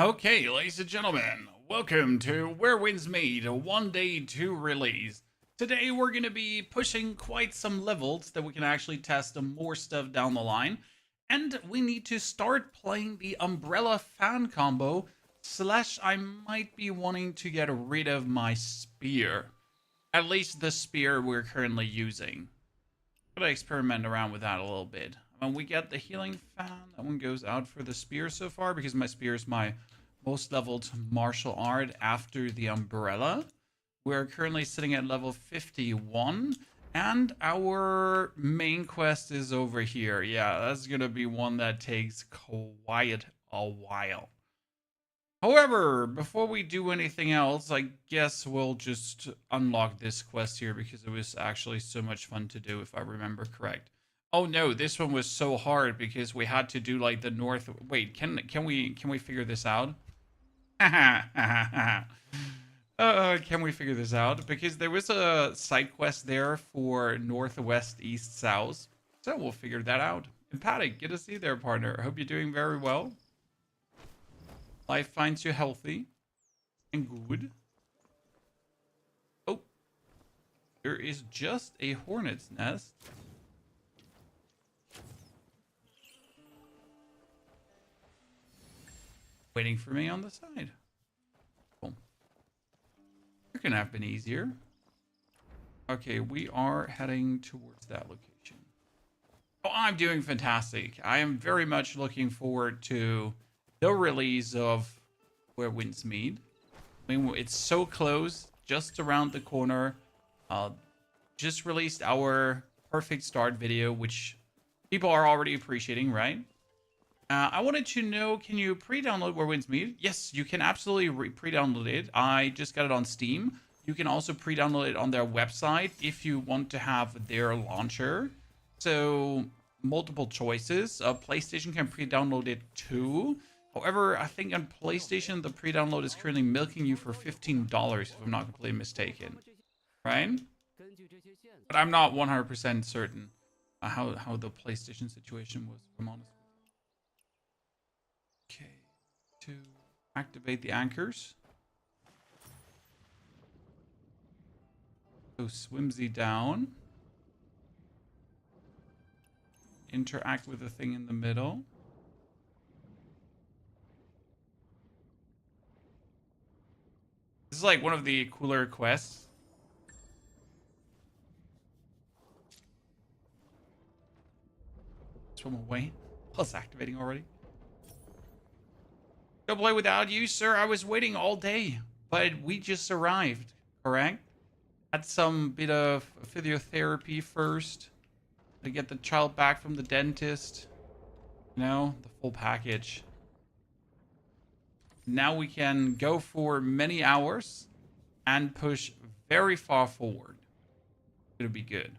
Okay, ladies and gentlemen, welcome to Where Winds Meet, a 1 day 2 release. Today we're going to be pushing quite some levels that we can actually test some more stuff down the line. And we need to start playing the Umbrella Fan combo, slash I might be wanting to get rid of my spear. At least the spear we're currently using. I'm gonna experiment around with that a little bit. We get the healing fan. That one goes out for the spear so far because my spear is my most leveled martial art after the umbrella. We're currently sitting at level 51 and our main quest is over here. Yeah, that's gonna be one that takes quite a while. However, before we do anything else, I guess we'll just unlock this quest here because it was actually so much fun to do if I remember correct. Oh no, this one was so hard because we had to do like the north. Wait, can we figure this out? Can we figure this out? Because there was a side quest there for northwest, east, south. So we'll figure that out. And Paddock, good to see you there, partner. I hope you're doing very well. Life finds you healthy and good. Oh, there is just a hornet's nest. Waiting for me on the side. Cool. It could have been easier. Okay, we are heading towards that location. Oh, I'm doing fantastic. I am very much looking forward to the release of Where Winds Meet. I mean, it's so close, just around the corner. Just released our perfect start video, which people are already appreciating, right? I wanted to know, can you pre-download Where Winds Meet? Yes, you can absolutely pre-download it. I just got it on Steam. You can also pre-download it on their website if you want to have their launcher. So, multiple choices. PlayStation can pre-download it too. However, I think on PlayStation, the pre-download is currently milking you for $15, if I'm not completely mistaken. Right? But I'm not 100% certain how the PlayStation situation was, if I'm honest. Okay, to activate the anchors. Go swimsy down. Interact with the thing in the middle. This is like one of the cooler quests. Swim away. Plus activating already. Go play without you, sir. I was waiting all day, but we just arrived, correct? Had some bit of physiotherapy first to get the child back from the dentist. You know, the full package. Now we can go for many hours and push very far forward. It'll be good.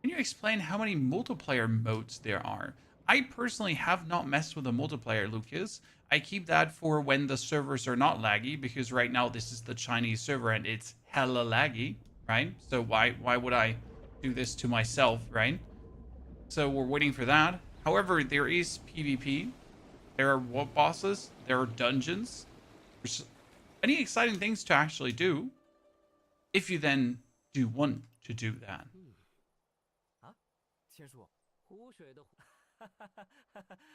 Can you explain how many multiplayer modes there are? I personally have not messed with the multiplayer, Lucas. I keep that for when the servers are not laggy, because right now this is the Chinese server and it's hella laggy, right? So why would I do this to myself, right? So we're waiting for that. However, there is PvP. There are world bosses. There are dungeons. There's many exciting things to actually do if you then do want to do that.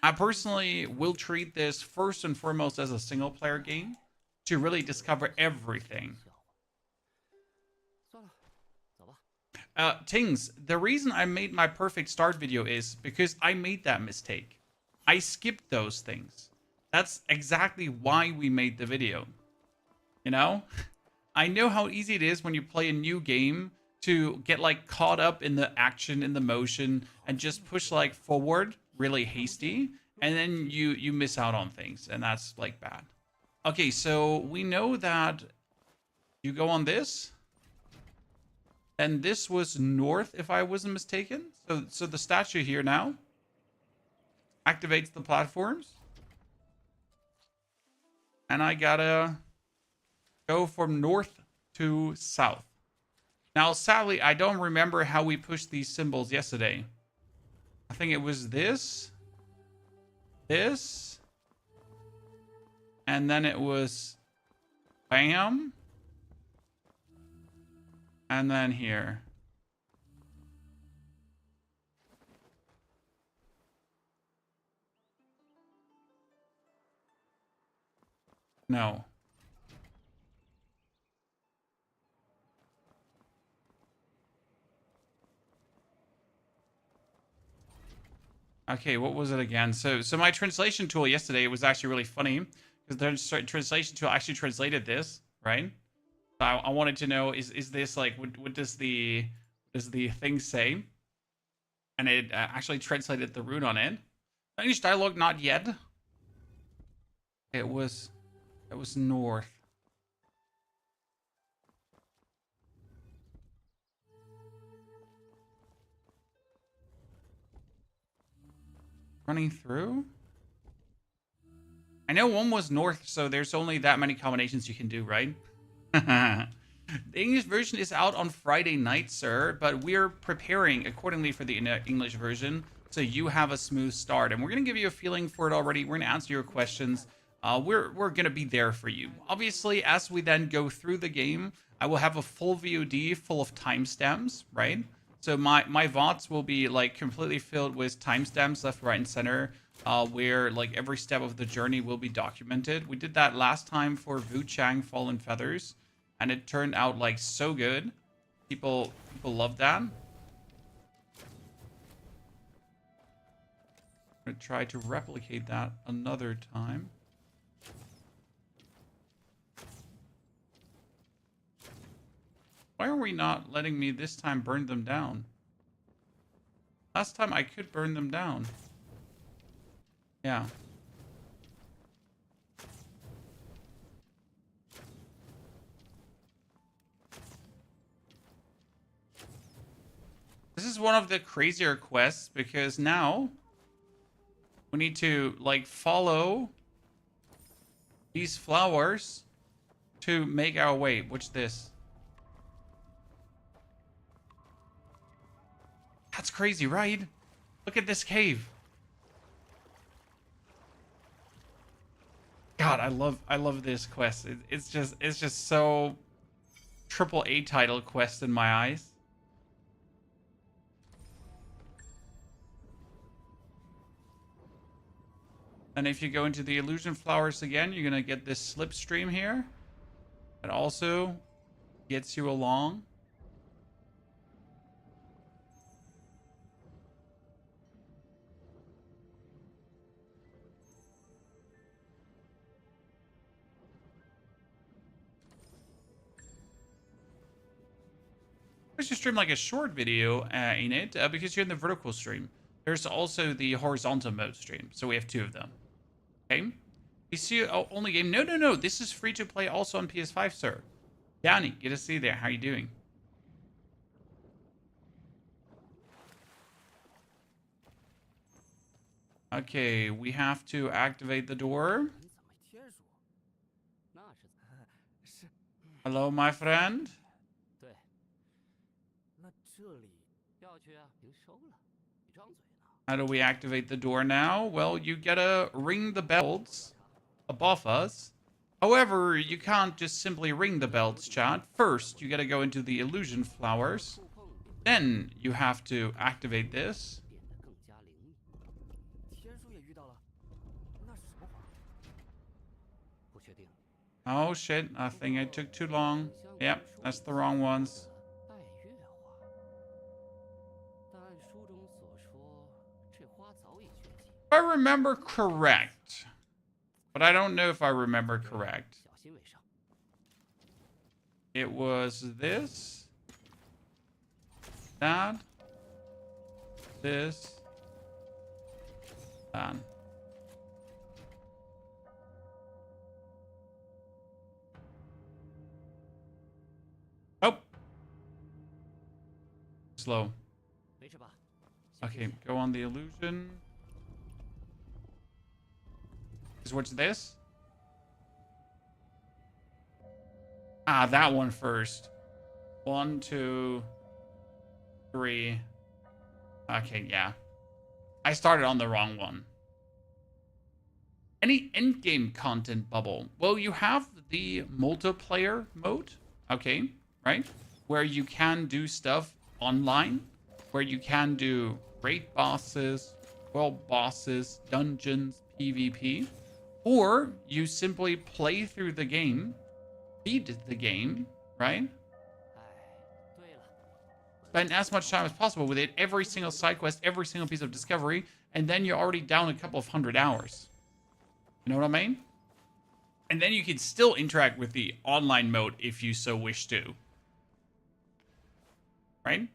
I personally will treat this first and foremost as a single player game to really discover everything. Tings, the reason I made my perfect start video is because I made that mistake. I skipped those things. That's exactly why we made the video. You know? I know how easy it is when you play a new game to get like caught up in the action, in the motion, and just push like forward really hasty, and then you miss out on things, and that's like bad. Okay, so we know that you go on this, and this was north if I wasn't mistaken. So the statue here now activates the platforms, and I gotta go from north to south. Now, sadly, I don't remember how we pushed these symbols yesterday. I think it was this, And then it was bam. And then here. No. Okay, what was it again? So my translation tool yesterday was actually really funny because the translation tool actually translated this, right? So I wanted to know, is this like, what does the thing say? And it actually translated the rune on it. English dialogue, not yet. It was north. Running through? I know one was north, so there's only that many combinations you can do, right? The English version is out on Friday night, sir, but we're preparing accordingly for the English version, so you have a smooth start. And we're going to give you a feeling for it already. We're going to answer your questions. We're going to be there for you. Obviously, as we then go through the game, I will have a full VOD full of timestamps, right? So my VODs will be like completely filled with timestamps left, right, and center, where like every step of the journey will be documented. We did that last time for Wu Chang Fallen Feathers, and it turned out like so good. People love that. I'm gonna try to replicate that another time. Why are we not letting me this time burn them down? Last time I could burn them down. Yeah. This is one of the crazier quests because now we need to like follow these flowers to make our way. What's this? That's crazy, right? Look at this cave. God, I love this quest. It's just so AAA title quest in my eyes. And if you go into the illusion flowers again, you're gonna get this slipstream here. It also gets you along. There's a stream like a short video in it because you're in the vertical stream. There's also the horizontal mode stream, so we have two of them. Okay, PC only game. No. This is free to play also on PS5, sir. Danny, good to see you there. How you doing? Okay, we have to activate the door. Hello, my friend. How do we activate the door now? Well, you gotta ring the bells above us. However, you can't just simply ring the bells, chat. First, you gotta go into the illusion flowers. Then you have to activate this. Oh shit, I think I took too long. Yep, that's the wrong ones. If I remember correct, but I don't know if I remember correct. It was this, that, this, that. Oh. Slow. Okay, go on the illusion. What's this? Ah, that one first. 1, 2, 3. Okay, yeah. I started on the wrong one. Any endgame content bubble? Well, you have the multiplayer mode, okay, right? Where you can do stuff online, where you can do raid bosses, world bosses, dungeons, PvP, or you simply play through the game, beat the game, right? Spend as much time as possible with it, every single side quest, every single piece of discovery, and then you're already down a couple of 100 hours. You know what I mean? And then you can still interact with the online mode if you so wish to. Right?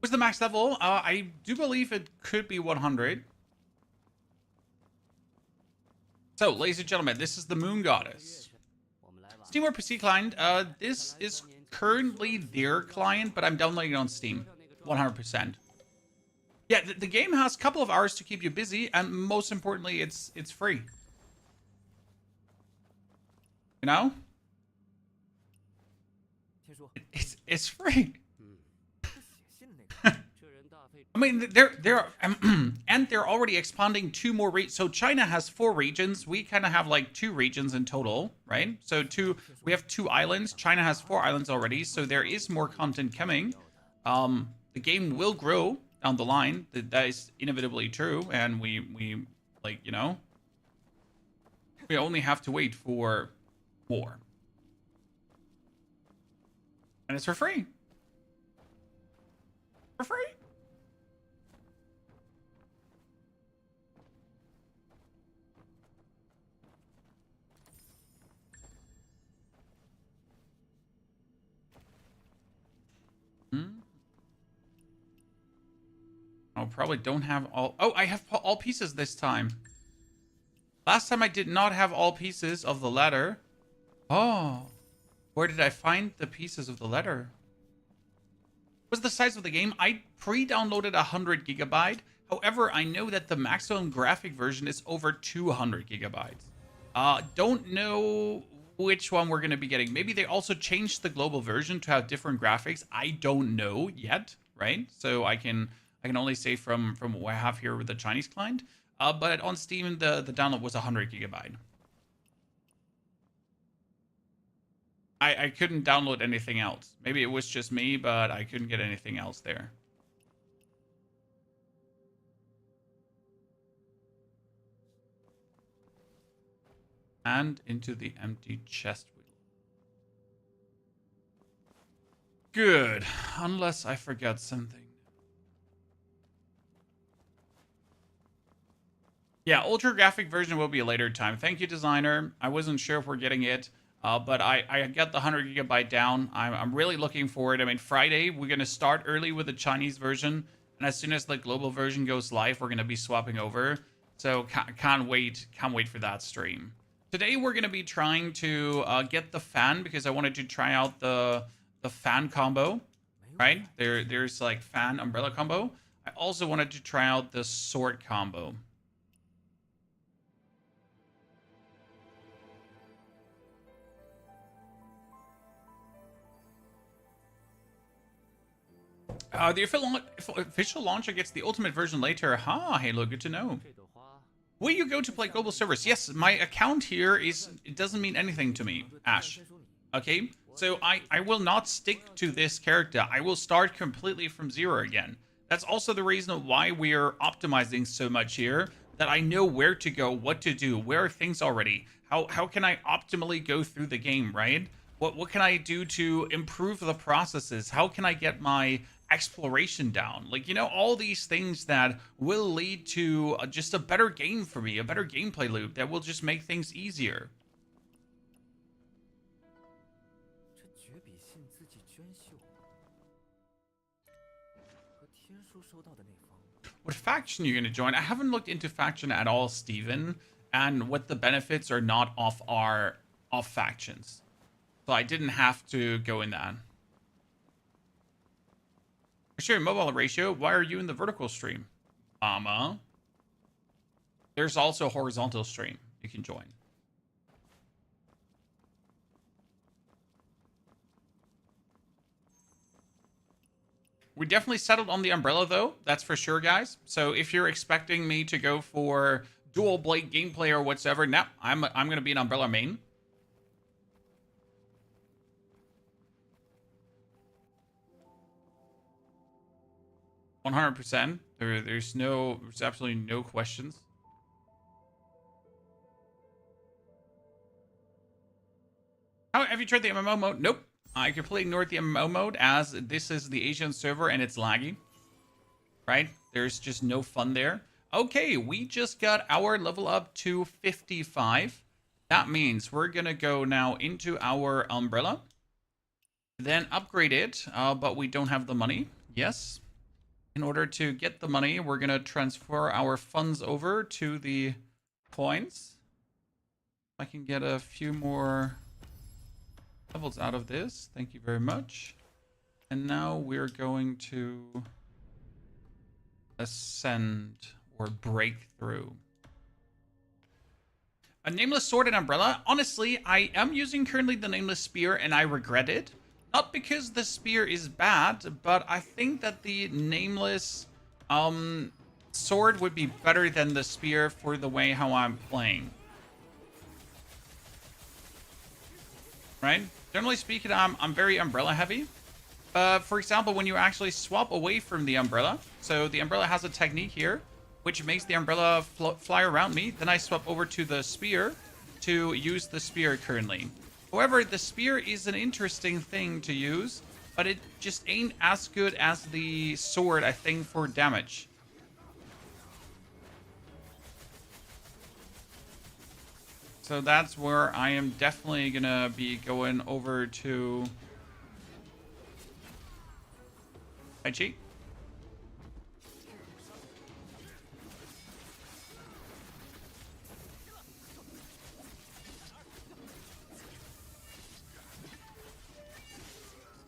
What's the max level? I do believe it could be 100. So, ladies and gentlemen, this is the Moon Goddess. Steam or PC client. This is currently their client, but I'm downloading it on Steam. 100%. Yeah, the game has a couple of hours to keep you busy, and most importantly, it's free. You know? It's free. I mean, they're and they're already expanding 2 more regions. So China has 4 regions. We kind of have like 2 regions in total, right? So we have 2 islands. China has 4 islands already. So there is more content coming. The game will grow down the line. That is inevitably true, and we like, you know, we only have to wait for more. And it's for free. For free. I probably don't have all... Oh, I have all pieces this time. Last time I did not have all pieces of the letter. Oh. Where did I find the pieces of the letter? What's the size of the game? I pre-downloaded 100 gigabyte. However, I know that the maximum graphic version is over 200 gigabytes. Don't know which one we're going to be getting. Maybe they also changed the global version to have different graphics. I don't know yet, right? So I can only say from what I have here with the Chinese client. But on Steam, the download was 100 gigabyte. I couldn't download anything else. Maybe it was just me, but I couldn't get anything else there. And into the empty chest. Good. Unless I forgot something. Yeah, ultra graphic version will be a later time. Thank you, designer. I wasn't sure if we're getting it, but I got the 100 gigabyte down. I'm really looking forward. I mean, Friday, we're going to start early with the Chinese version. And as soon as the global version goes live, we're going to be swapping over. So can't wait for that stream. Today, we're going to be trying to get the fan because I wanted to try out the fan combo, right? There's like fan umbrella combo. I also wanted to try out the sword combo. The official launcher gets the ultimate version later. Ha, Halo, good to know. Will you go to play global servers? Yes, my account here it doesn't mean anything to me, Ash. Okay, so I will not stick to this character. I will start completely from zero again. That's also the reason why we are optimizing so much here, that I know where to go, what to do, where are things already, how can I optimally go through the game, right? What can I do to improve the processes? How can I get my exploration down? Like, you know, all these things that will lead to just a better game for me, a better gameplay loop that will just make things easier. What faction you're going to join? I haven't looked into faction at all, Steven, and what the benefits are not off our off factions. So I didn't have to go in that. Sure, mobile ratio. Why are you in the vertical stream? Mama. There's also a horizontal stream you can join. We definitely settled on the umbrella, though. That's for sure, guys. So if you're expecting me to go for dual blade gameplay or whatsoever, nah, I'm going to be an umbrella main. $100%. There's absolutely no questions. How have you tried the MMO mode? Nope. I completely ignored the MMO mode as this is the Asian server and it's laggy. Right? There's just no fun there. Okay, we just got our level up to 55. That means we're going to go now into our umbrella. Then upgrade it, but we don't have the money. Yes. In order to get the money, we're going to transfer our funds over to the coins. I can get a few more levels out of this. Thank you very much. And now we're going to ascend or break through. A nameless sword and umbrella. Honestly, I am using currently the nameless spear and I regret it. Not because the spear is bad, but I think that the nameless sword would be better than the spear for the way how I'm playing. Right? Generally speaking, I'm very umbrella heavy. For example, when you actually swap away from the umbrella, so the umbrella has a technique here, which makes the umbrella fly around me. Then I swap over to the spear to use the spear currently. However, the spear is an interesting thing to use, but it just ain't as good as the sword, I think, for damage. So that's where I am definitely gonna be going over to Tai Chi.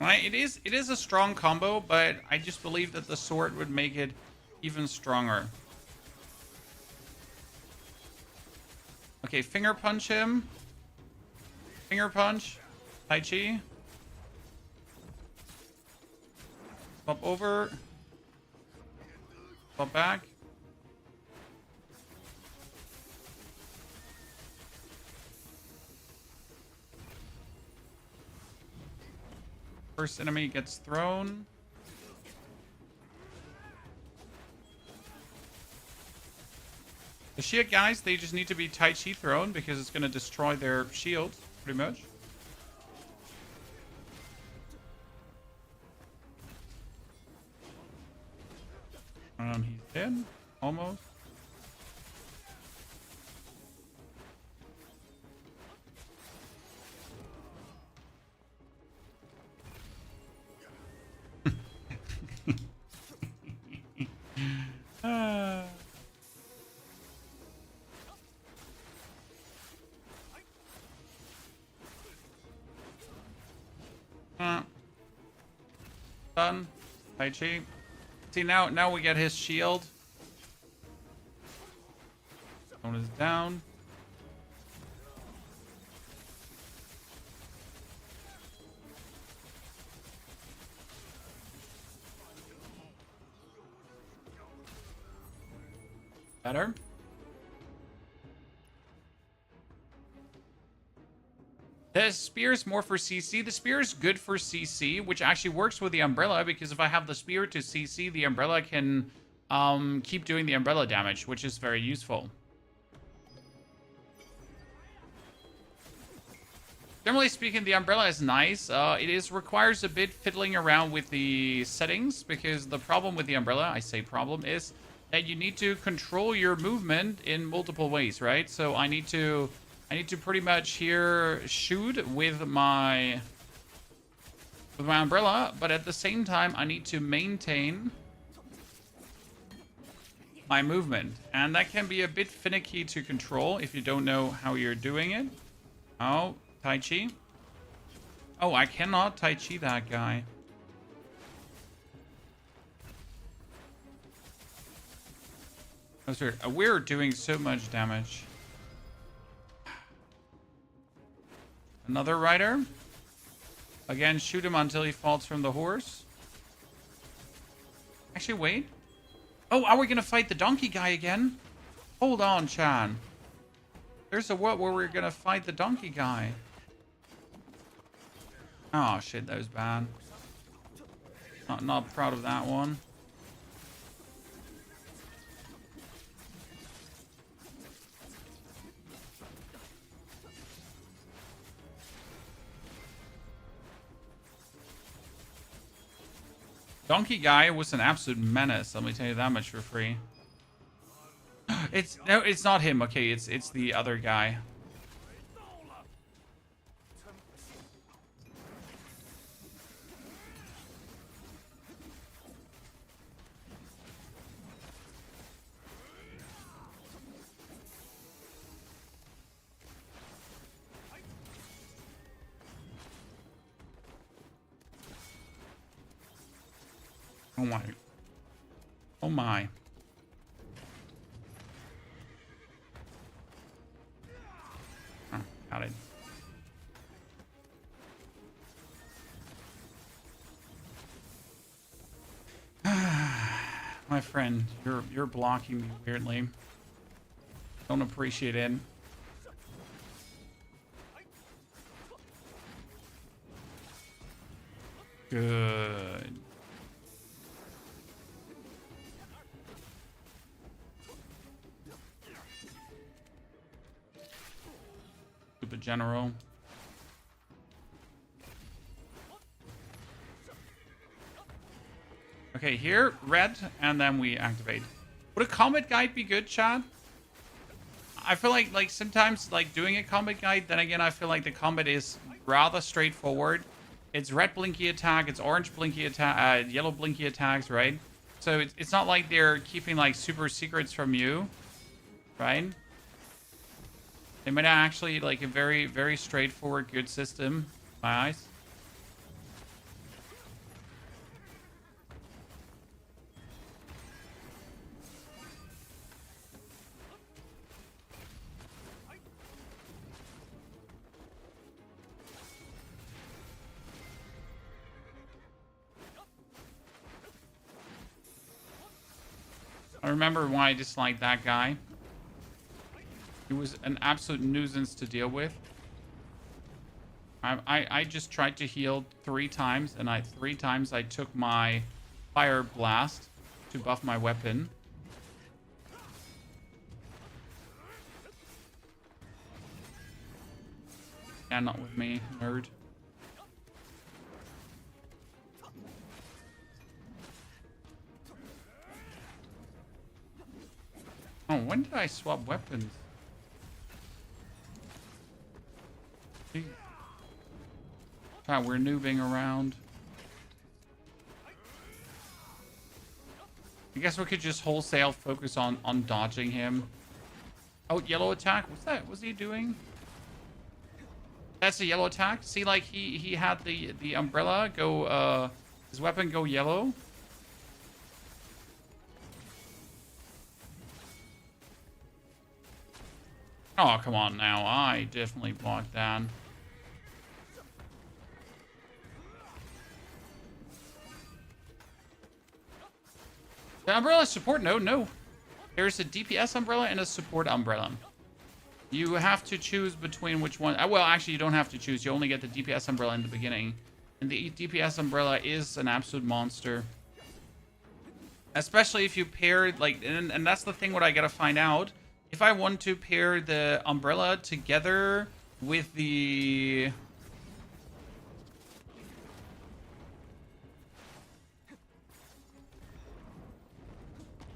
Right, it is a strong combo, but I just believe that the sword would make it even stronger. Okay, finger punch him. Finger punch. Tai Chi. Swap over. Swap back. First enemy gets thrown. The shield guys, they just need to be Tai Chi thrown because it's going to destroy their shield, pretty much. He's dead, almost. Done. Tai Chi. See, now we get his shield. One is down. Better. The spear is more for CC. The spear is good for CC, which actually works with the umbrella, because if I have the spear to CC, the umbrella can keep doing the umbrella damage, which is very useful. Generally speaking, the umbrella is nice. It requires a bit fiddling around with the settings, because the problem with the umbrella, I say problem, is that you need to control your movement in multiple ways, right? So I need to pretty much here shoot with my umbrella, but at the same time I need to maintain my movement. And that can be a bit finicky to control if you don't know how you're doing it. Oh, Tai Chi. Oh, I cannot Tai Chi that guy. Those are, we're doing so much damage. Another rider. Again, shoot him until he falls from the horse. Actually, wait. Oh, are we gonna fight the donkey guy again? Hold on, Chan. There's a world where we're gonna fight the donkey guy. Oh shit, that was bad. Not proud of that one. Donkey guy was an absolute menace. Let me tell you that much for free. It's not him. Okay, it's the other guy. Oh my. Oh my. Oh, got it. My friend, you're blocking me weirdly. Don't appreciate it. Good. Stupid general. Okay, here, red, and then we activate. Would a combat guide be good, Chad? I feel like sometimes doing a combat guide, then again, I feel like the combat is rather straightforward. It's red blinky attack, it's orange blinky attack, yellow blinky attacks, right? So it's not like they're keeping like super secrets from you, right? They might actually like a very, very straightforward, good system, in my eyes. I remember why I disliked that guy. He was an absolute nuisance to deal with. I just tried to heal 3 times, and 3 times I took my fire blast to buff my weapon. Yeah, not with me, nerd. Oh, when did I swap weapons? God, we're noobing around. I guess we could just wholesale focus on dodging him. Oh, yellow attack? What's that? What's he doing? That's a yellow attack? See, like, he had the umbrella go, his weapon go yellow. Oh, come on now. I definitely blocked that. The umbrella support? No. There's a DPS umbrella and a support umbrella. You have to choose between which one. Well, actually, you don't have to choose. You only get the DPS umbrella in the beginning. And the DPS umbrella is an absolute monster. Especially if you pair, like, and that's the thing what I gotta find out. If I want to pair the umbrella together with the...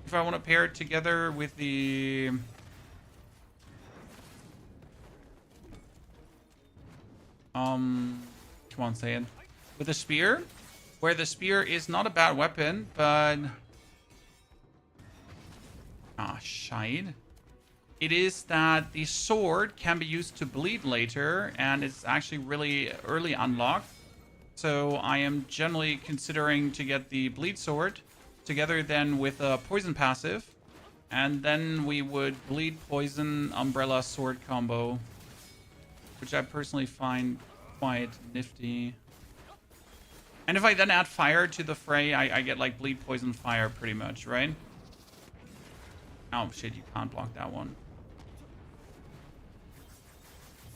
If I want to pair it together with the... Come on, say it. With the spear, where the spear is not a bad weapon, but... Ah, shite. It is that the sword can be used to bleed later, and it's actually really early unlocked. So I am generally considering to get the bleed sword together then with a poison passive. And then we would bleed, poison, umbrella, sword combo, which I personally find quite nifty. And if I then add fire to the fray, I get like bleed, poison, fire pretty much, right? Oh shit, you can't block that one.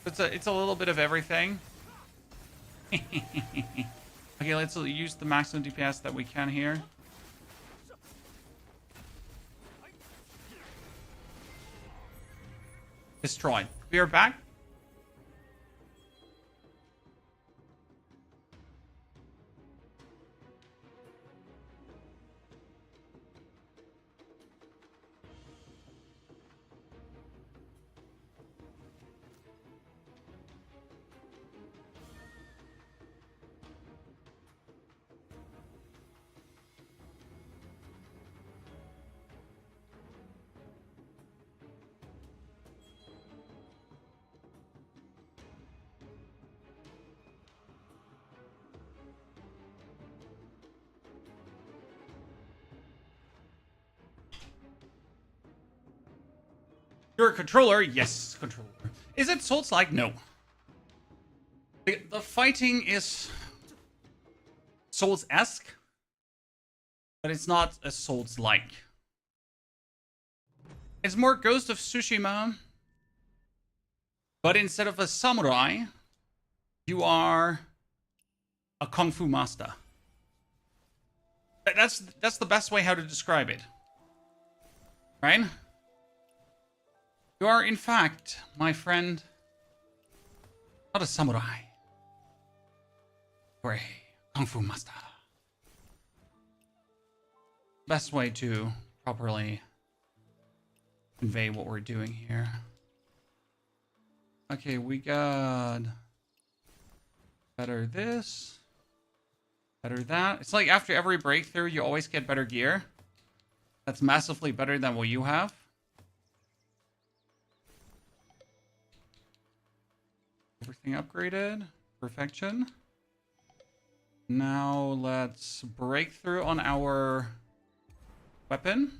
It's a little bit of everything. Okay, let's use the maximum DPS that we can here. Destroyed. We are back. You're a controller? Yes, controller. Is it Souls-like? No. The fighting is Souls-esque, but it's not a Souls-like. It's more Ghost of Tsushima, but instead of a samurai, you are a kung fu master. That's the best way how to describe it. Right? You are, in fact, my friend, not a samurai. You're a kung fu master. Best way to properly convey what we're doing here. Okay, we got better this, better that. It's like after every breakthrough, you always get better gear. That's massively better than what you have. Everything upgraded. Perfection. Now let's break through on our weapon.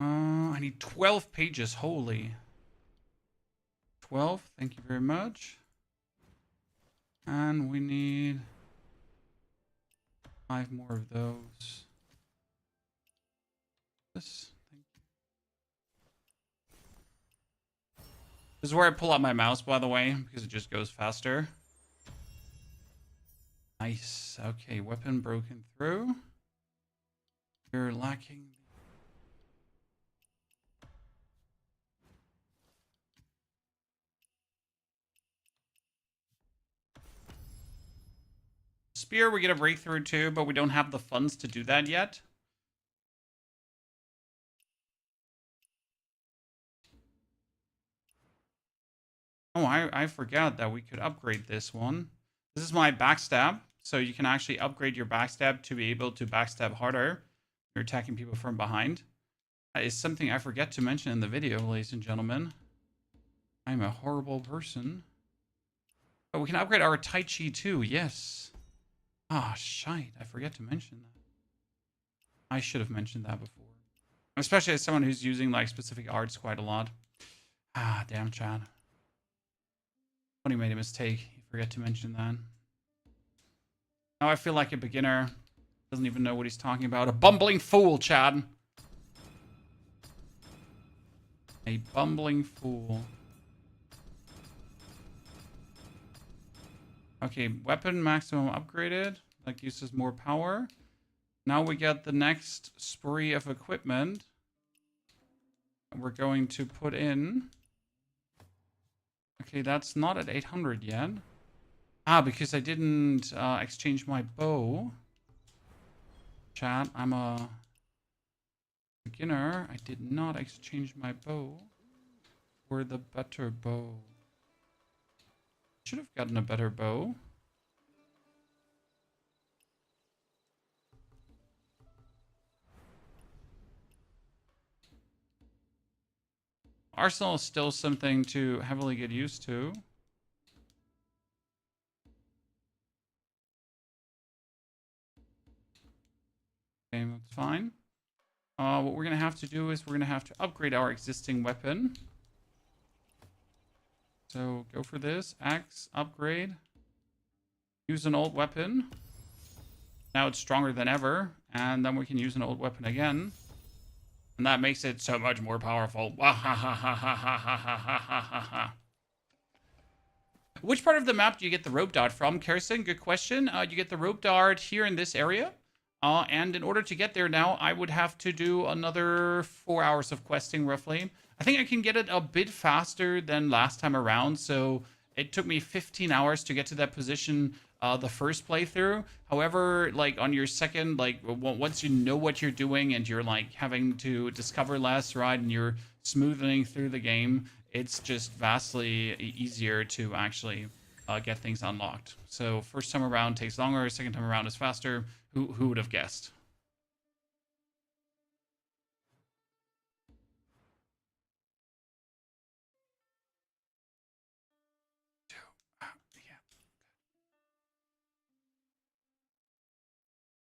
I need 12 pages. Holy. 12. Thank you very much. And we need 5 more of those. This. This is where I pull out my mouse, by the way, because it just goes faster. Nice. Okay, weapon broken through. You're lacking. Spear, we get a breakthrough too, but we don't have the funds to do that yet. Oh, I forgot that we could upgrade this one. This is my backstab, so you can actually upgrade your backstab to be able to backstab harder. You're attacking people from behind. That is something I forget to mention in the video, ladies and gentlemen. I'm a horrible person. Oh, we can upgrade our Tai Chi too, yes. Ah, shite, I forget to mention that. I should have mentioned that before. Especially as someone who's using like specific arts quite a lot. Ah, damn, Chad. When he made a mistake, you forget to mention that. Now I feel like a beginner. Doesn't even know what he's talking about. A bumbling fool, Chad. A bumbling fool. Okay, weapon maximum upgraded. That uses more power. Now we get the next spree of equipment. And we're going to put in... Okay, that's not at 800 yet. Ah, because I didn't exchange my bow. Chat, I'm a beginner. I did not exchange my bow for the better bow. Should have gotten a better bow. Arsenal is still something to heavily get used to. Okay, that's fine. What we're going to have to do is we're going to have to upgrade our existing weapon. So go for this. Axe, upgrade. Use an old weapon. Now it's stronger than ever. And then we can use an old weapon again. And that makes it so much more powerful. Which part of the map do you get the rope dart from, Kirsten? Good question. You get the rope dart here in this area. And in order to get there now, I would have to do another 4 hours of questing, roughly. I think I can get it a bit faster than last time around. So it took me 15 hours to get to that position the first playthrough. However, like on your second, like once you know what you're doing and you're like having to discover less, right, and you're smoothing through the game, it's just vastly easier to actually get things unlocked. So first time around takes longer, second time around is faster. Who would have guessed?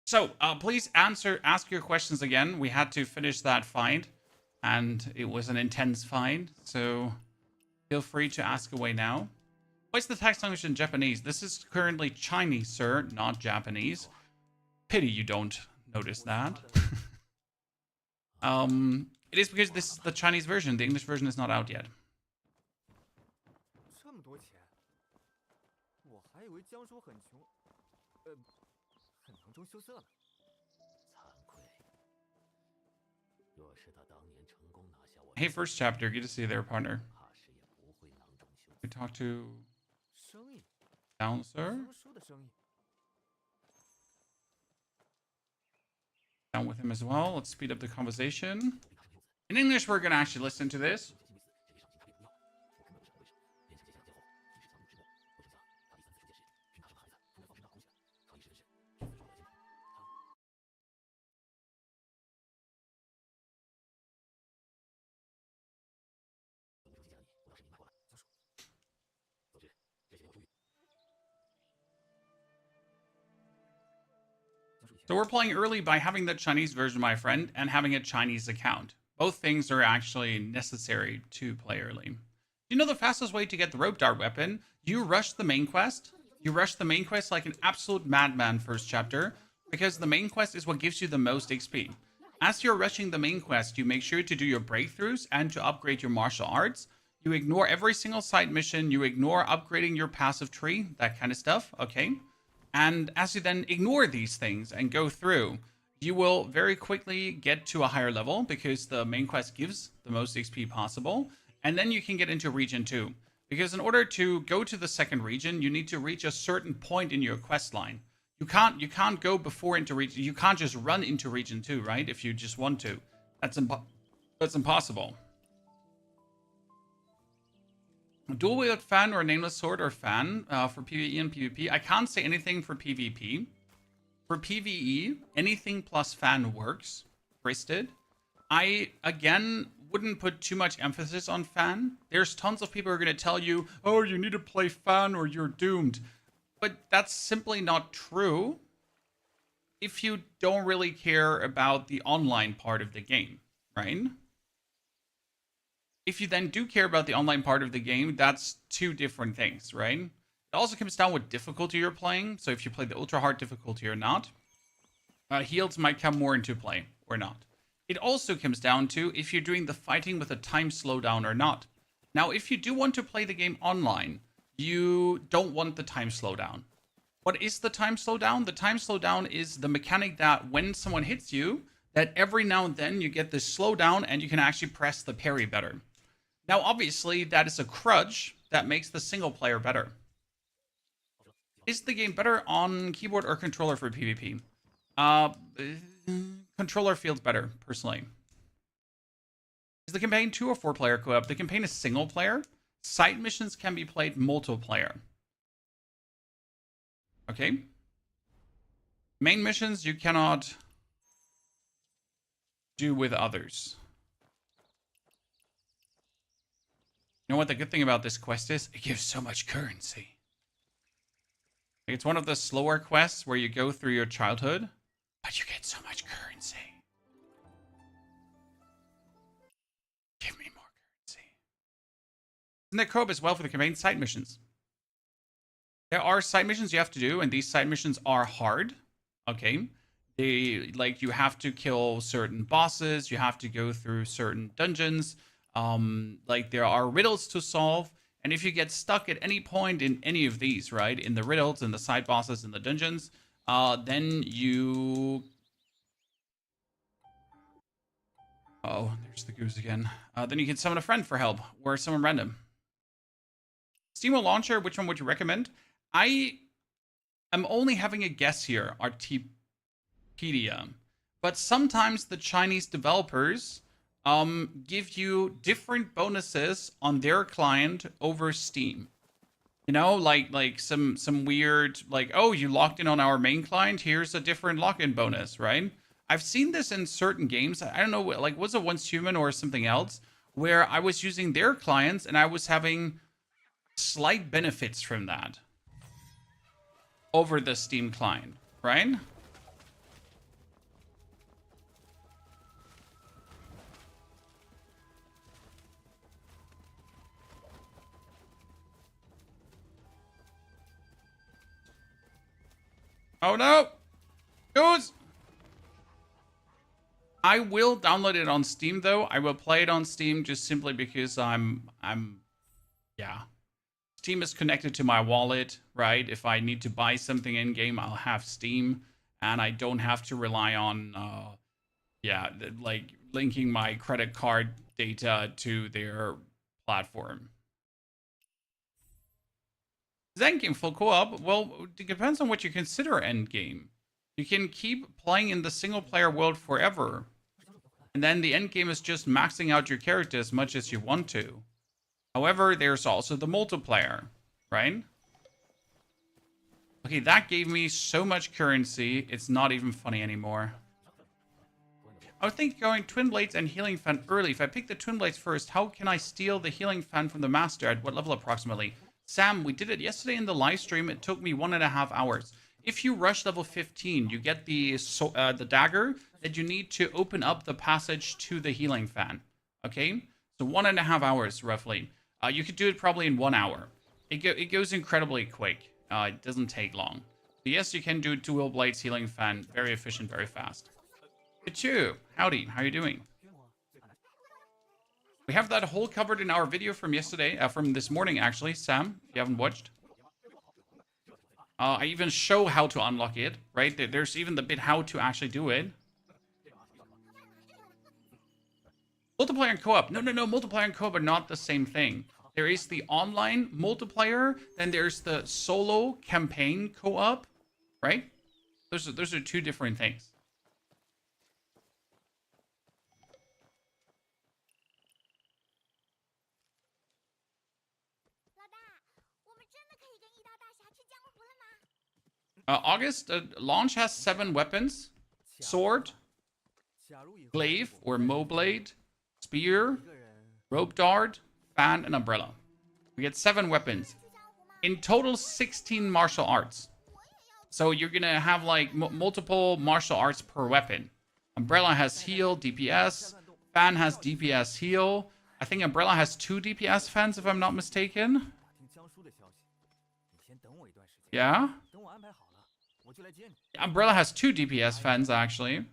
So please ask your questions again. We had to finish that fight, and it was an intense fight. So feel free to ask away now. What's the text language in Japanese? This is currently Chinese, sir, not Japanese. Pity you don't notice that. It is because this is the Chinese version. The English version is not out yet. Hey, first chapter. Good to see you there, partner. We talk to down, sir. Down with him as well. Let's speed up the conversation. In English, we're gonna actually listen to this. So we're playing early by having the Chinese version, my friend, and having a Chinese account. Both things are actually necessary to play early. You know the fastest way to get the rope dart weapon? You rush the main quest. You rush the main quest like an absolute madman first chapter, because the main quest is what gives you the most XP. As you're rushing the main quest, you make sure to do your breakthroughs and to upgrade your martial arts. You ignore every single side mission. You ignore upgrading your passive tree, that kind of stuff, okay? And as you then ignore these things and go through, you will very quickly get to a higher level because the main quest gives the most XP possible. And then you can get into region 2. Because in order to go to the second region, you need to reach a certain point in your quest line. You can't go before into region. You can't just run into region 2, right? If you just want to. That's impossible. Dual wield fan or nameless sword or fan for PvE and PvP. I can't say anything for PvP. For PvE, anything plus fan works. Twisted. I, again, wouldn't put too much emphasis on fan. There's tons of people who are going to tell you, oh, you need to play fan or you're doomed. But that's simply not true if you don't really care about the online part of the game, right? If you then do care about the online part of the game, that's two different things, right? It also comes down what difficulty you're playing. So if you play the ultra hard difficulty or not, heals might come more into play or not. It also comes down to if you're doing the fighting with a time slowdown or not. Now, if you do want to play the game online, you don't want the time slowdown. What is the time slowdown? The time slowdown is the mechanic that when someone hits you, that every now and then you get this slowdown and you can actually press the parry better. Now, obviously, that is a crutch that makes the single player better. Is the game better on keyboard or controller for PvP? Controller feels better, personally. Is the campaign 2 or 4 player co-op? The campaign is single player. Side missions can be played multiplayer. Okay. Main missions you cannot do with others. know what the good thing about this quest is? It gives so much currency. Like, it's one of the slower quests where you go through your childhood, but you get so much currency. Give me more currency. And the co-op as well for the campaign side missions. There are side missions you have to do, and these side missions are hard. Okay. You have to kill certain bosses, you have to go through certain dungeons. There are riddles to solve, and if you get stuck at any point in any of these, right, in the riddles and the side bosses and the dungeons, then you... Oh, there's the goose again. Then you can summon a friend for help, or someone random. Steam launcher, which one would you recommend? I am only having a guess here, Artipedia. But sometimes the Chinese developers give you different bonuses on their client over Steam. You know, like some weird, like, oh, you logged in on our main client, here's a different login bonus, right? I've seen this in certain games. I don't know, like, was it Once Human or something else, where I was using their clients and I was having slight benefits from that over the Steam client, right? Oh no! Goose! I will download it on Steam though. I will play it on Steam just simply because yeah. Steam is connected to my wallet, right? If I need to buy something in game, I'll have Steam, and I don't have to rely on, like linking my credit card data to their platform. Is endgame full co-op? Well, it depends on what you consider endgame. You can keep playing in the single player world forever, and then the endgame is just maxing out your character as much as you want to. However, there's also the multiplayer, right? Okay, that gave me so much currency, it's not even funny anymore. I was thinking going Twin Blades and Healing Fan early. If I pick the Twin Blades first, how can I steal the Healing Fan from the Master? At what level approximately? Sam, we did it yesterday in the live stream. It took me 1.5 hours. If you rush level 15, you get the dagger that you need to open up the passage to the Healing Fan. Okay? So 1.5 hours, roughly. You could do it probably in 1 hour. It goes incredibly quick. It doesn't take long. So yes, you can do Dual Blades Healing Fan. Very efficient, very fast. Pichu, howdy, how you doing? We have that hole covered in our video from yesterday, from this morning actually, Sam, if you haven't watched. I even show how to unlock it, right? There's even the bit how to actually do it. Multiplayer and co-op. No, multiplayer and co-op are not the same thing. There is the online multiplayer, then there's the solo campaign co-op, right? Those are two different things. August, launch has 7 weapons. Sword, glaive or blade, spear, rope dart, fan, and umbrella. We get 7 weapons. In total, 16 martial arts. So you're gonna have like multiple martial arts per weapon. Umbrella has heal, DPS. Fan has DPS heal. I think Umbrella has 2 DPS fans if I'm not mistaken. Yeah? Umbrella has 2 DPS fans actually.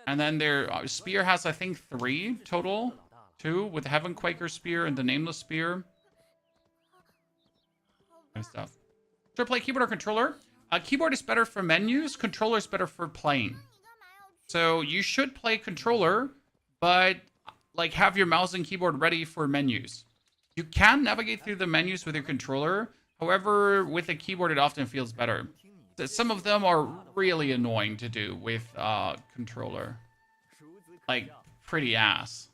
And then their spear has, I think, 3 total. 2 with Heaven Quaker Spear and the Nameless Spear. Nice stuff. Should I play keyboard or controller? Keyboard is better for menus. Controller is better for playing. So you should play controller, but like have your mouse and keyboard ready for menus. You can navigate through the menus with your controller. However, with a keyboard, it often feels better. Some of them are really annoying to do with controller. Like, pretty ass.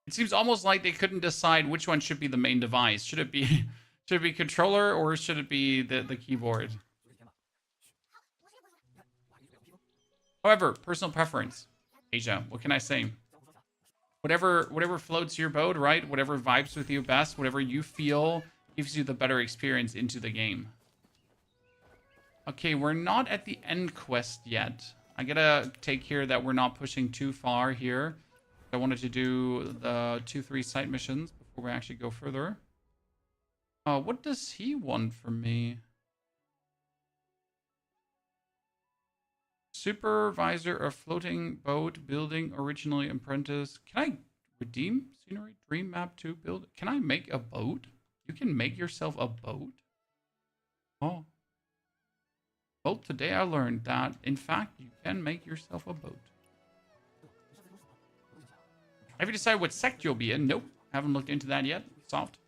It seems almost like they couldn't decide which one should be the main device. Should it be controller or should it be the keyboard? However, personal preference. Asia, what can I say? Whatever floats your boat, right? Whatever vibes with you best, whatever you feel gives you the better experience into the game. Okay, we're not at the end quest yet. I gotta take care that we're not pushing too far here. I wanted to do the 2-3 side missions before we actually go further. What does he want from me? Supervisor of floating boat building, originally apprentice. Can I redeem scenery? Dream map to build. Can I make a boat? You can make yourself a boat? Oh. Well, today I learned that, in fact, you can make yourself a boat. Have you decided what sect you'll be in? Nope. Haven't looked into that yet. Soft.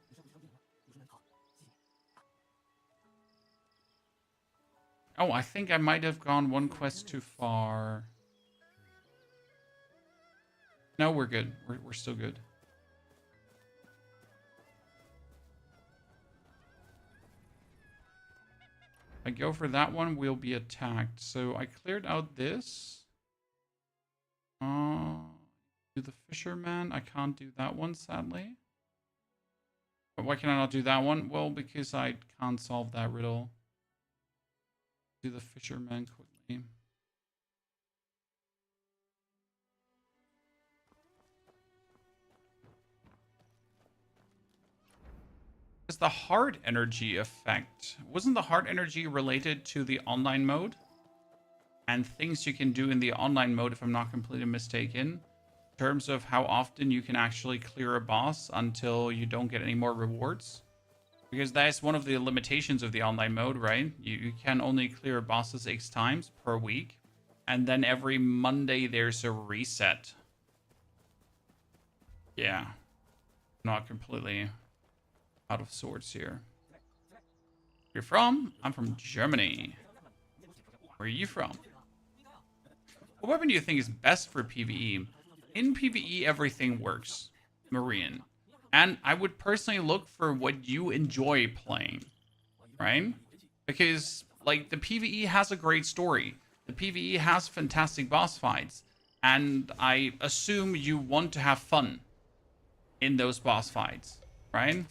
Oh, I think I might have gone one quest too far. No, we're good. We're still good. If I go for that one, we'll be attacked. So I cleared out this. Do the fisherman. I can't do that one, sadly. But why can I not do that one? Well, because I can't solve that riddle. Do the fisherman quickly. Is the heart energy effect? Wasn't the heart energy related to the online mode? And things you can do in the online mode, if I'm not completely mistaken, in terms of how often you can actually clear a boss until you don't get any more rewards? Because that's one of the limitations of the online mode, right? You can only clear bosses X times per week. And then every Monday there's a reset. Yeah. Not completely out of sorts here. Where you're from? I'm from Germany. Where are you from? What weapon do you think is best for PvE? In PvE, everything works. Marine. And I would personally look for what you enjoy playing, right? Because, like, the PvE has a great story. The PvE has fantastic boss fights. And I assume you want to have fun in those boss fights, right?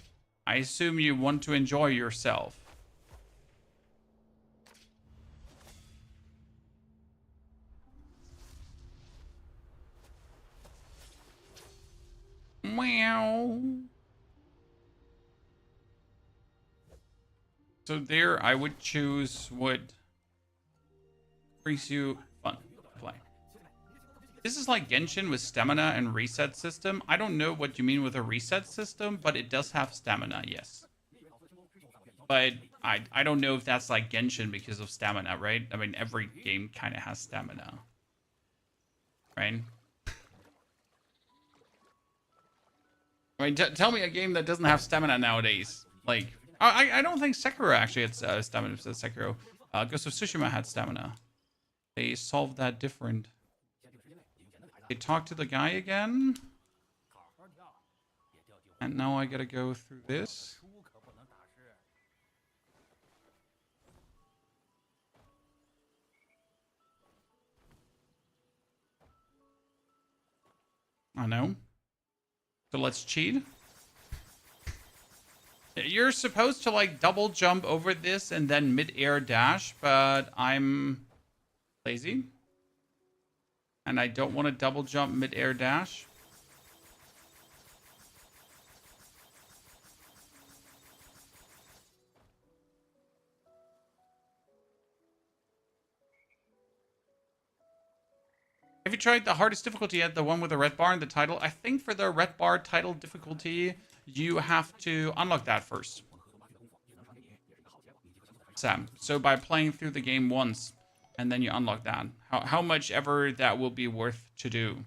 I assume you want to enjoy yourself. Meow. So there, I would choose what brings you fun to play. This is like Genshin with stamina and reset system. I don't know what you mean with a reset system, but it does have stamina, yes. But I don't know if that's like Genshin because of stamina, right? I mean, every game kind of has stamina, right? I mean, tell me a game that doesn't have stamina nowadays. Like, I don't think Sekiro actually had stamina. Sekiro. Ghost of Tsushima had stamina. They solved that different. They talked to the guy again. And now I gotta go through this. I know. So let's cheat. You're supposed to like double jump over this and then mid-air dash, but I'm lazy. And I don't want to double jump mid-air dash. Have you tried the hardest difficulty yet? The one with the red bar in the title? I think for the red bar title difficulty, you have to unlock that first. Sam. So by playing through the game once, and then you unlock that. How much ever that will be worth to do.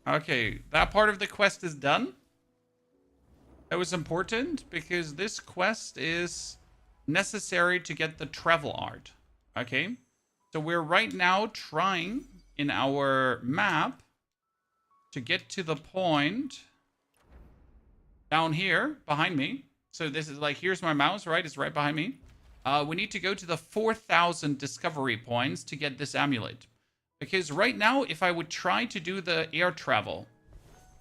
Okay, that part of the quest is done. That was important because this quest is necessary to get the travel art. Okay, so we're right now trying in our map to get to the point down here behind me. So this is like, here's my mouse, right? It's right behind me. We need to go to the 4,000 discovery points to get this amulet. Because right now, if I would try to do the air travel,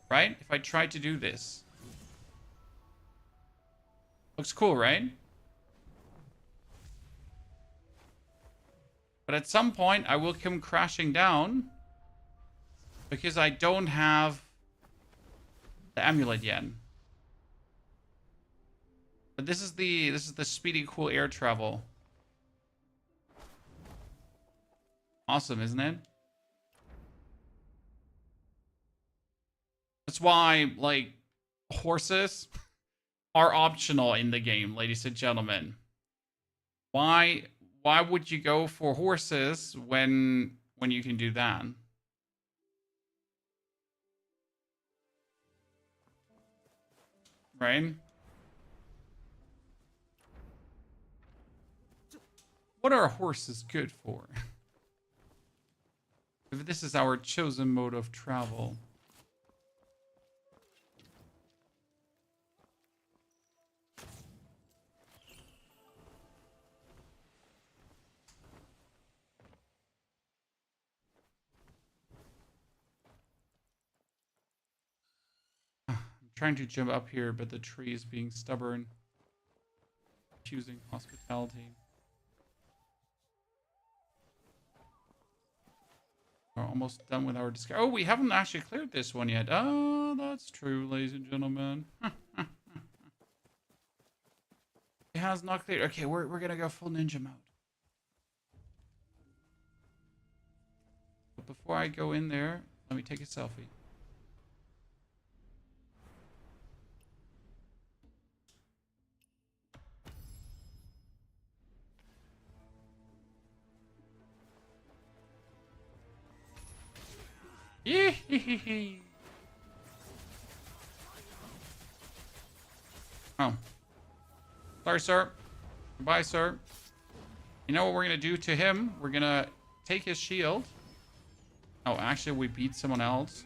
right? If I try to do this. Looks cool, right? But at some point, I will come crashing down because I don't have the amulet yet. But this is the speedy cool air travel. Awesome, isn't it? That's why, like, horses are optional in the game, ladies and gentlemen. Why would you go for horses when you can do that? Right? What are horses good for? If this is our chosen mode of travel. I'm trying to jump up here, but the tree is being stubborn. Choosing hospitality. We're almost done with our discovery. Oh, we haven't actually cleared this one yet. Oh, that's true, ladies and gentlemen. It has not cleared. Okay, we're gonna go full ninja mode. But before I go in there, let me take a selfie. Yee. Oh. Sorry, sir. Goodbye, sir. You know what we're going to do to him? We're going to take his shield. Oh, actually, we beat someone else.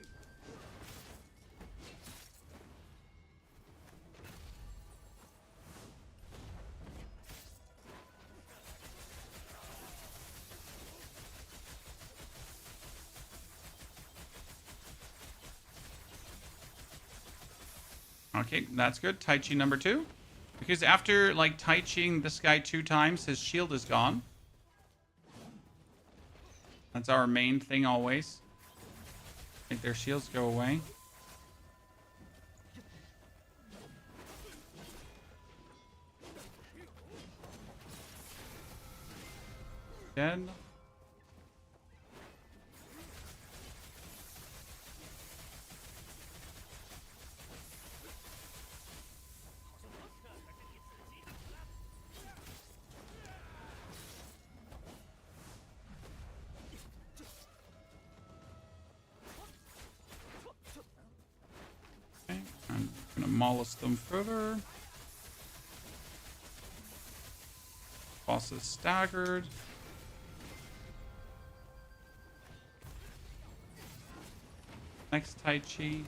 Okay, that's good. Tai Chi number 2. Because after, like, Tai Chiing this guy 2 times, his shield is gone. That's our main thing always. Make their shields go away. Dead. I'm gonna molest them further. Boss is staggered. Next Tai Chi.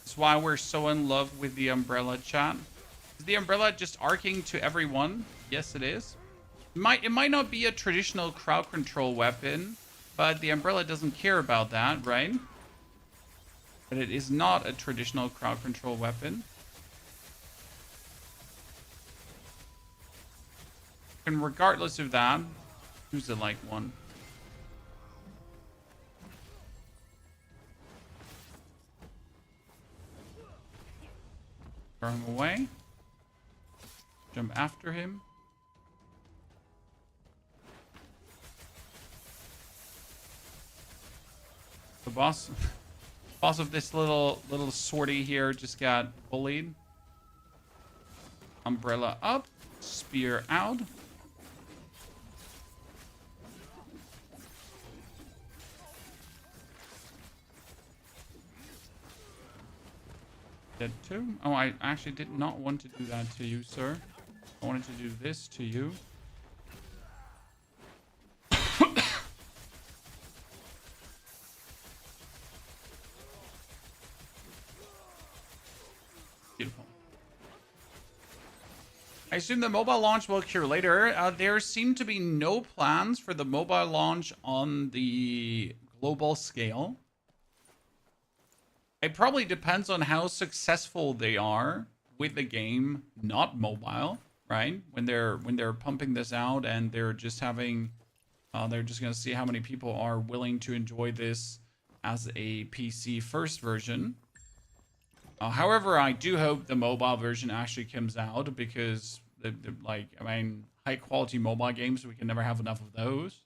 That's why we're so in love with the umbrella, chat. Is the umbrella just arcing to everyone? Yes, it is. It might not be a traditional crowd control weapon, but the umbrella doesn't care about that, right? But it is not a traditional crowd control weapon. And regardless of that, use it like one. Throw him away. Jump after him. The boss of this little sortie here just got bullied. Umbrella up, spear out. Dead too? Oh, I actually did not want to do that to you, sir. I wanted to do this to you. Beautiful. I assume the mobile launch will occur later. There seem to be no plans for the mobile launch on the global scale. It probably depends on how successful they are with the game not mobile, right? When they're pumping this out and they're just having they're just going to see how many people are willing to enjoy this as a PC first version. However, I do hope the mobile version actually comes out because like, I mean, high quality mobile games, we can never have enough of those.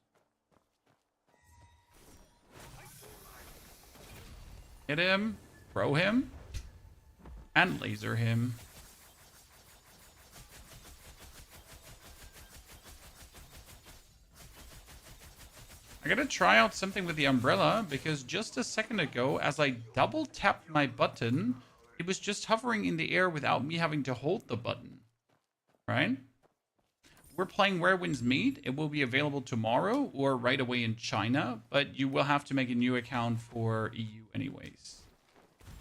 Hit him, throw him, and laser him. I gotta try out something with the umbrella because just a second ago, as I double tapped my button, it was just hovering in the air without me having to hold the button. Right? We're playing Where Winds Meet. It will be available tomorrow or right away in China, but you will have to make a new account for EU anyways.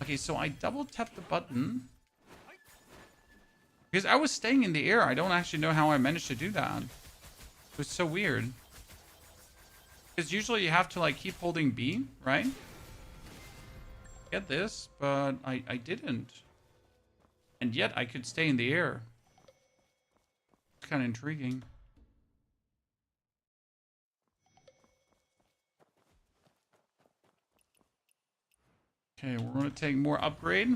Okay, so I double tapped the button because I was staying in the air. I don't actually know how I managed to do that. It was so weird. Because usually you have to like keep holding B, right? Get this, but I didn't. And yet I could stay in the air. It's kind of intriguing. Okay, we're going to take more upgrade.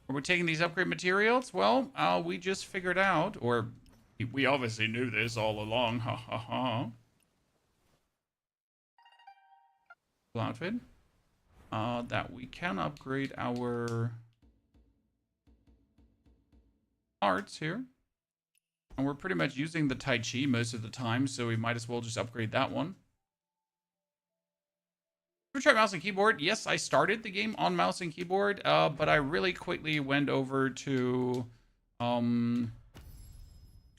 Are we taking these upgrade materials? Well, we just figured out, or we obviously knew this all along. Ha ha ha. Outfit. That we can upgrade our arts here. And we're pretty much using the Tai Chi most of the time, so we might as well just upgrade that one. We try mouse and keyboard. Yes, I started the game on mouse and keyboard, but I really quickly went over to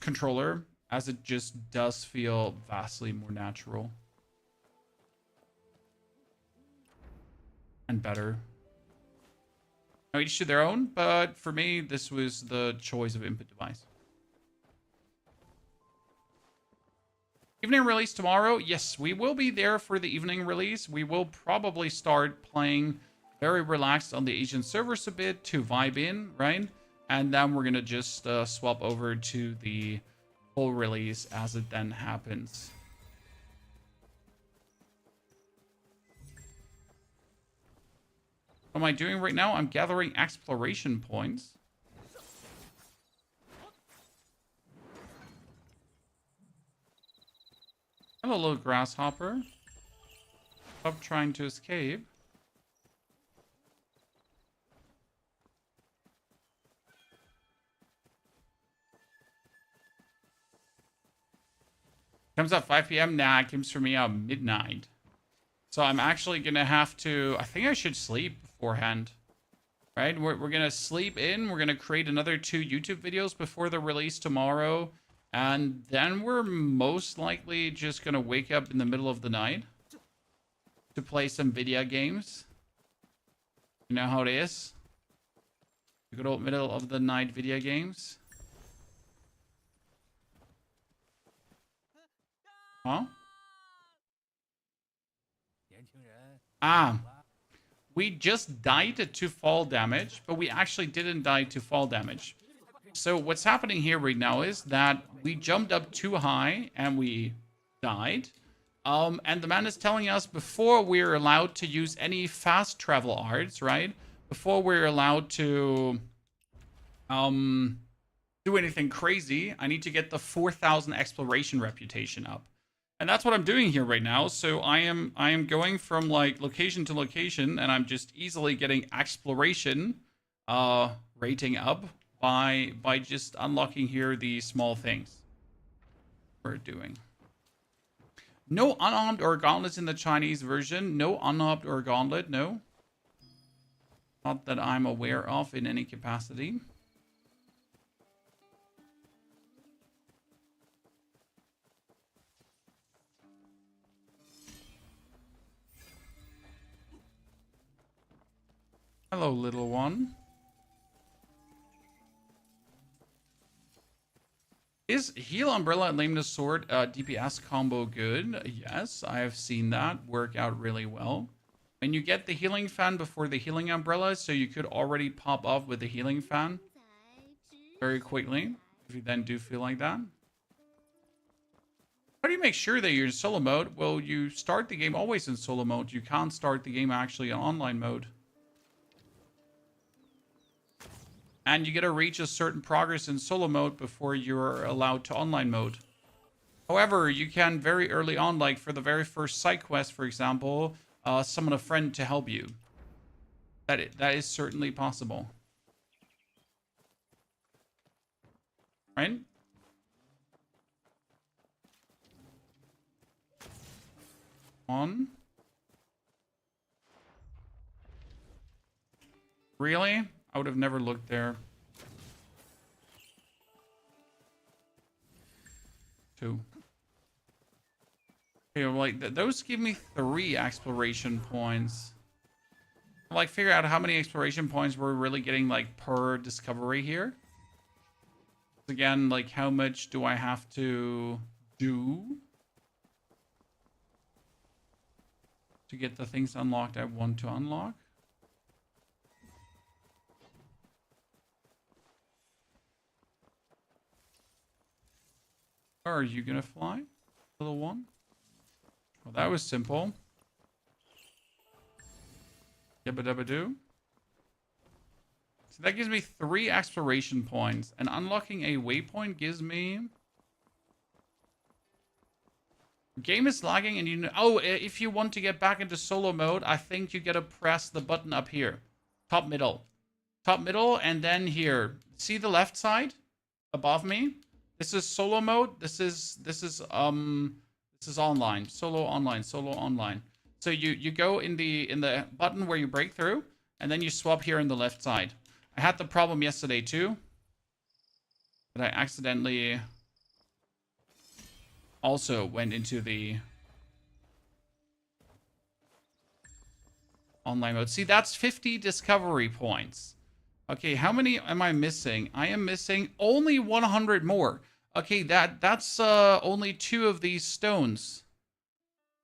controller, as it just does feel vastly more natural. And better. Now, each to their own, but for me, this was the choice of input device. Evening release tomorrow. Yes, we will be there for the evening release. We will probably start playing very relaxed on the Asian servers a bit to vibe in, right? And then we're going to just swap over to the full release as it then happens. What am I doing right now? I'm gathering exploration points. Hello, little grasshopper. Stop trying to escape. Comes at 5 p.m. Nah, it comes for me at midnight. So I'm actually going to have to... I think I should sleep beforehand. Right? We're going to sleep in. We're going to create another 2 YouTube videos before the release tomorrow. And then we're most likely just going to wake up in the middle of the night to play some video games. You know how it is? The good old middle of the night video games. Huh? We just died to fall damage, but we actually didn't die to fall damage. So what's happening here right now is that we jumped up too high and we died. And the man is telling us before we're allowed to use any fast travel arts, right? Before we're allowed to do anything crazy, I need to get the 4,000 exploration reputation up. And that's what I'm doing here right now. So I am going from like location to location, and I'm just easily getting exploration rating up by just unlocking here the small things we're doing. No unarmed or gauntlets in the Chinese version. No unarmed or gauntlet, no. Not that I'm aware of in any capacity. Hello, little one. Is Heal Umbrella and Lameness Sword DPS combo good? Yes, I have seen that work out really well. And you get the Healing Fan before the Healing Umbrella, so you could already pop off with the Healing Fan very quickly, if you then do feel like that. How do you make sure that you're in solo mode? Well, you start the game always in solo mode. You can't start the game actually in online mode. And you gotta reach a certain progress in solo mode before you're allowed to online mode. However, you can very early on, like for the very first side quest, for example, summon a friend to help you. That is certainly possible. Right? On. Really? I would have never looked there. 2. Okay, like those give me 3 exploration points. Like figure out how many exploration points we're really getting like per discovery here. Again, like how much do I have to do to get the things unlocked I want to unlock? Where are you gonna fly, little one? Well, that was simple. Yabba dabba doo. So that gives me 3 exploration points, and unlocking a waypoint gives me. Game is lagging, and you know. Oh, if you want to get back into solo mode, I think you gotta press the button up here, top middle, and then here. See the left side above me? This is solo mode. This is online. Solo online. So you go in the button where you break through, and then you swap here on the left side. I had the problem yesterday too, but I accidentally also went into the online mode. See, that's 50 discovery points. Okay, how many am I missing? I am missing only 100 more. Okay, that's only 2 of these stones.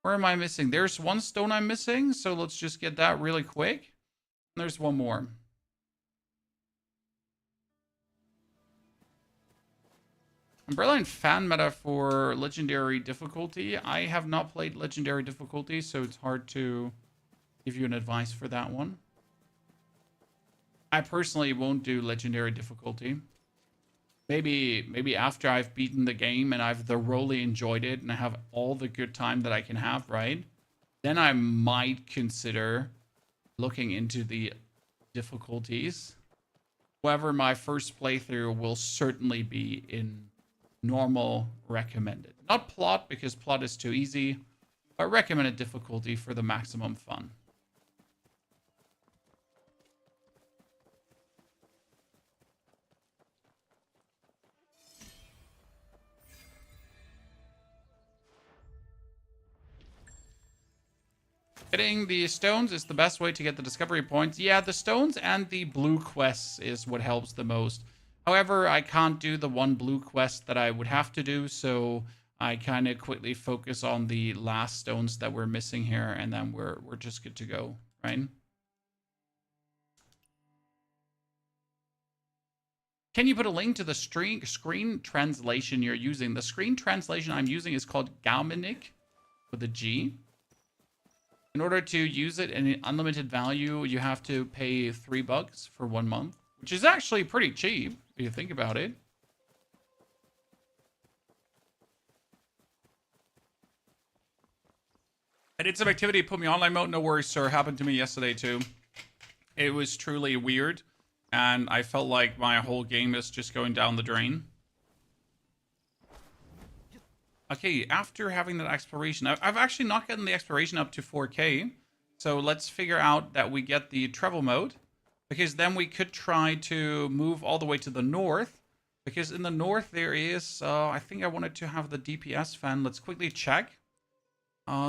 Where am I missing? There's 1 stone I'm missing, so let's just get that really quick. There's 1 more. Umbrella and fan meta for legendary difficulty. I have not played legendary difficulty, so it's hard to give you an advice for that one. I personally won't do legendary difficulty. Maybe after I've beaten the game and I've thoroughly enjoyed it and I have all the good time that I can have, right? Then I might consider looking into the difficulties. However, my first playthrough will certainly be in normal recommended. Not plot, because plot is too easy, but recommended difficulty for the maximum fun. Getting the stones is the best way to get the discovery points. Yeah, the stones and the blue quests is what helps the most. However, I can't do the 1 blue quest that I would have to do, so I kind of quickly focus on the last stones that we're missing here, and then we're just good to go, right? Can you put a link to the screen translation you're using? The screen translation I'm using is called Galmanic with a G. In order to use it in unlimited value, you have to pay $3 for 1 month, which is actually pretty cheap if you think about it. I did some activity, put me online mode. No worries, sir. Happened to me yesterday too. It was truly weird, and I felt like my whole game is just going down the drain. Okay, after having that exploration, I've actually not gotten the exploration up to 4K. So let's figure out that we get the travel mode. because then we could try to move all the way to the north, because in the north there is, I think I wanted to have the DPS fan. Let's quickly check.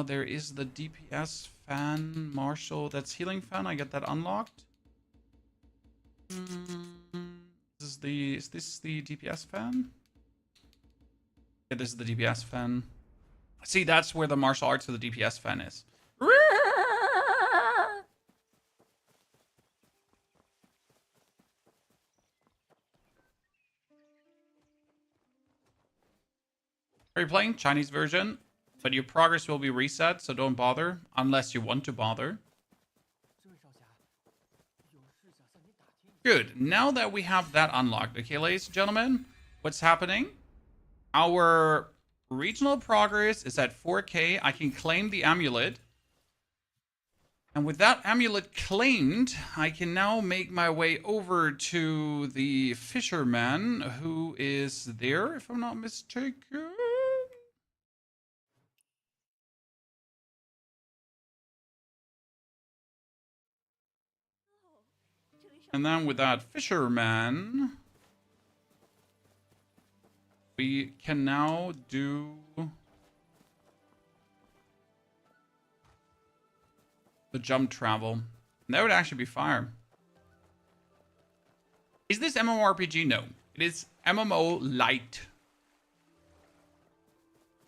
There is the DPS fan, Marshall. That's healing fan. I get that unlocked. Is this the DPS fan? Yeah, this is the DPS fan. See, that's where the martial arts for the DPS fan is. Are you playing Chinese version? But your progress will be reset, so don't bother unless you want to bother. Good. Now that we have that unlocked, okay, ladies and gentlemen, what's happening? Our regional progress is at 4K. I can claim the amulet. And with that amulet claimed, I can now make my way over to the fisherman who is there, if I'm not mistaken. And then with that fisherman, we can now do the jump travel. And that would actually be fire. Is this MMORPG? No. It is MMO Light.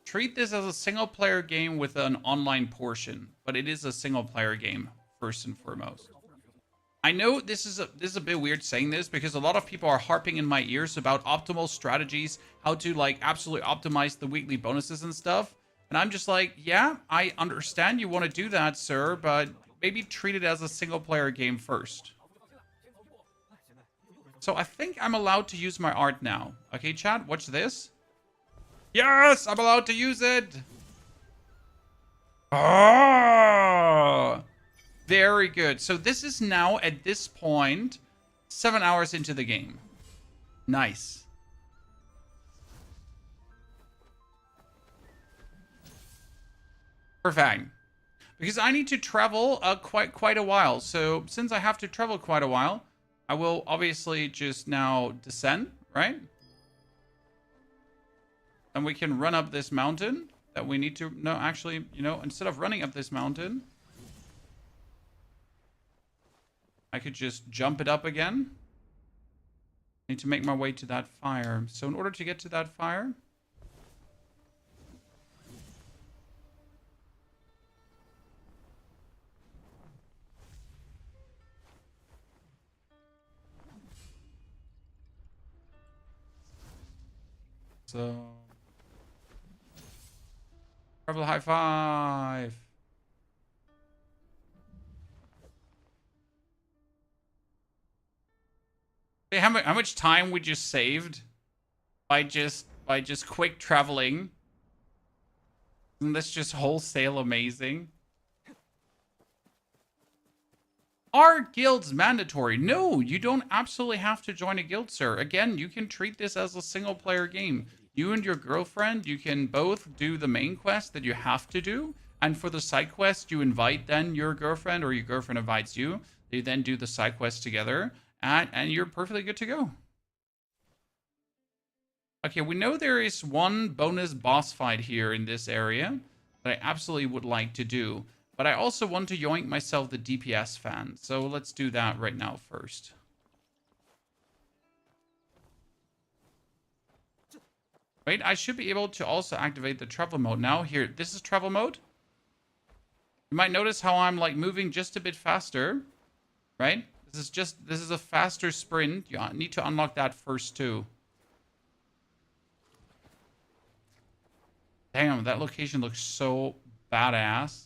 Treat this as a single player game with an online portion, but it is a single player game first and foremost. I know this is a bit weird saying this because a lot of people are harping in my ears about optimal strategies, how to like absolutely optimize the weekly bonuses and stuff. And I'm just like, yeah, I understand you want to do that, sir, but maybe treat it as a single player game first. So I think I'm allowed to use my art now. Okay, chat, watch this. Yes, I'm allowed to use it. Oh! Very good. So this is now, at this point, 7 hours into the game. Nice. Perfect. Because I need to travel quite a while. So since I have to travel quite a while, I will obviously just now descend, right? And we can run up this mountain that we need to... No, actually, you know, instead of running up this mountain... I could just jump it up again. Need to make my way to that fire. So in order to get to that fire... So... Travel high five! Hey, how much time we just saved by just quick traveling? Isn't this just wholesale amazing? Are guilds mandatory? No, you don't absolutely have to join a guild, sir. Again, you can treat this as a single player game. You and your girlfriend, you can both do the main quest that you have to do. And for the side quest, you invite then your girlfriend or your girlfriend invites you. They then do the side quest together. And you're perfectly good to go. Okay, we know there is one bonus boss fight here in this area that I absolutely would like to do. But I also want to yoink myself the DPS fan. So let's do that right now first. Wait, I should be able to also activate the travel mode now. Here, this is travel mode. You might notice how I'm like moving just a bit faster, right? This is a faster sprint. You need to unlock that first too. Damn, that location looks so badass.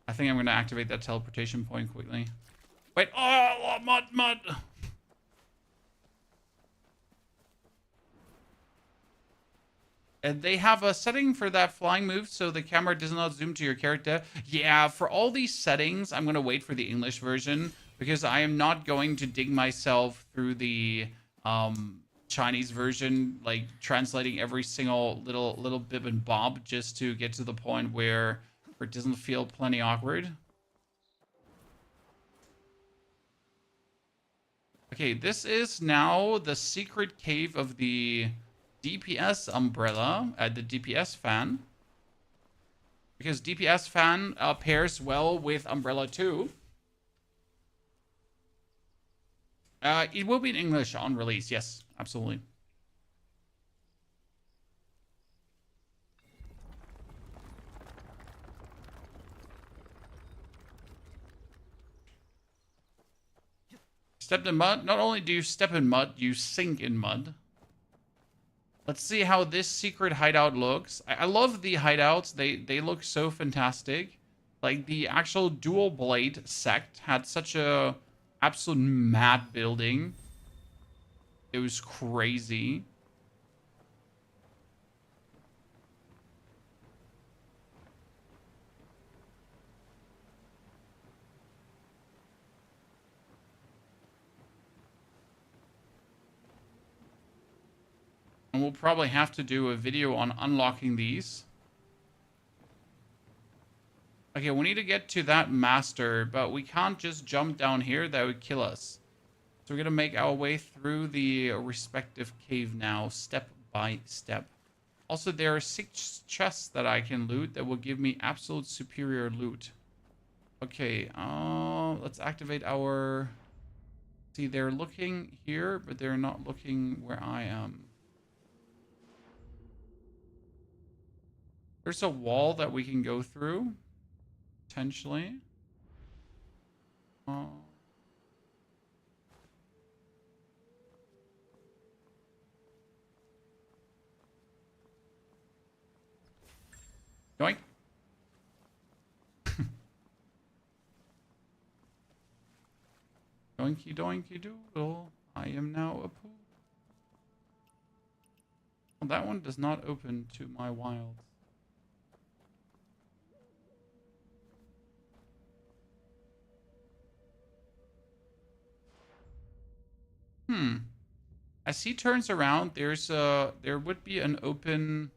I think I'm going to activate that teleportation point quickly. Wait, oh, mud. And they have a setting for that flying move so the camera does not zoom to your character. Yeah, for all these settings, I'm going to wait for the English version. Because I am not going to dig myself through the Chinese version, like translating every single little bib and bob just to get to the point where it doesn't feel plenty awkward. Okay, this is now the secret cave of the DPS umbrella, the DPS fan. Because DPS fan pairs well with umbrella too. It will be in English on release, yes, absolutely. Stepped in mud. Not only do you step in mud, you sink in mud. Let's see how this secret hideout looks. I love the hideouts. They look so fantastic. Like the actual dual blade sect had such a absolute mad building. It was crazy. And we'll probably have to do a video on unlocking these. Okay, we need to get to that master, but we can't just jump down here. That would kill us. So we're going to make our way through the respective cave now, step by step. Also, there are 6 chests that I can loot that will give me absolute superior loot. Okay, let's activate our... See, they're looking here, but they're not looking where I am. There's a wall that we can go through, potentially. Doink. Doinky doinky doodle. I am now a poo. Well, that one does not open to my wilds. As he turns around, there would be an open...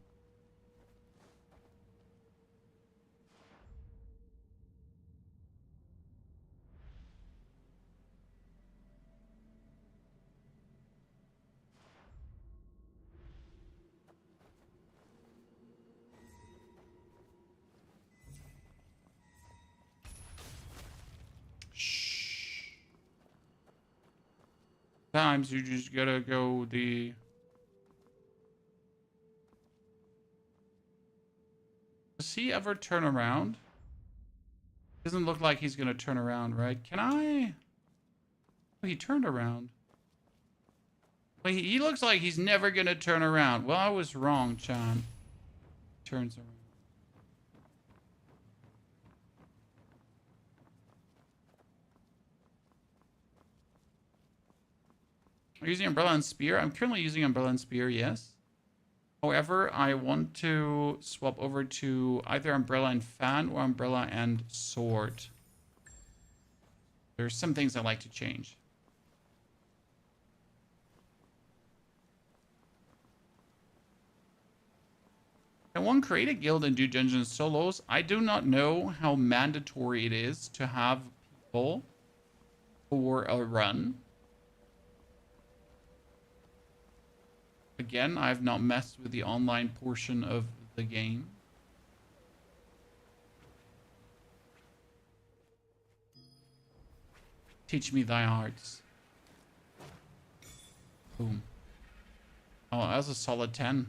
Sometimes you just gotta go the... Does he ever turn around? Doesn't look like he's gonna turn around, right? Can I... Oh, he turned around. But he looks like he's never gonna turn around. Well, I was wrong, Chan. Turns around. Are you using Umbrella and Spear? I'm currently using Umbrella and Spear, yes. However, I want to swap over to either Umbrella and Fan or Umbrella and Sword. There's some things I like to change. Can one create a guild and do dungeons solos? I do not know how mandatory it is to have people for a run. Again, I've not messed with the online portion of the game. Teach me thy arts. Boom. Oh, that was a solid 10.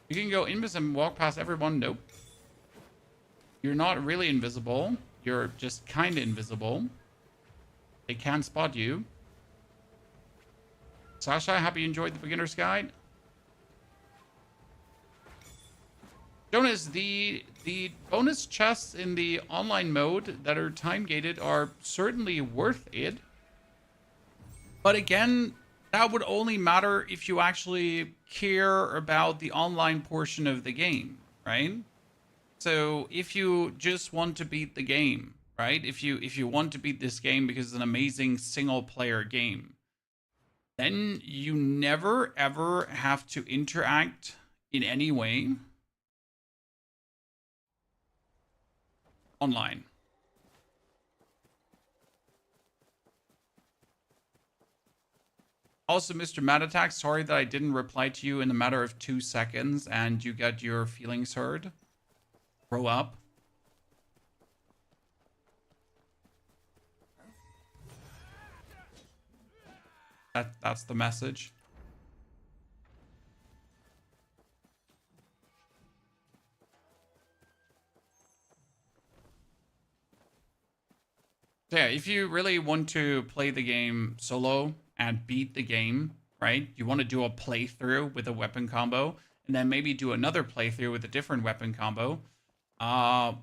You can go invisible and walk past everyone. Nope. You're not really invisible. You're just kind of invisible. They can't spot you. Sasha, happy you enjoyed the beginner's guide. Jonas, the bonus chests in the online mode that are time gated are certainly worth it. But again, that would only matter if you actually care about the online portion of the game, right? So if you just want to beat the game, right? If you want to beat this game because it's an amazing single player game, then you never ever have to interact in any way online. Also, Mr. Mad Attack, sorry that I didn't reply to you in a matter of 2 seconds and you got your feelings hurt. Grow up. That's the message. So yeah, if you really want to play the game solo and beat the game, right? You want to do a playthrough with a weapon combo, and then maybe do another playthrough with a different weapon combo. Yeah,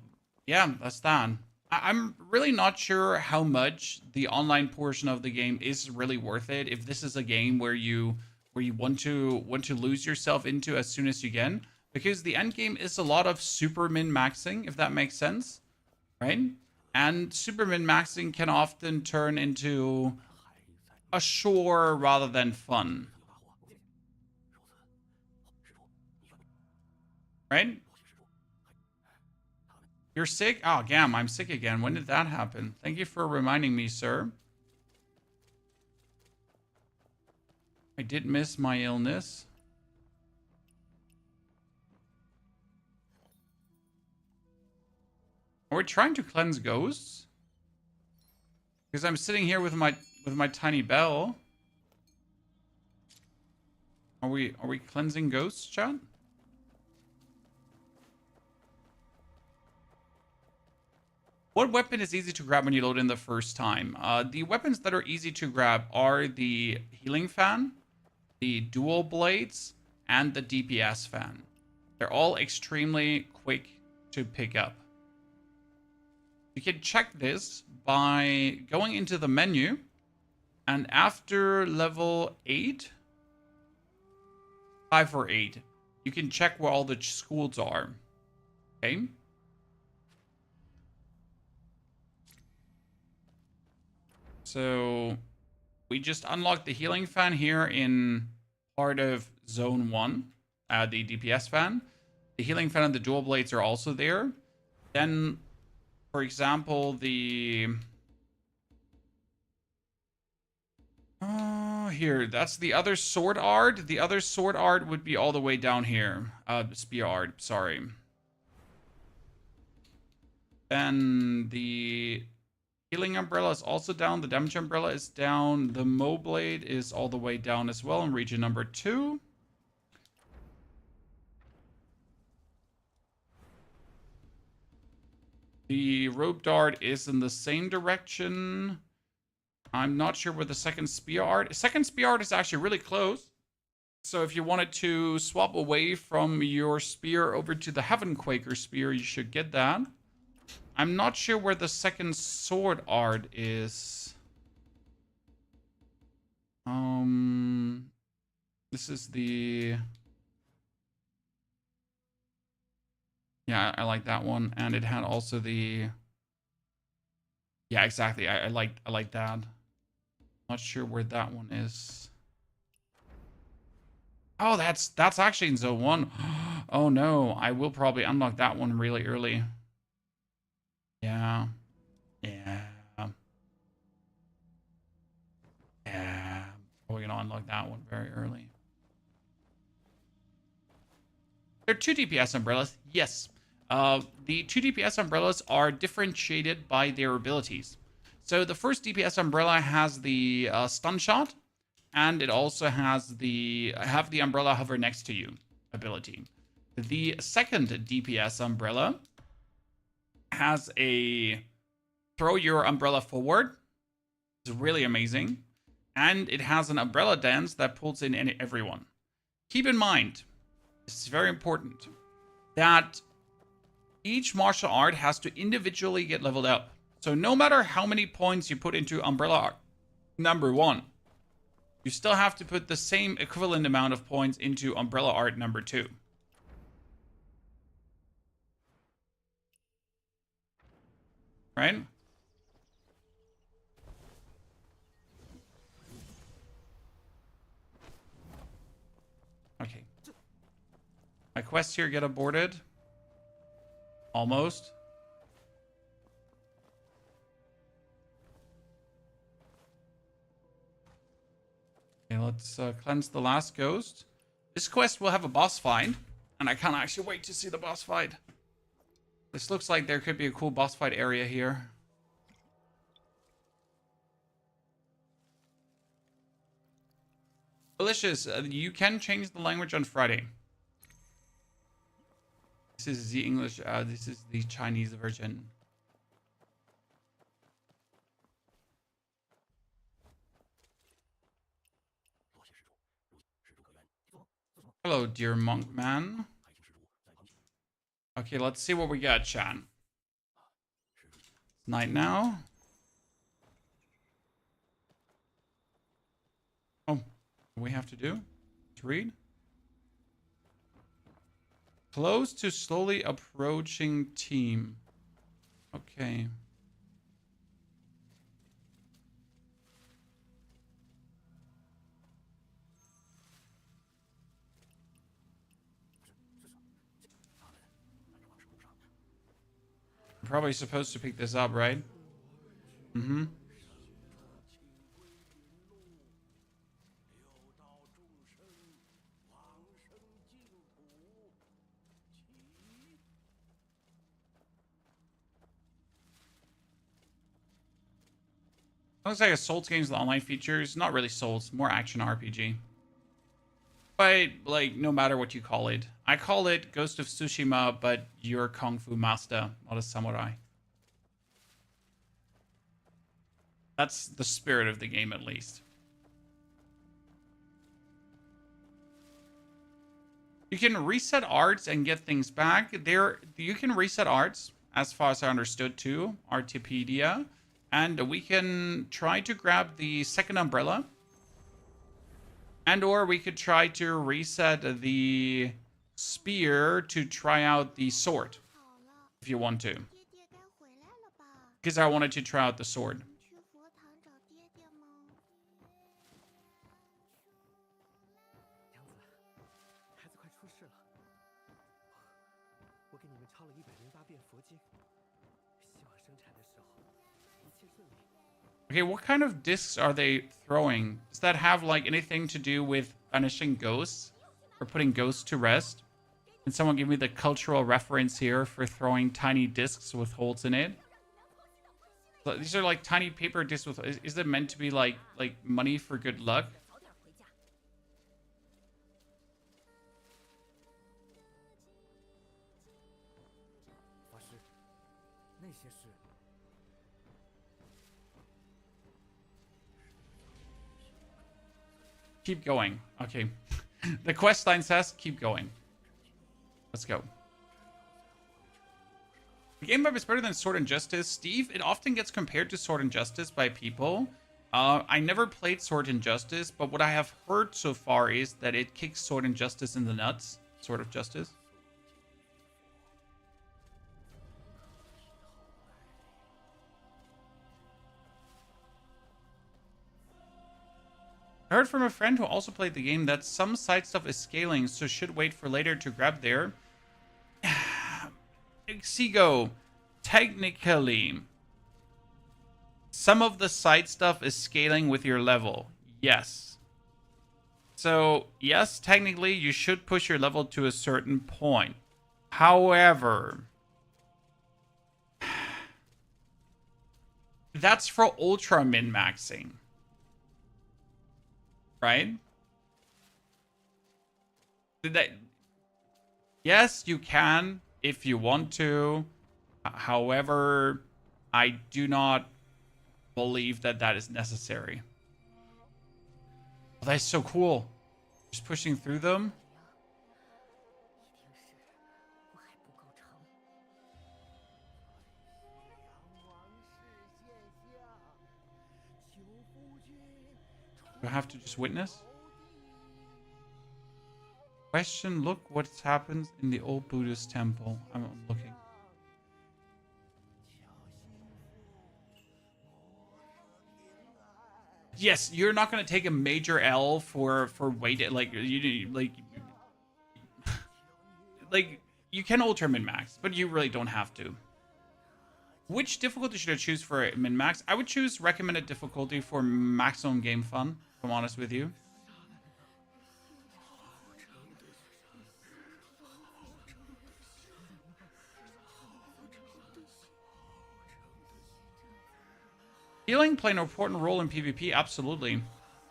that's that. I'm really not sure how much the online portion of the game is really worth it. If this is a game where you want to lose yourself into as soon as you can, because the end game is a lot of super min maxing, if that makes sense, right? And super min maxing can often turn into a chore rather than fun, right? You're sick? Oh, damn, I'm sick again. When did that happen? Thank you for reminding me, sir. I did miss my illness. Are we trying to cleanse ghosts? Because I'm sitting here with my tiny bell. Are we cleansing ghosts, chat? What weapon is easy to grab when you load in the first time? The weapons that are easy to grab are the healing fan, the dual blades, and the DPS fan. They're all extremely quick to pick up. You can check this by going into the menu, and after level 8, 5 or 8, you can check where all the schools are. Okay? So we just unlocked the healing fan here in part of zone 1, the DPS fan. The healing fan and the dual blades are also there. Then, for example, here, that's the other sword art. The other sword art would be all the way down here. Spear art, sorry. Then the healing umbrella is also down. The damage umbrella is down. The Mo blade is all the way down as well in region number 2. The rope dart is in the same direction. I'm not sure where the second spear art. Second spear art is actually really close. So if you wanted to swap away from your spear over to the Heaven Quaker spear, you should get that. I'm not sure where the second sword art is. This is the... Yeah, I like that one. And it had also the... Yeah, exactly. I like that. Not sure where that one is. Oh, that's actually in zone 1. Oh no, I will probably unlock that one really early. Yeah. Yeah. Yeah. Probably gonna unlock that one very early. There are 2 DPS umbrellas. Yes. The 2 DPS umbrellas are differentiated by their abilities. So the first DPS umbrella has the stun shot, and it also has the have the umbrella hover next to you ability. The second DPS umbrella has a throw your umbrella forward. It's really amazing. And it has an umbrella dance that pulls in everyone. Keep in mind, this is very important, that each martial art has to individually get leveled up. So no matter how many points you put into umbrella art number 1, you still have to put the same equivalent amount of points into umbrella art number 2. Right? quests here get aborted. Almost. Okay, let's cleanse the last ghost. This quest will have a boss fight, and I can't actually wait to see the boss fight. This looks like there could be a cool boss fight area here. Delicious. You can change the language on Friday. This is the English. This is the Chinese version. Hello, dear monk man. Okay, let's see what we got, Chan. It's night now. Oh, what we have to do? Let's read. Close to slowly approaching team. Okay. I'm probably supposed to pick this up, right? Mm-hmm. Looks like a Souls games with online features. Not really Souls, more action RPG. But, like, no matter what you call it. I call it Ghost of Tsushima, but you're a Kung Fu master, not a samurai. That's the spirit of the game, at least. You can reset arts and get things back. You can reset arts, as far as I understood, too. Artipedia. And we can try to grab the second umbrella. And or we could try to reset the spear to try out the sword. If you want to. Because I wanted to try out the sword. Okay, what kind of discs are they throwing? Does that have, like, anything to do with banishing ghosts? Or putting ghosts to rest? Can someone give me the cultural reference here for throwing tiny discs with holes in it? So these are, like, tiny paper discs with... Is it meant to be, like money for good luck? Keep going. Okay. The quest line says keep going. Let's go. The game vibe is better than Sword and Justice. Steve, it often gets compared to Sword and Justice by people. I never played Sword and Justice, but what I have heard so far is that it kicks Sword and Justice in the nuts. Sword of Justice. I heard from a friend who also played the game that some side stuff is scaling, so should wait for later to grab there. Xigo, technically, some of the side stuff is scaling with your level. Yes. So, yes, technically, you should push your level to a certain point. However, that's for ultra min-maxing. Right? Yes, you can if you want to. However, I do not believe that that is necessary. Oh, that's so cool. Just pushing through them. Do I have to just witness? Question, look what happens in the old Buddhist temple. I'm looking. Yes, you're not going to take a major L for wait, like like, you can ultra min-max, but you really don't have to. Which difficulty should I choose for min-max? I would choose recommended difficulty for maximum game fun, if I'm honest with you. Healing play an important role in PvP, absolutely.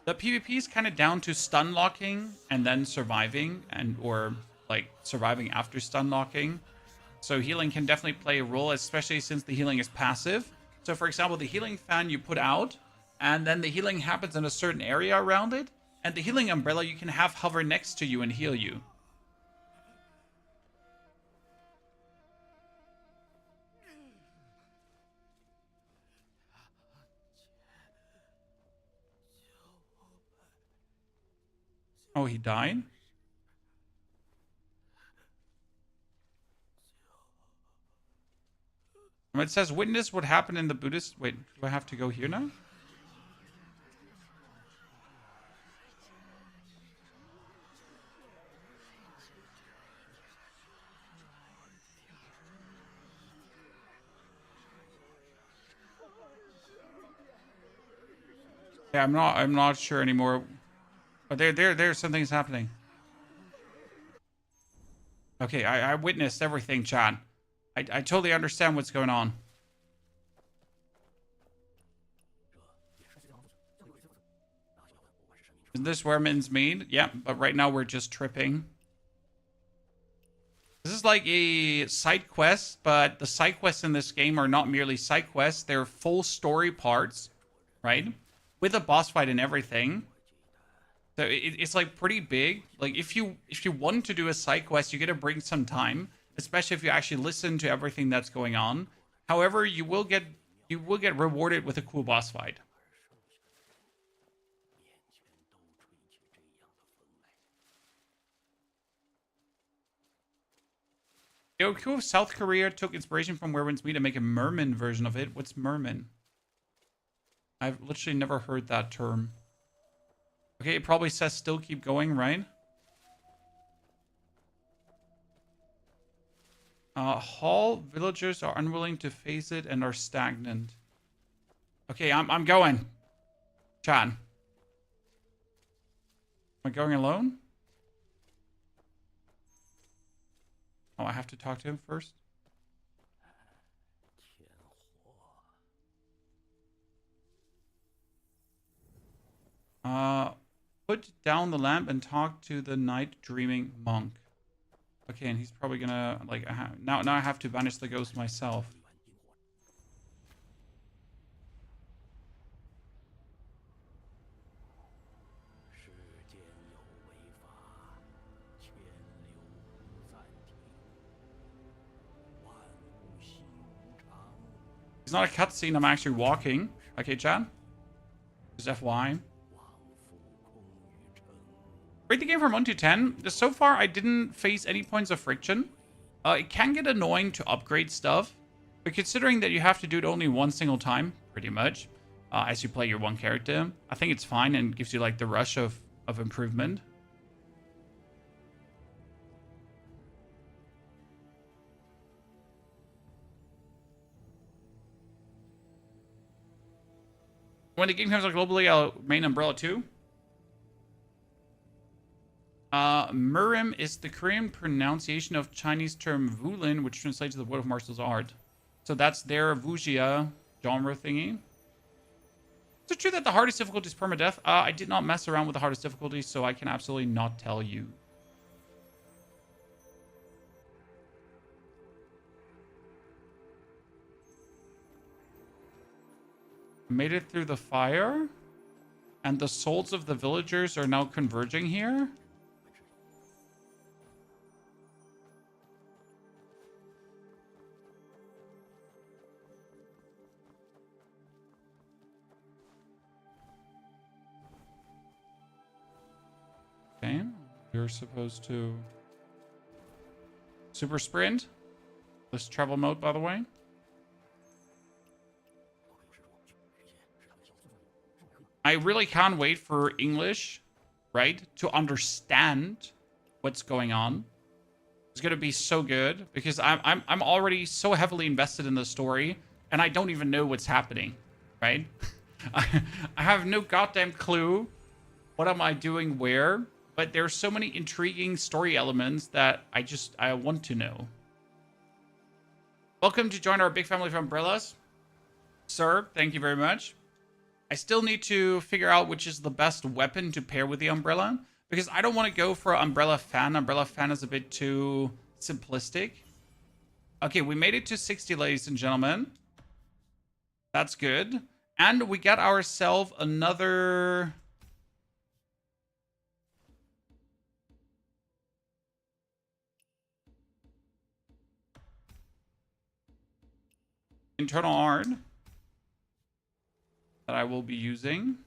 The PvP is kind of down to stun locking and then surviving, or like surviving after stun locking. So healing can definitely play a role, especially since the healing is passive. So for example, the healing fan you put out, and then the healing happens in a certain area around it, and the healing umbrella you can have hover next to you and heal you. Oh, he died? It says, witness what happened in the Buddhist... Wait, do I have to go here now? Yeah, I'm not sure anymore. But there's something's happening. Okay, I witnessed everything, Chad. I totally understand what's going on. Is this where Min's mean? Yeah, but right now we're just tripping. This is like a side quest, but the side quests in this game are not merely side quests. They're full story parts, right? With a boss fight and everything. So it's like pretty big. Like if you want to do a side quest, you gotta bring some time, especially if you actually listen to everything that's going on. However, you will get rewarded with a cool boss fight. It would be cool if South Korea took inspiration from Where Winds Meet to make a merman version of it. What's merman? I've literally never heard that term. Okay, it probably says still keep going, right? Hall villagers are unwilling to face it and are stagnant. Okay, I'm going. Chan. Am I going alone? Oh, I have to talk to him first? Put down the lamp and talk to the night dreaming monk. Okay, and he's probably gonna, like, now I have to banish the ghost myself. It's not a cutscene, I'm actually walking. Okay, Chad? Just FY. Rate the game from 1 to 10. So far, I didn't face any points of friction. It can get annoying to upgrade stuff, but considering that you have to do it only one single time, pretty much, as you play your one character, I think it's fine and gives you like the rush of improvement. When the game comes out globally, I'll main Umbrella too. Murim is the Korean pronunciation of Chinese term Wulin, which translates to the wood of martial art. So that's their Wuxia genre thingy. Is it true that the hardest difficulty is permadeath? I did not mess around with the hardest difficulty, so I can absolutely not tell you. Made it through the fire, and the souls of the villagers are now converging here. Okay, you're supposed to super sprint. This travel mode, by the way. I really can't wait for English, right, to understand what's going on. It's gonna be so good because I'm already so heavily invested in the story, and I don't even know what's happening, right? I have no goddamn clue what am I doing where, but there's so many intriguing story elements that I want to know. Welcome to join our big family of umbrellas, sir. Thank you very much. I still need to figure out which is the best weapon to pair with the umbrella, because I don't want to go for umbrella fan. Umbrella fan is a bit too simplistic. Okay, we made it to 60, ladies and gentlemen. That's good. And we got ourselves another... internal art that I will be using.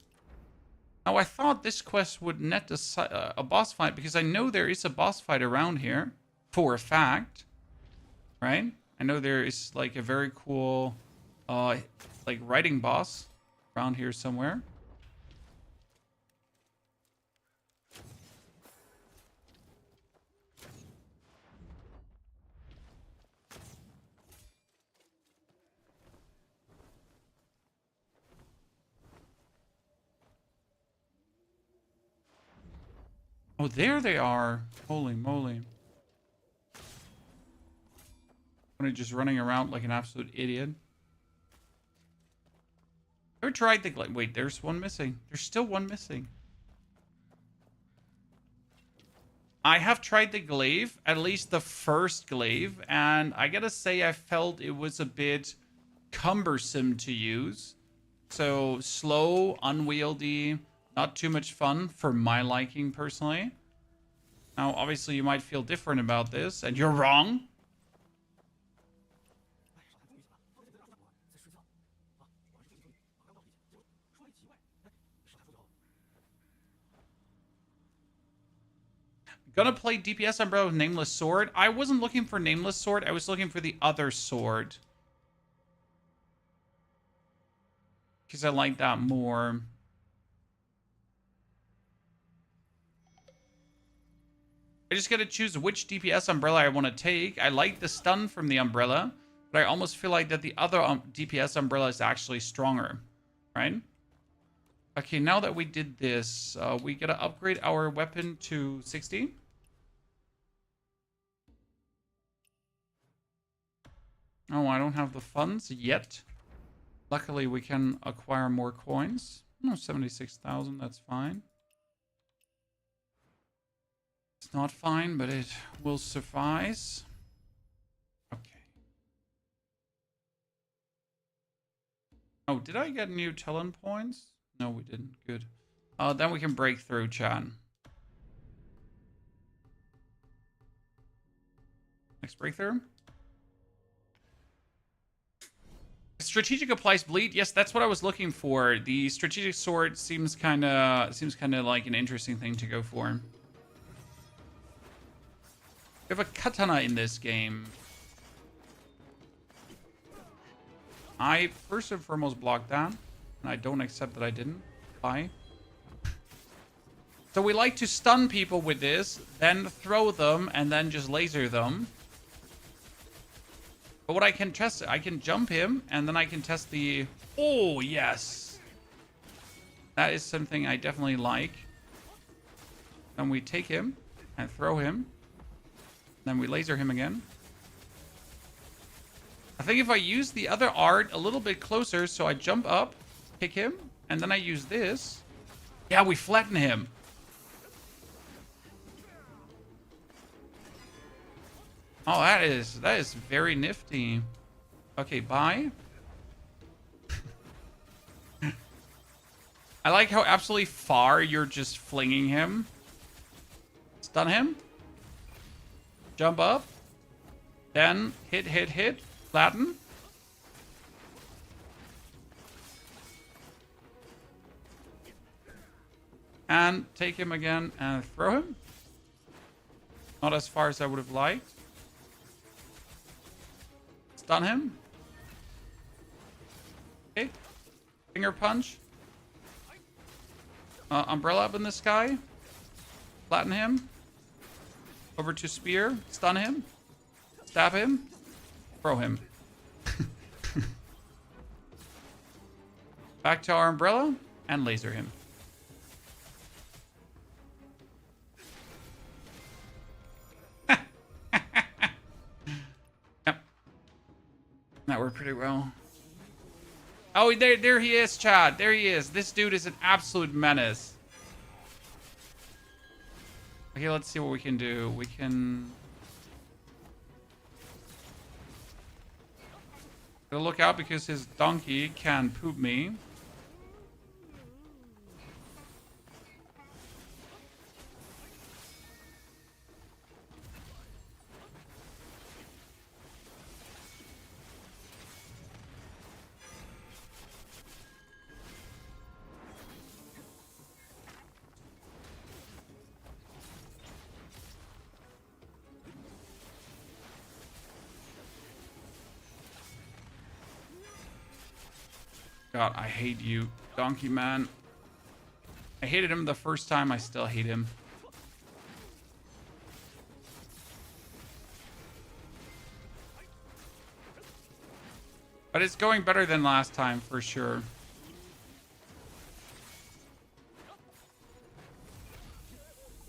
Now, I thought this quest would net a boss fight, because I know there is a boss fight around here for a fact, right? I know there is like a very cool like writing boss around here somewhere. Oh, there they are. Holy moly. I'm just running around like an absolute idiot. Ever tried the glaive? Wait, there's one missing. There's still one missing. I have tried the glaive, at least the first glaive, and I gotta say I felt it was a bit cumbersome to use. So slow, unwieldy, not too much fun for my liking personally. Now, obviously you might feel different about this, and you're wrong. Gonna play DPS Umbrella with Nameless Sword. I wasn't looking for Nameless Sword. I was looking for the other sword, because I like that more. I just gotta choose which DPS Umbrella I want to take. I like the stun from the Umbrella, but I almost feel like that the other DPS Umbrella is actually stronger, right? Okay, now that we did this, we gotta upgrade our weapon to 60. Oh, I don't have the funds yet. Luckily, we can acquire more coins. No, 76,000, that's fine. It's not fine, but it will suffice. Okay. Oh, did I get new talent points? No, we didn't. Good. Then we can break through, Chan. Next breakthrough. Strategic applies bleed. Yes, that's what I was looking for. The strategic sword seems kind of like an interesting thing to go for. We have a katana in this game. I first and foremost blocked that, and I don't accept that I didn't. Bye. So we like to stun people with this, then throw them, and then just laser them. But what I can test, I can jump him, and then I can test the... Oh, yes. That is something I definitely like. Then we take him and throw him. Then we laser him again. I think if I use the other art a little bit closer, so I jump up, kick him, and then I use this. Yeah, we flatten him. Oh, that is very nifty. Okay, bye. I like how absolutely far you're just flinging him. Stun him. Jump up. Then hit, flatten. And take him again and throw him. Not as far as I would have liked. Stun him. Okay. Finger punch. Umbrella up in the sky. Flatten him. Over to spear. Stun him. Stab him. Throw him. Back to our umbrella. And laser him. Yep. That worked pretty well. Oh, there he is, Chad. There he is. This dude is an absolute menace. Okay, let's see what we can do. We can... Gotta look out because his donkey can poop me. God, I hate you, donkey man. I hated him the first time, I still hate him. But it's going better than last time, for sure.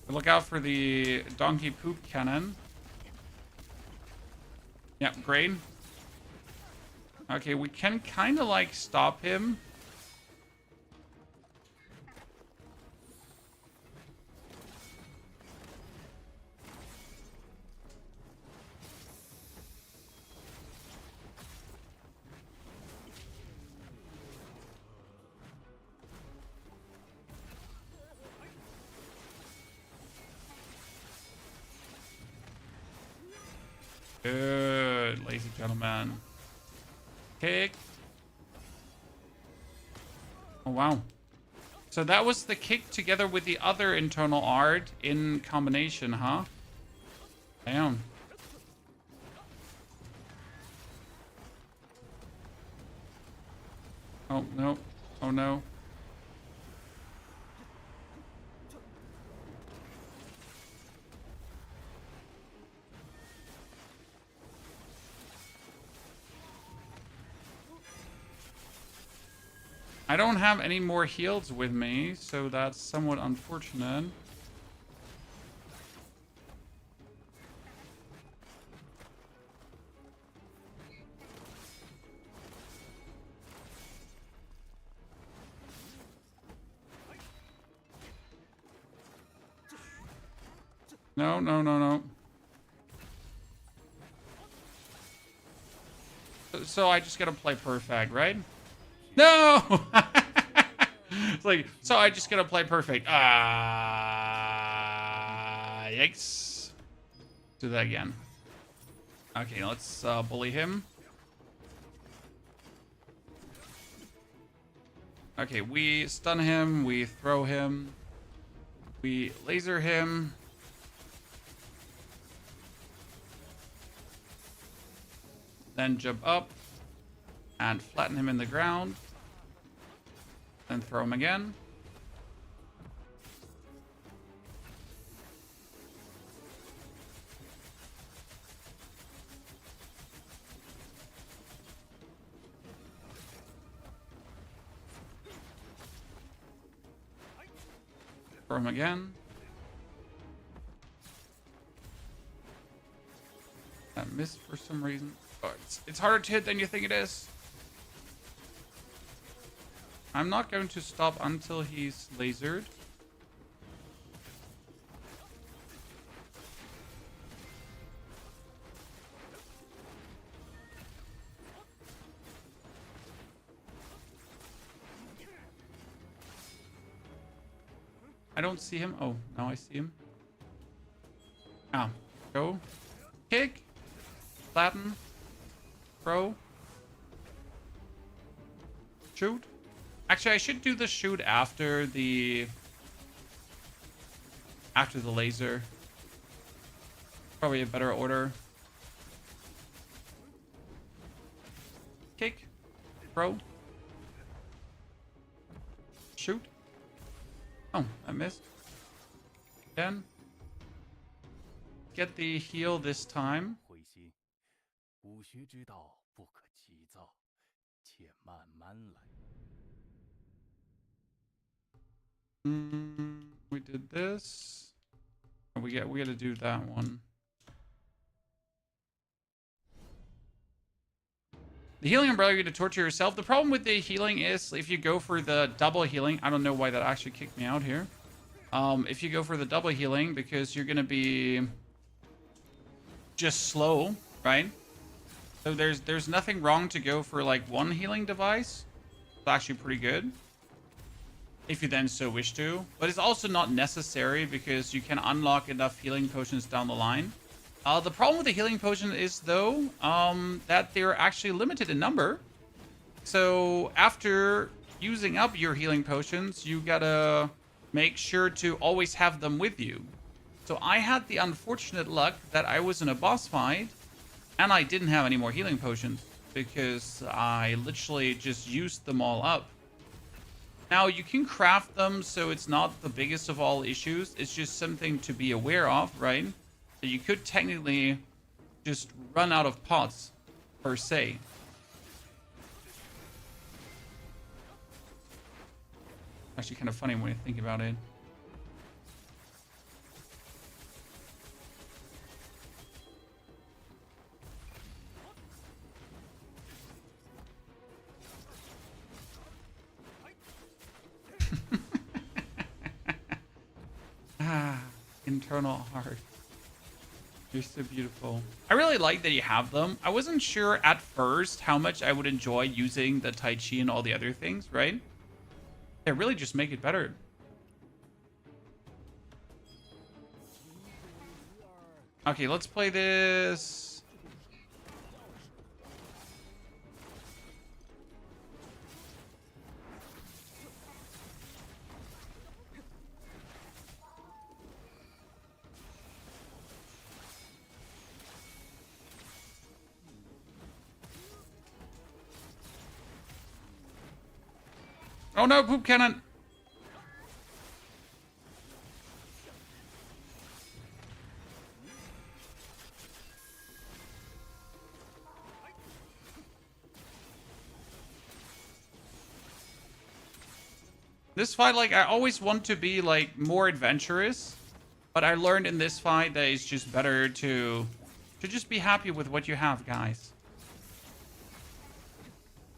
Look out for the donkey poop cannon. Yep, great. Okay, we can kind of like stop him. Good, ladies and gentlemen. Kick. Oh, wow. So that was the kick together with the other internal art in combination, huh? Damn. Oh, no. Oh, no. I don't have any more heals with me, so that's somewhat unfortunate. No, no, no, no. So I just gotta play perfect, right? No! It's like, so I just gotta play perfect. Yikes. Do that again. Okay, let's bully him. Okay, we stun him, we throw him, we laser him. Then jump up and flatten him in the ground. Then throw him again. Throw him again. That missed for some reason. Oh, it's harder to hit than you think it is. I'm not going to stop until he's lasered. I don't see him. Oh, now I see him. Ah, go. Kick. Flatten. Throw. Shoot. Actually, I should do the shoot after the laser. Probably a better order. Kick. Throw. Shoot. Oh, I missed. Again. get the heal this time. We did this. We got to do that one. The healing umbrella, you're going to torture yourself. The problem with the healing is if you go for the double healing, I don't know why that actually kicked me out here. If you go for the double healing, because you're going to be just slow, right? So there's nothing wrong to go for like one healing device. It's actually pretty good, if you then so wish to. But it's also not necessary because you can unlock enough healing potions down the line. The problem with the healing potion is, though, that they're actually limited in number. So after using up your healing potions, you gotta make sure to always have them with you. So I had the unfortunate luck that I was in a boss fight, and I didn't have any more healing potions because I literally just used them all up. Now, you can craft them, so it's not the biggest of all issues. It's just something to be aware of, right? So you could technically just run out of pots, per se. Actually kind of funny when you think about it. Internal heart. You're so beautiful. I really like that you have them. I wasn't sure at first how much I would enjoy using the Tai Chi and all the other things, right? They really just make it better. Okay, let's play this. Oh no, poop cannon! This fight, like, I always want to be, like, more adventurous. But I learned in this fight that it's just better to just be happy with what you have, guys.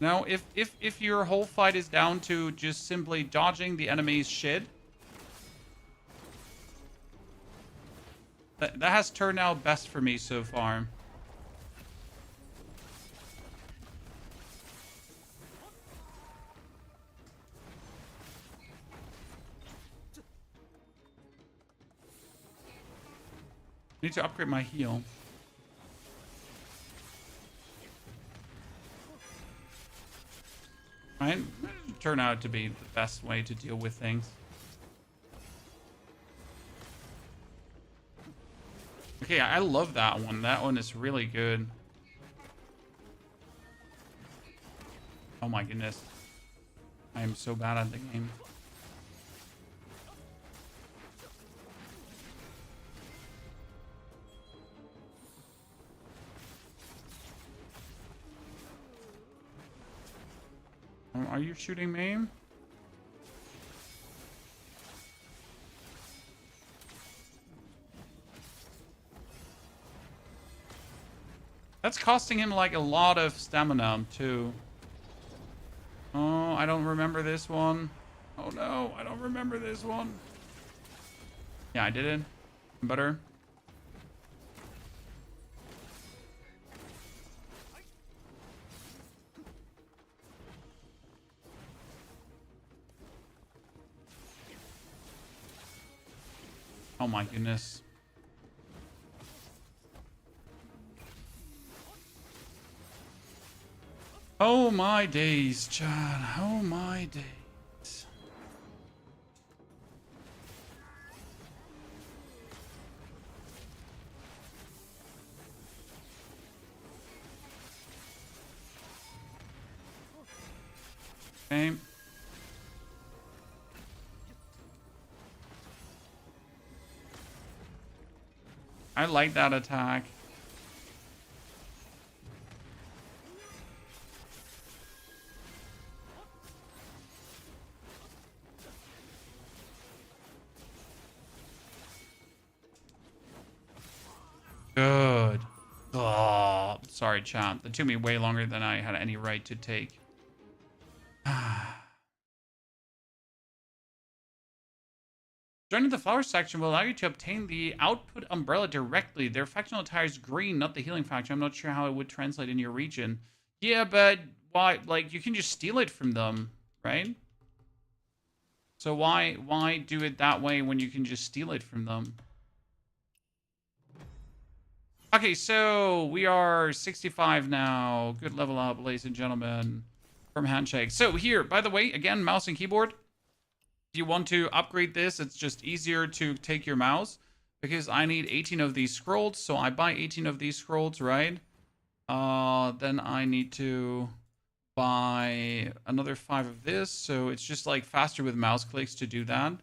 Now, if your whole fight is down to just simply dodging the enemy's shit, that has turned out best for me so far. Need to upgrade my heal. Right? Turn out to be the best way to deal with things. Okay, I love that one. That one is really good. Oh my goodness. I am so bad at the game. Are you shooting me? That's costing him like a lot of stamina too. Oh, I don't remember this one. Oh no, I don't remember this one. Yeah, I did it. Better. Oh my goodness. Oh my days, Chad. Oh my days. Okay. I like that attack. Good. Oh, sorry, chat. That took me way longer than I had any right to take. Joining the flower section will allow you to obtain the output umbrella directly. Their factional attire is green, not the healing faction. I'm not sure how it would translate in your region. Yeah, but why? Like, you can just steal it from them, right? So why do it that way when you can just steal it from them? Okay, so we are 65 now. Good level up, ladies and gentlemen. From handshake. So here, by the way, again, mouse and keyboard. If you want to upgrade this, it's just easier to take your mouse because I need 18 of these scrolls. So I buy 18 of these scrolls, right? Then I need to buy another 5 of this. So it's just like faster with mouse clicks to do that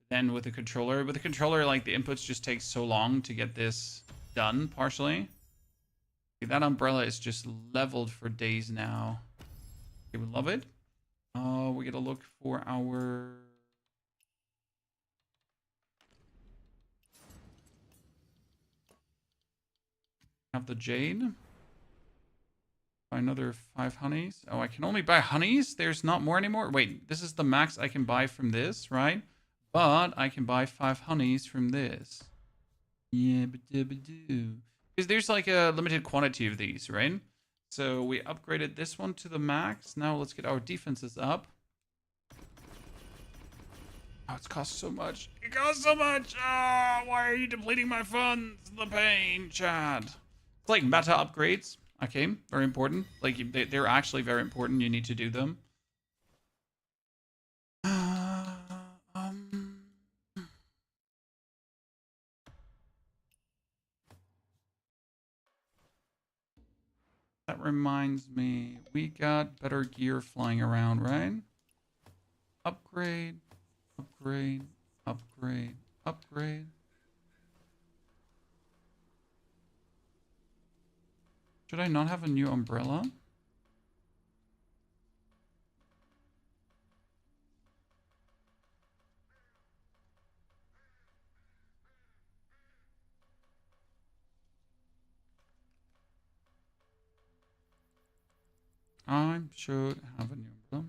than with the controller. With the controller, like the inputs just take so long to get this done partially. Okay, that umbrella is just leveled for days now. Okay, we love it. We gotta look for our... Have the jade. Buy another 5 honeys. Oh, I can only buy honeys? There's not more anymore? Wait, this is the max I can buy from this, right? But I can buy 5 honeys from this. Yeah, because there's like a limited quantity of these, right? So we upgraded this one to the max. Now let's get our defenses up. Oh, it's cost so much. It costs so much. Oh, why are you depleting my funds? The pain, Chad. It's like meta upgrades. Okay, very important. Like, they're actually very important. You need to do them. That reminds me, we got better gear flying around, right? Upgrade, upgrade, upgrade, upgrade. Should I not have a new umbrella? I should have a new umbrella.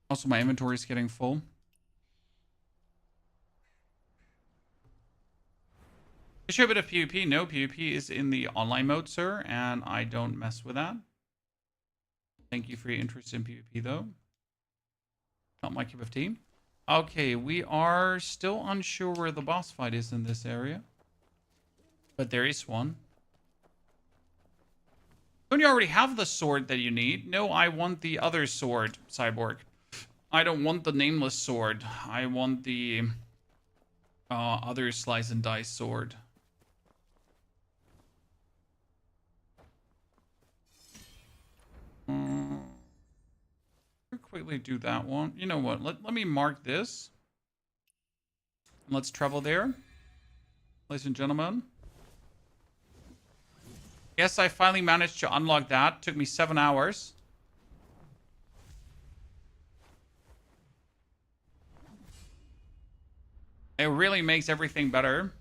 Also, my inventory is getting full. To show a bit of PvP, no, PvP is in the online mode, sir, and I don't mess with that. Thank you for your interest in PvP, though. Not my cup of tea. Okay, we are still unsure where the boss fight is in this area. But there is one. Don't you already have the sword that you need? No, I want the other sword, Cyborg. I don't want the nameless sword. I want the other slice and dice sword. Quickly do that one. You know what? Let me mark this. Let's travel there. Ladies and gentlemen. Yes, I finally managed to unlock that. Took me 7 hours. It really makes everything better.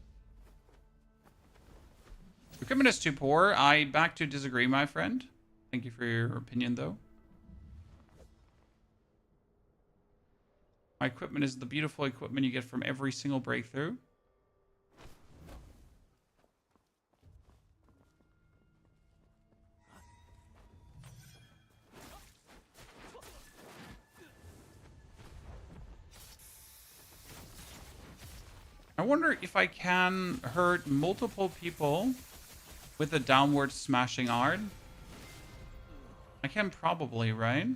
Equipment is too poor. I back to disagree, my friend. Thank you for your opinion, though. My equipment is the beautiful equipment you get from every single breakthrough. I wonder if I can hurt multiple people with a downward smashing art. I can probably, right?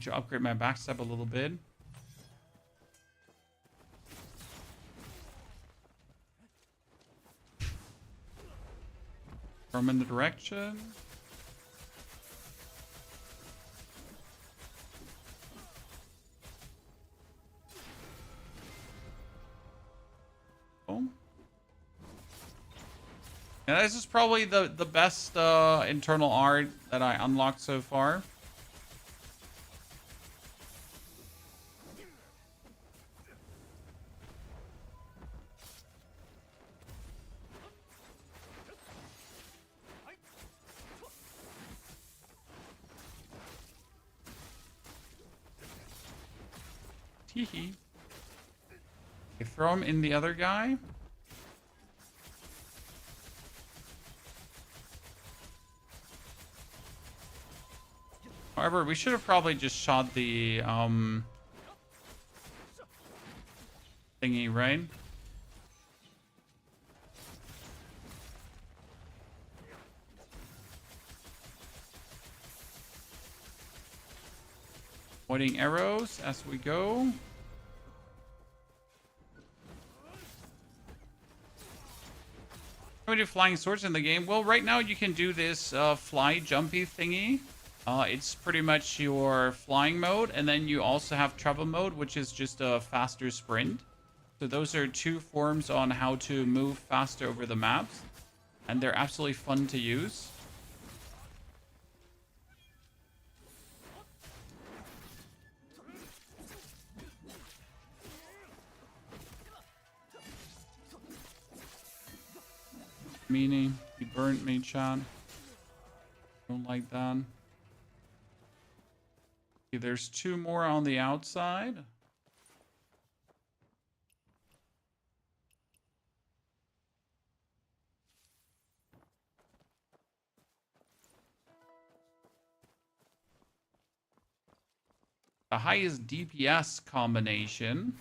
To upgrade my backstab a little bit. Determine the direction. Oh. Yeah, this is probably the best internal art that I unlocked so far. Teehee. Okay, throw him in the other guy. However, we should have probably just shot the thingy, right? Pointing arrows as we go. How do flying swords in the game? Well, right now you can do this fly jumpy thingy. It's pretty much your flying mode, and then you also have travel mode, which is just a faster sprint. So those are two forms on how to move faster over the maps, and they're absolutely fun to use. Meaning, he burnt me, Chan. Don't like that. Okay, there's two more on the outside. The highest DPS combination.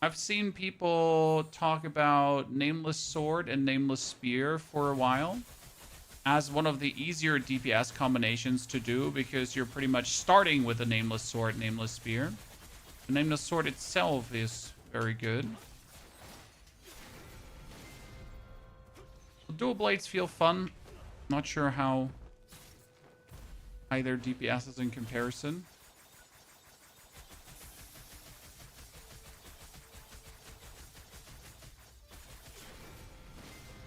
I've seen people talk about Nameless Sword and Nameless Spear for a while as one of the easier DPS combinations to do, because you're pretty much starting with a Nameless Sword, Nameless Spear. The Nameless Sword itself is very good. The dual blades feel fun. Not sure how high their DPS is in comparison.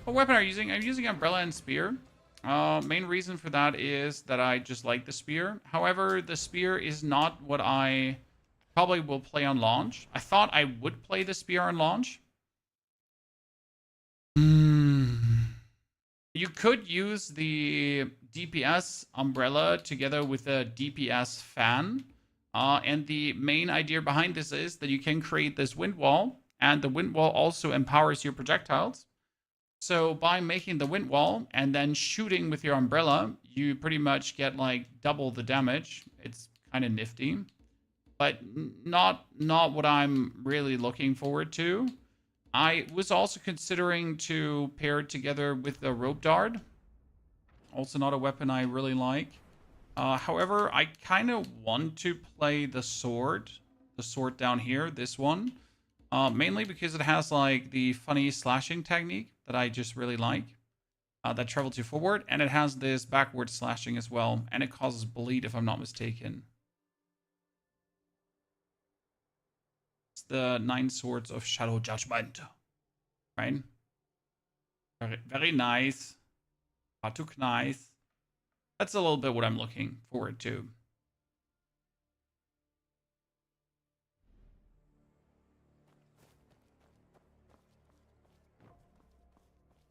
What weapon are you using? I'm using Umbrella and Spear. Main reason for that is that I just like the Spear. However, the Spear is not what I probably will play on launch. I thought I would play the Spear on launch. You could use the DPS Umbrella together with a DPS Fan. And the main idea behind this is that you can create this wind wall, and the wind wall also empowers your projectiles. So by making the wind wall and then shooting with your umbrella, you pretty much get like double the damage. It's kind of nifty, but not what I'm really looking forward to. I was also considering to pair it together with the rope dart. Also not a weapon I really like. However, I kind of want to play the sword down here, this one. Mainly because it has like the funny slashing technique that I just really like. That travels you forward, and it has this backward slashing as well, and it causes bleed if I'm not mistaken. It's the 9 Swords of Shadow Judgment, right? Very, very nice. Batuk nice. That's a little bit what I'm looking forward to.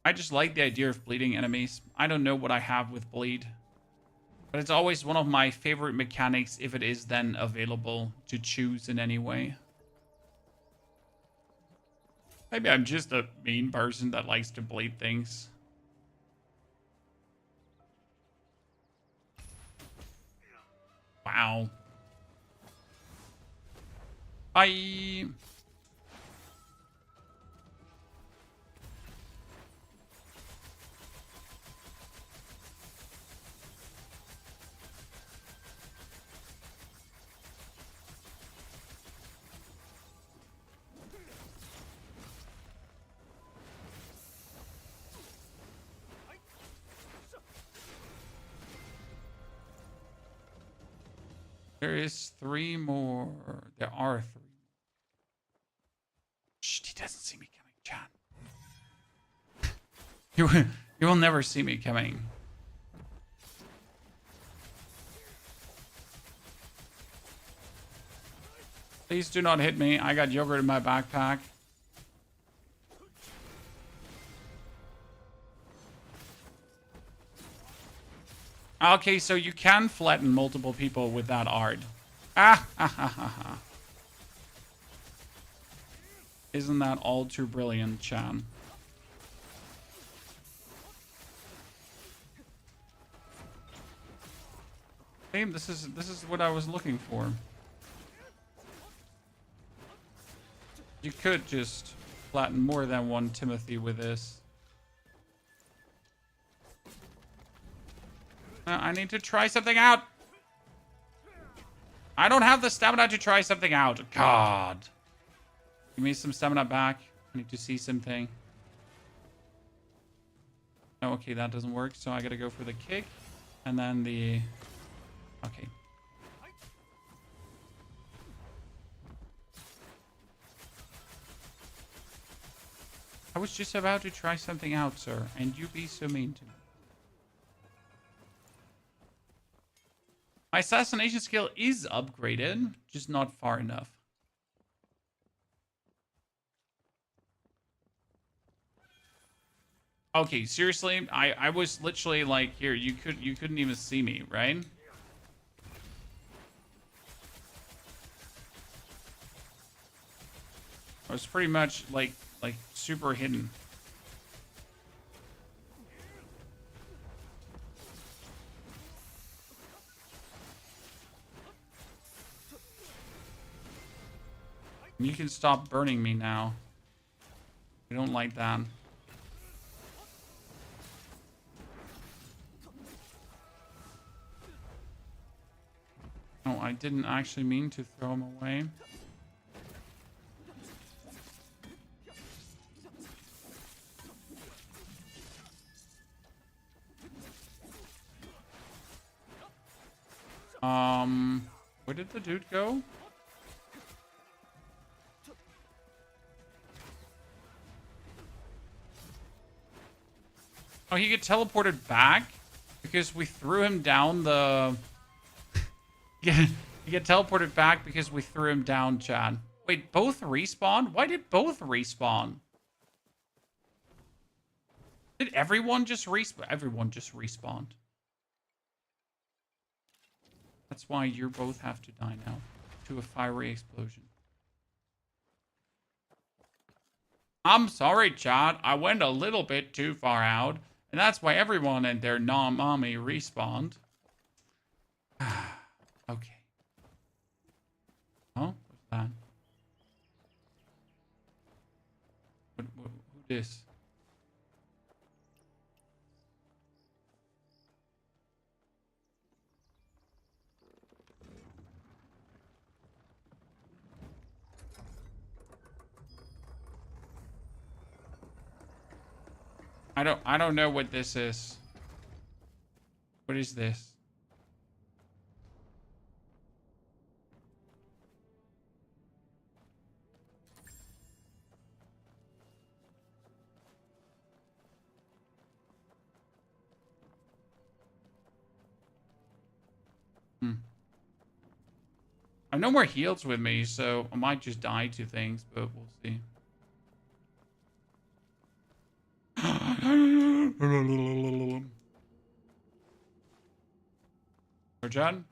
I just like the idea of bleeding enemies. I don't know what I have with bleed, but it's always one of my favorite mechanics if it is then available to choose in any way. Maybe I'm just a mean person that likes to bleed things. Wow. Bye. There is 3 more. There are 3. Shh, he doesn't see me coming, John. You will never see me coming. Please do not hit me. I got yogurt in my backpack. Okay, so you can flatten multiple people with that art. Ah, ha, ha, ha, ha. Isn't that all too brilliant, Chan? Hey, this is what I was looking for. You could just flatten more than one Timothy with this. I need to try something out. I don't have the stamina to try something out. God. Give me some stamina back. I need to see something. Oh, okay, that doesn't work. So I gotta go for the kick. And then the... Okay. I was just about to try something out, sir. And you be so mean to me. My assassination skill is upgraded, just not far enough. Okay, seriously, I was literally like, here, you couldn't even see me, right? I was pretty much like super hidden. You can stop burning me now. I don't like that. No, I didn't actually mean to throw him away. Where did the dude go? Oh, he get teleported back because we threw him down the... He get teleported back because we threw him down, Chad. Wait, both respawned? Why did both respawn? Did everyone just respawn? Everyone just respawned. That's why you both have to die now. To a fiery explosion. I'm sorry, Chad. I went a little bit too far out. And that's why everyone and their non-mommy respawned. Okay. Oh, what's that? Who this? I don't know what this is. What is this? I have no more heals with me, so I might just die to things, but we'll see. John?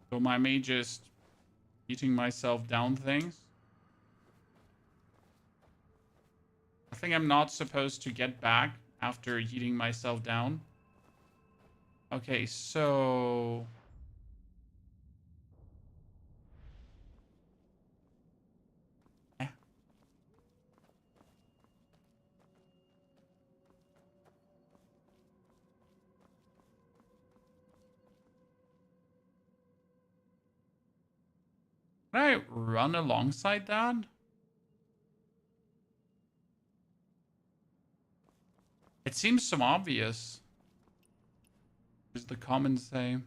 Don't mind me just eating myself down things. I think I'm not supposed to get back after eating myself down. Okay, so... Can I run alongside that? It seems so obvious. What does the comments say?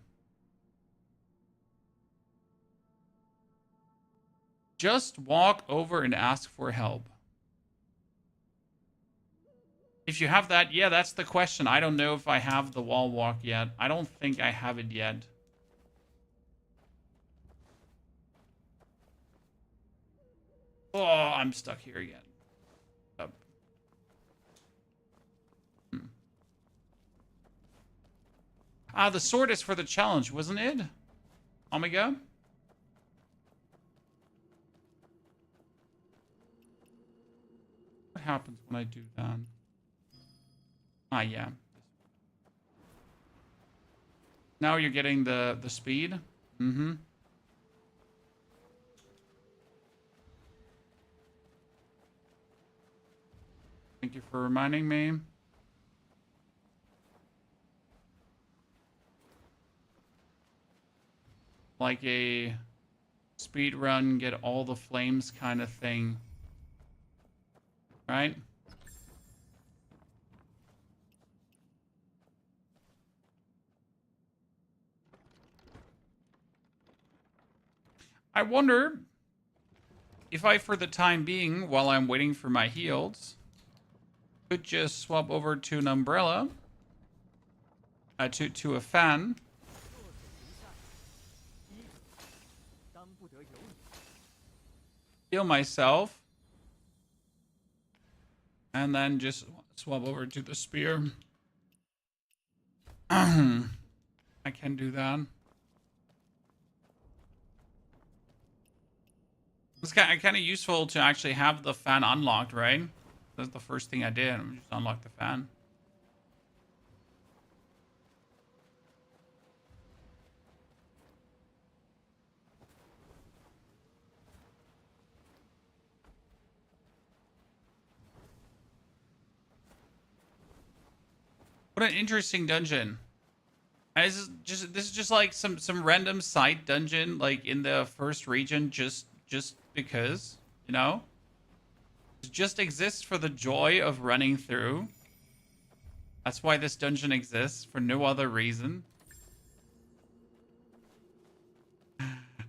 Just walk over and ask for help. If you have that, yeah, that's the question. I don't know if I have the wall walk yet. I don't think I have it yet. Oh, I'm stuck here again. Up. Ah, the sword is for the challenge, wasn't it? Omega? What happens when I do that? Ah, yeah. Now you're getting the speed. Mm-hmm. Thank you for reminding me. Like a speed run, get all the flames kind of thing. Right? I wonder if I, for the time being, while I'm waiting for my heals, could just swap over to an umbrella, to a fan, heal myself, and then just swap over to the spear. I can do that. It's kind of useful to actually have the fan unlocked, right? That's the first thing I did. I just unlocked the fan. What an interesting dungeon. This is just like some random side dungeon, like in the first region, just because, you know, it just exists for the joy of running through. That's why this dungeon exists, for no other reason.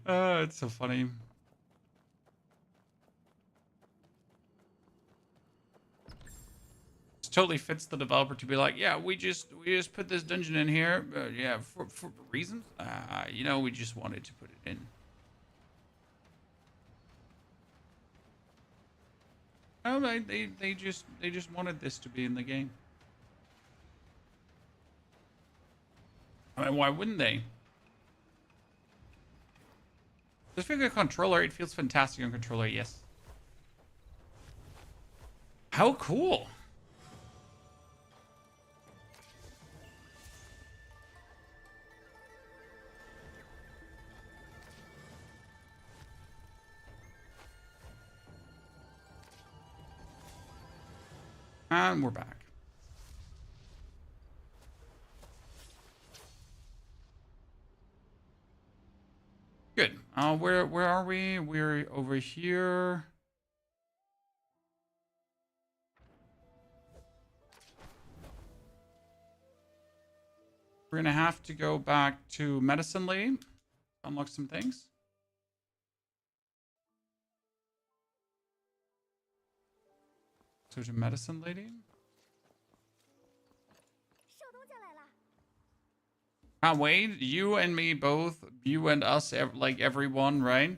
It's so funny. Totally fits the developer to be like, yeah, we just put this dungeon in here, yeah, for reasons. You know, we just wanted to put it in. Oh, they just wanted this to be in the game. I mean, why wouldn't they? Just feel a controller. It feels fantastic on controller. Yes. How cool. And we're back. Good. Where are we? We're over here. We're gonna have to go back to Medicine Lady, unlock some things. So to Medicine Lady. Ah, Wade, you and me both, you and us, like everyone, right?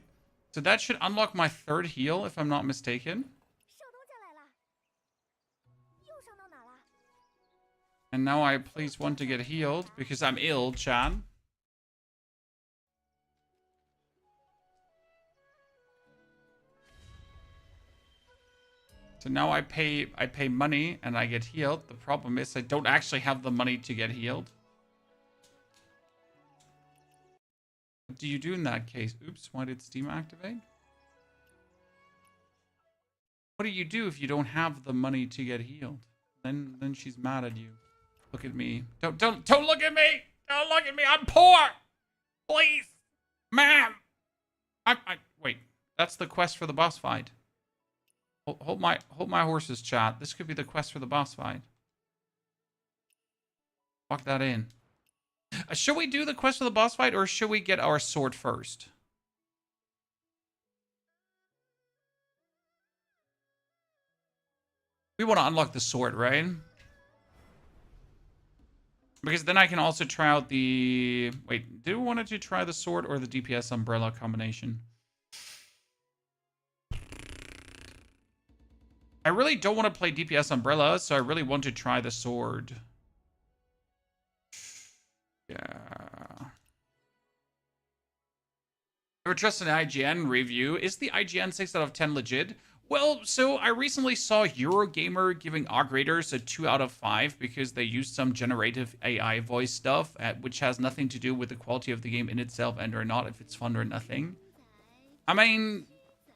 So that should unlock my third heal, if I'm not mistaken. And now I please want to get healed because I'm ill, Chan. So now I pay money and I get healed. The problem is I don't actually have the money to get healed. What do you do in that case? Oops, why did Steam activate? What do you do if you don't have the money to get healed? Then she's mad at you. Look at me. Don't look at me! Don't look at me! I'm poor! Please! Ma'am! Wait. That's the quest for the boss fight. Hold my horses, chat. This could be the quest for the boss fight. Lock that in. Should we do the quest for the boss fight or should we get our sword first? We want to unlock the sword, right? Because then I can also try out the... Wait, do we want to try the sword or the DPS umbrella combination? I really don't want to play DPS umbrella, so I really want to try the sword. Yeah. Ever trust an IGN review? Is the IGN 6 out of 10 legit? Well, so I recently saw Eurogamer giving AUG Raiders a 2 out of 5 because they used some generative AI voice stuff, which has nothing to do with the quality of the game in itself and or not, if it's fun or nothing. I mean,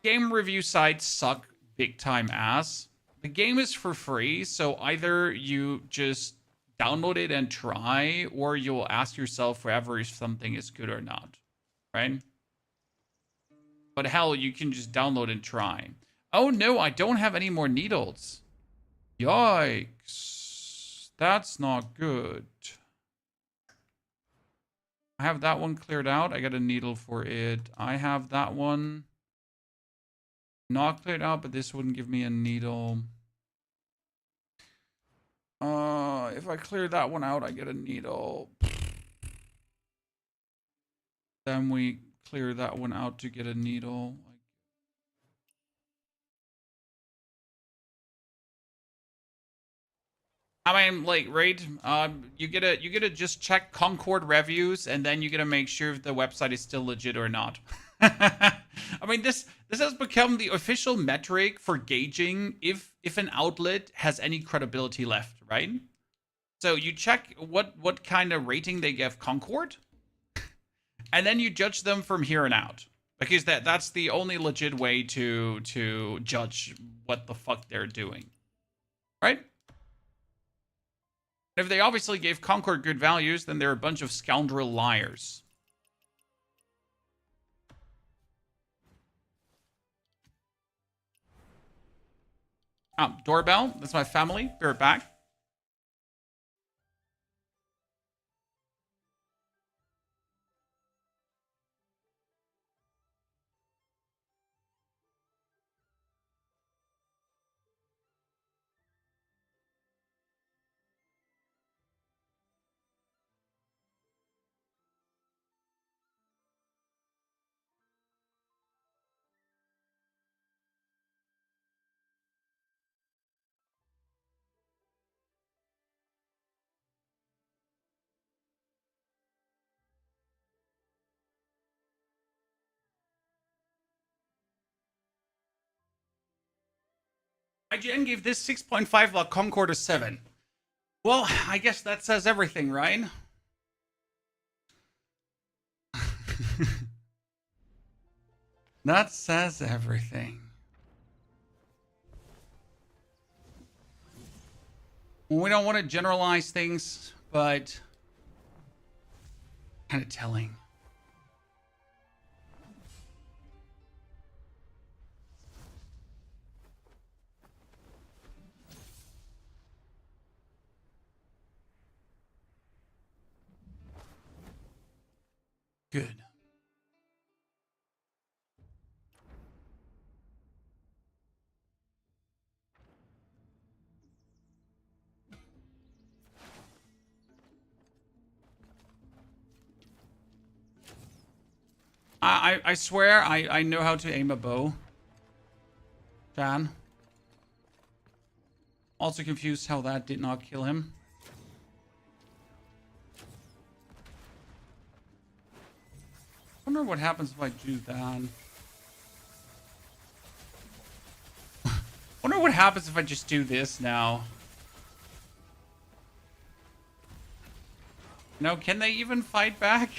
game review sites suck big time ass. The game is for free, so either you just download it and try, or you'll ask yourself forever if something is good or not, right? But hell, you can just download and try. Oh no, I don't have any more needles. Yikes. That's not good. I have that one cleared out. I got a needle for it. I have that one not cleared out, but this wouldn't give me a needle. If I clear that one out, I get a needle. Then we clear that one out to get a needle. I mean, like, right? You gotta just check Concord reviews, and then you gotta make sure if the website is still legit or not. I mean, this has become the official metric for gauging if an outlet has any credibility left, right? So you check what kind of rating they give Concord, and then you judge them from here on out, because that's the only legit way to judge what the fuck they're doing, right? If they obviously gave Concord good values, then they're a bunch of scoundrel liars. Doorbell. That's my family. Be right back. IGN gave this 6.5 while Concord a 7. Well, I guess that says everything, right? That says everything. We don't want to generalize things, but kind of telling. Good. I swear I know how to aim a bow. Jan. Also confused how that did not kill him. I wonder what happens if I do that. Wonder what happens if I just do this now. No, can they even fight back?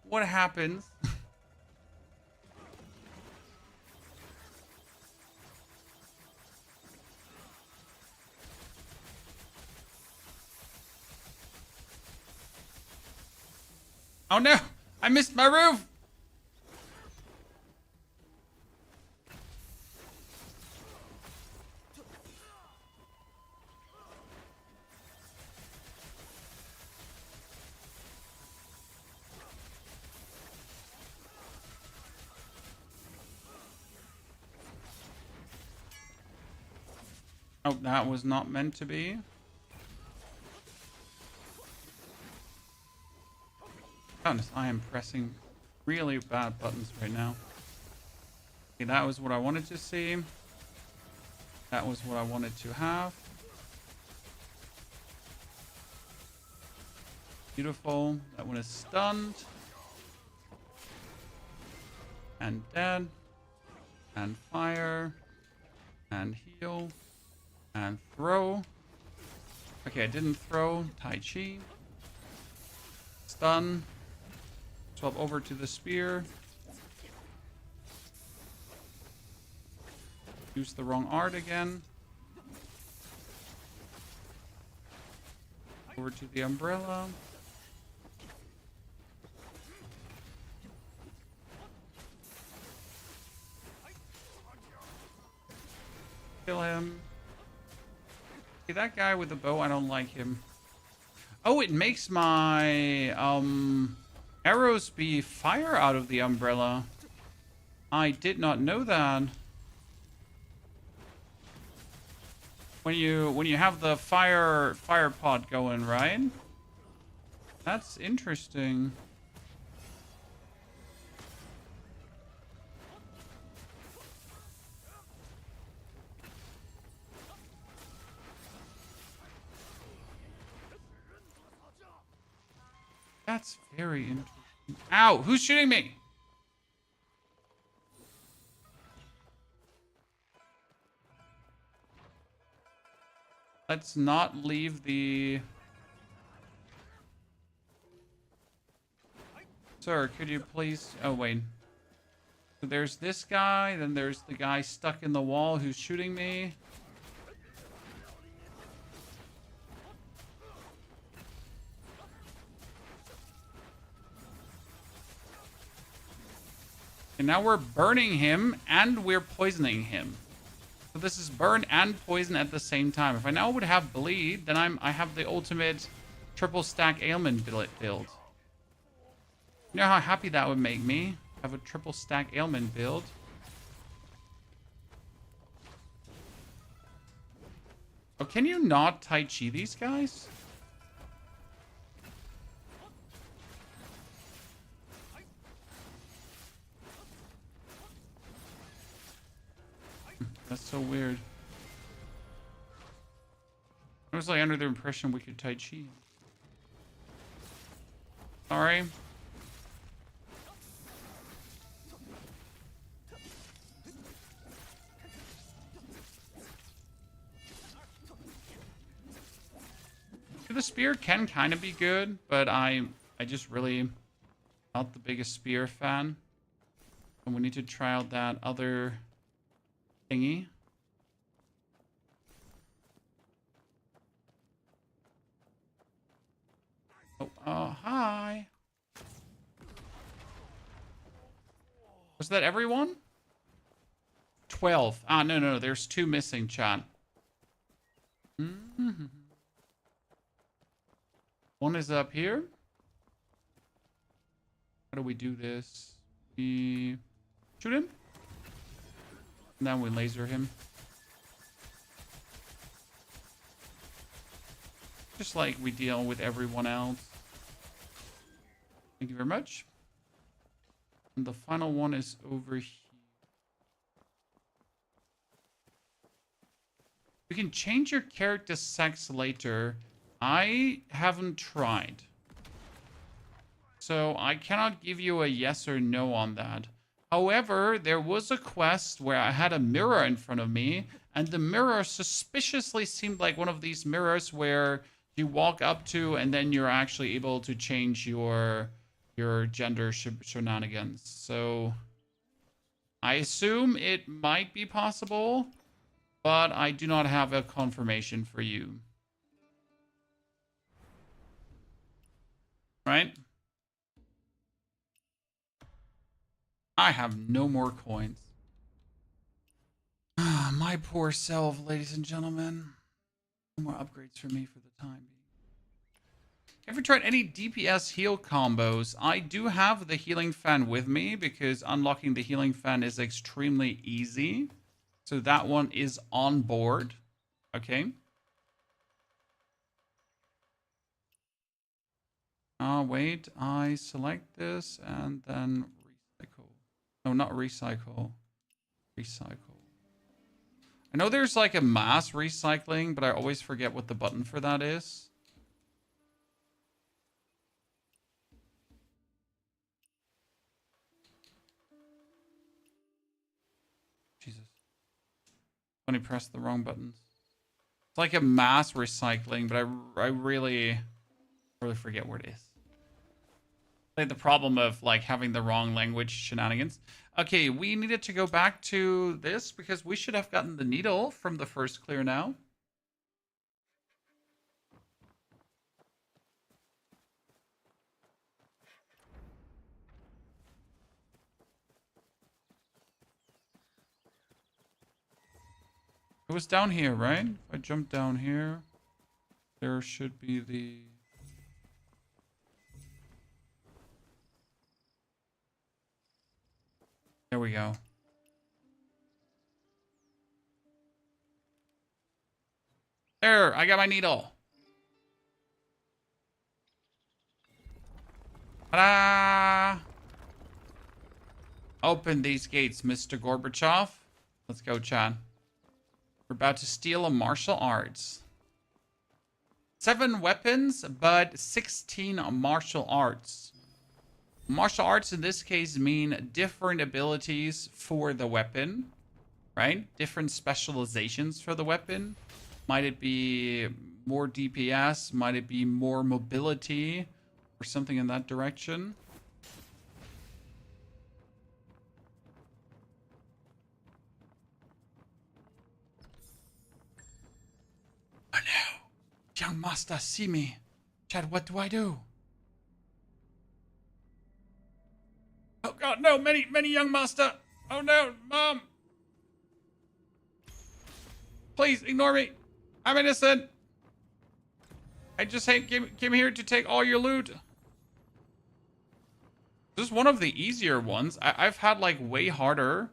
What happens? Oh no! I missed my roof! Oh, that was not meant to be. Honest, I am pressing really bad buttons right now. Okay, that was what I wanted to see. That was what I wanted to have. Beautiful. That one is stunned. And dead. And fire. And heal. And throw. Okay, I didn't throw. Tai Chi. Stun. Swap over to the spear. Use the wrong art again. Over to the umbrella. Kill him. Okay, that guy with the bow, I don't like him. Oh, it makes my arrows be fire out of the umbrella. I did not know that. When you have the fire pot going, right? That's interesting. That's very interesting. Ow! Who's shooting me? Let's not leave the... Sir, could you please... Oh, wait. So there's this guy, then there's the guy stuck in the wall who's shooting me. And now we're burning him and we're poisoning him. So this is burn and poison at the same time. If I now would have bleed, then I have the ultimate triple stack ailment build. You know how happy that would make me? Have a triple stack ailment build. Oh, can you not Tai Chi these guys? That's so weird. I was like under the impression we could Tai Chi. Sorry. The spear can kind of be good, but I just really not the biggest spear fan. And we need to try out that other thingy. Oh, hi. Was that everyone? 12. Ah, no, there's 2 missing, chat. Mm-hmm. One is up here. How do we do this? We shoot him. And then we laser him. Just like we deal with everyone else. Thank you very much. And the final one is over here. You can change your character's sex later. I haven't tried. So I cannot give you a yes or no on that. However, there was a quest where I had a mirror in front of me, and the mirror suspiciously seemed like one of these mirrors where you walk up to and then you're actually able to change your gender shenanigans. So I assume it might be possible, but I do not have a confirmation for you. Right? I have no more coins. My poor self, ladies and gentlemen. No more upgrades for me for the time being. Ever tried any DPS heal combos? I do have the healing fan with me because unlocking the healing fan is extremely easy. So that one is on board. Okay. Wait, I select this and then recycle. No, not recycle. Recycle. I know there's like a mass recycling, but I always forget what the button for that is. Jesus. When I pressed the wrong buttons. It's like a mass recycling, but I really forget where it is. Like the problem of like having the wrong language shenanigans. Okay, we needed to go back to this because we should have gotten the needle from the first clear now. It was down here, right? If I jump down here, there should be the... There we go. There, I got my needle. Ta-da! Open these gates, Mr. Gorbachev. Let's go, Chad. We're about to steal a martial arts. 7 weapons, but 16 martial arts. Martial arts in this case mean different abilities for the weapon, right? Different specializations for the weapon. Might it be more DPS? Might it be more mobility? Or something in that direction? Oh no! Young master, see me. Chad, what do I do? Oh god, no! Many young master! Oh no, mom! Please, ignore me! I'm innocent! I just came here to take all your loot. This is one of the easier ones. I've had like way harder.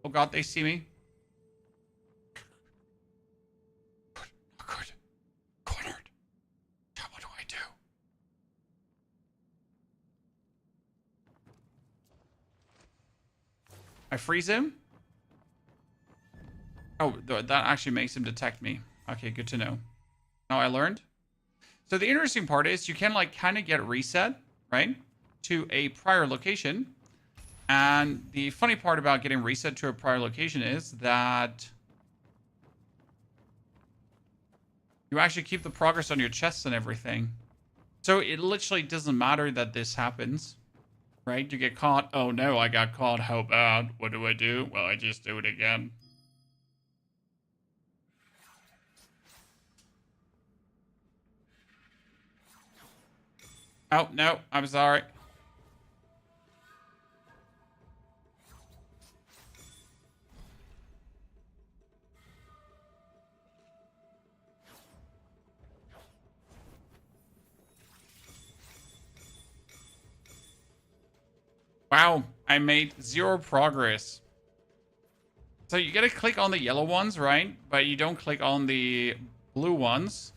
Oh god, they see me. Good. Cornered. God, what do I do? I freeze him? Oh, that actually makes him detect me. Okay, good to know. Now I learned. So the interesting part is you can like kind of get reset, right? To a prior location. And the funny part about getting reset to a prior location is that you actually keep the progress on your chests and everything. So it literally doesn't matter that this happens, right? You get caught. Oh no, I got caught. How bad? What do I do? Well, I just do it again. Oh, no, I'm sorry. Wow, I made 0 progress. So you gotta click on the yellow ones, right? But you don't click on the blue ones.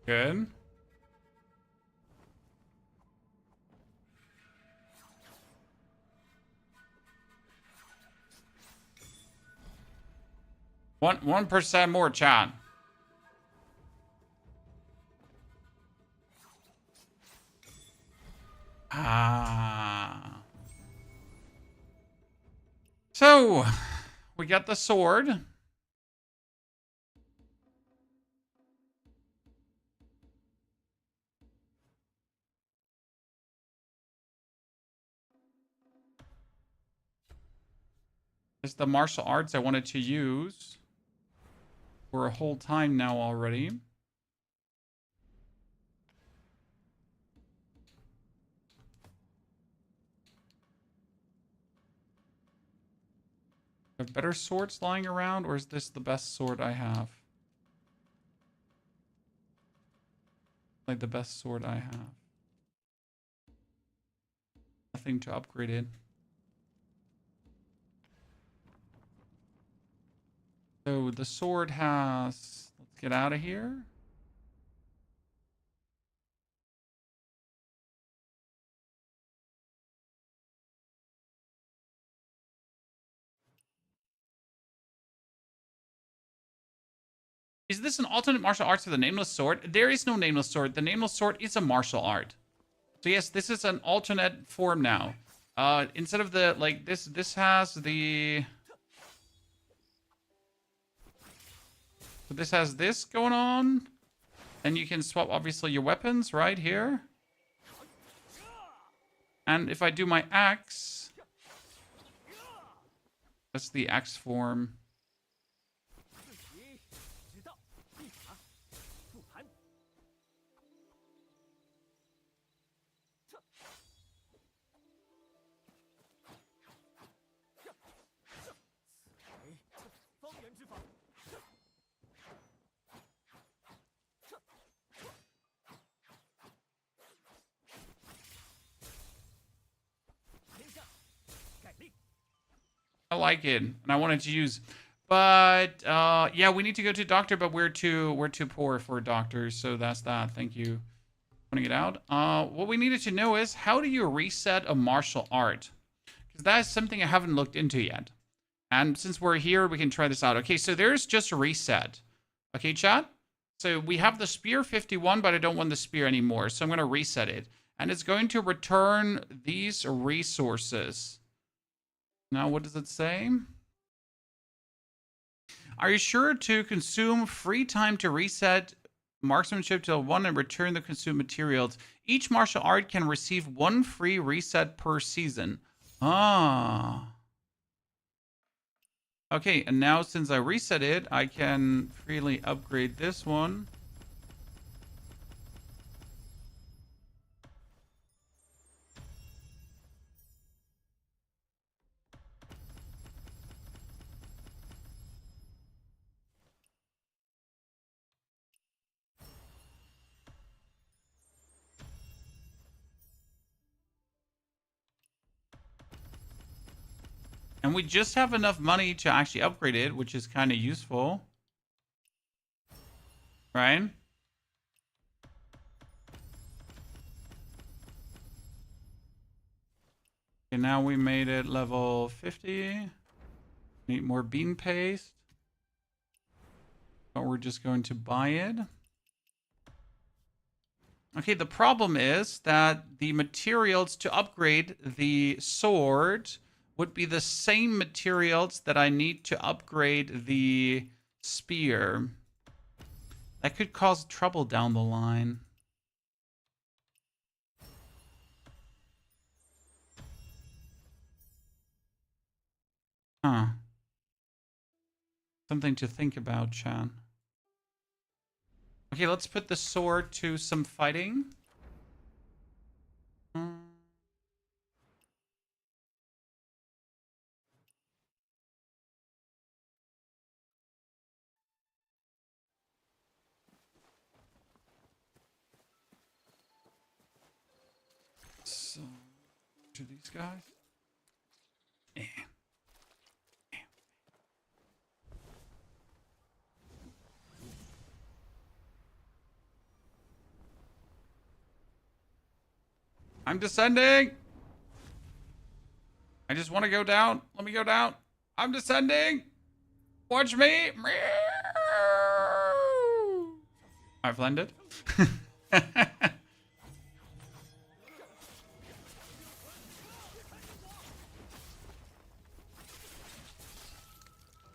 Good. One percent more, chat. Ah. So, we got the sword. It's the martial arts I wanted to use for a whole time now already. Are better swords lying around, or is this the best sword I have? Like the best sword I have. Nothing to upgrade it. So the sword has... Let's get out of here. Is this an alternate martial arts to the Nameless Sword? There is no Nameless Sword. The Nameless Sword is a martial art. So yes, this is an alternate form now. Instead of the, like, this has the... So this has this going on. And you can swap, obviously, your weapons right here. And if I do my axe... That's the axe form. I like it, and I wanted to use, but yeah, we need to go to doctor, but we're too poor for doctors, so that's that. Thank you, pointing it out. What we needed to know is, how do you reset a martial art? Because that is something I haven't looked into yet. And since we're here, we can try this out. Okay, so there's just a reset. Okay, chat. So we have the spear 51, but I don't want the spear anymore, so I'm going to reset it, and it's going to return these resources. Now, what does it say? Are you sure to consume free time to reset marksmanship to 1 and return the consumed materials? Each martial art can receive 1 free reset per season. Ah. Okay, and now since I reset it, I can freely upgrade this one. And we just have enough money to actually upgrade it, which is kind of useful. Right? Okay, now we made it level 50. Need more bean paste. But we're just going to buy it. Okay, the problem is that the materials to upgrade the sword would be the same materials that I need to upgrade the spear. That could cause trouble down the line. Huh. Something to think about, Chan. Okay, let's put the sword to some fighting. So, to these guys. I'm descending. I just want to go down. Let me go down. I'm descending. Watch me. I've landed.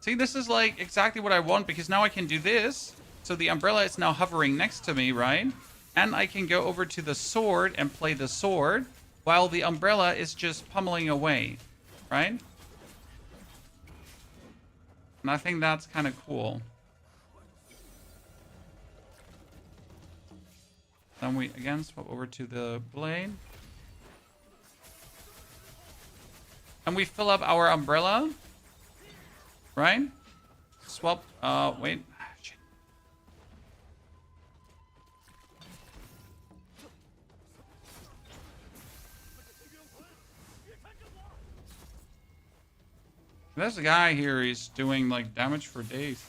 See, this is like exactly what I want, because now I can do this. So the umbrella is now hovering next to me, right? And I can go over to the sword and play the sword while the umbrella is just pummeling away, right? And I think that's kind of cool. Then we again swap over to the blade. And we fill up our umbrella. Right? Swap, wait. Shit. There's a guy here, he's doing like damage for days.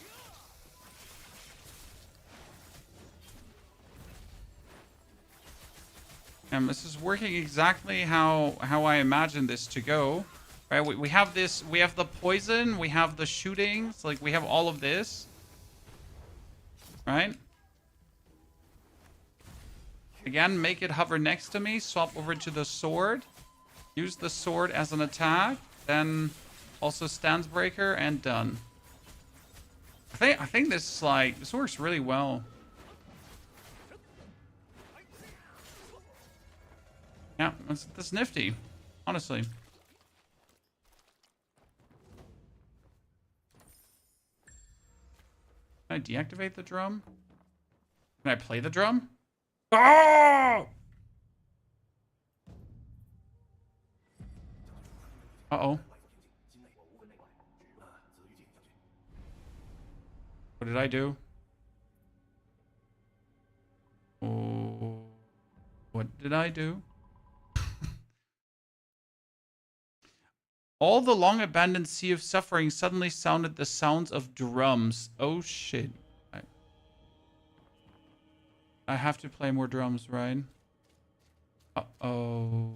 And this is working exactly how I imagined this to go. Right, we have this, we have the poison, we have the shootings, like we have all of this. Right? Again, make it hover next to me, swap over to the sword. Use the sword as an attack, then also stance breaker and done. I think this is like, this works really well. Yeah, that's nifty, honestly. Can I deactivate the drum? Can I play the drum? Oh! Uh-oh. What did I do? Oh, what did I do? All the long abandoned sea of suffering suddenly sounded the sounds of drums. Oh shit. I have to play more drums, right? Uh-oh.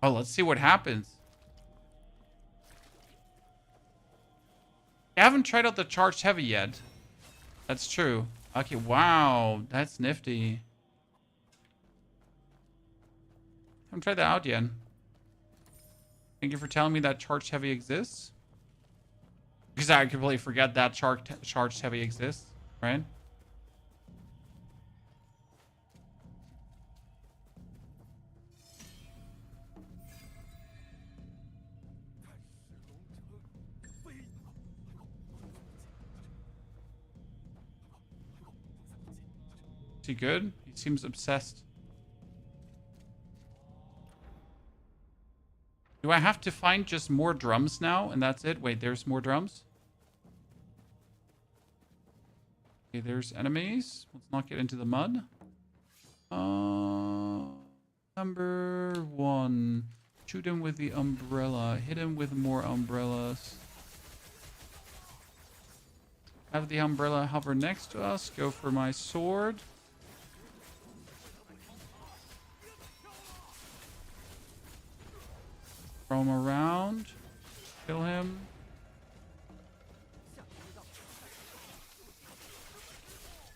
Oh, let's see what happens. I haven't tried out the charged heavy yet. That's true. Okay, wow. That's nifty. Haven't tried that out yet. Thank you for telling me that charged heavy exists. Because I completely forget that charged heavy exists, right? Is he good? He seems obsessed. Do I have to find just more drums now? And that's it? Wait, there's more drums? Okay, there's enemies. Let's not get into the mud. Number 1. Shoot him with the umbrella. Hit him with more umbrellas. Have the umbrella hover next to us. Go for my sword. Throw him around. Kill him.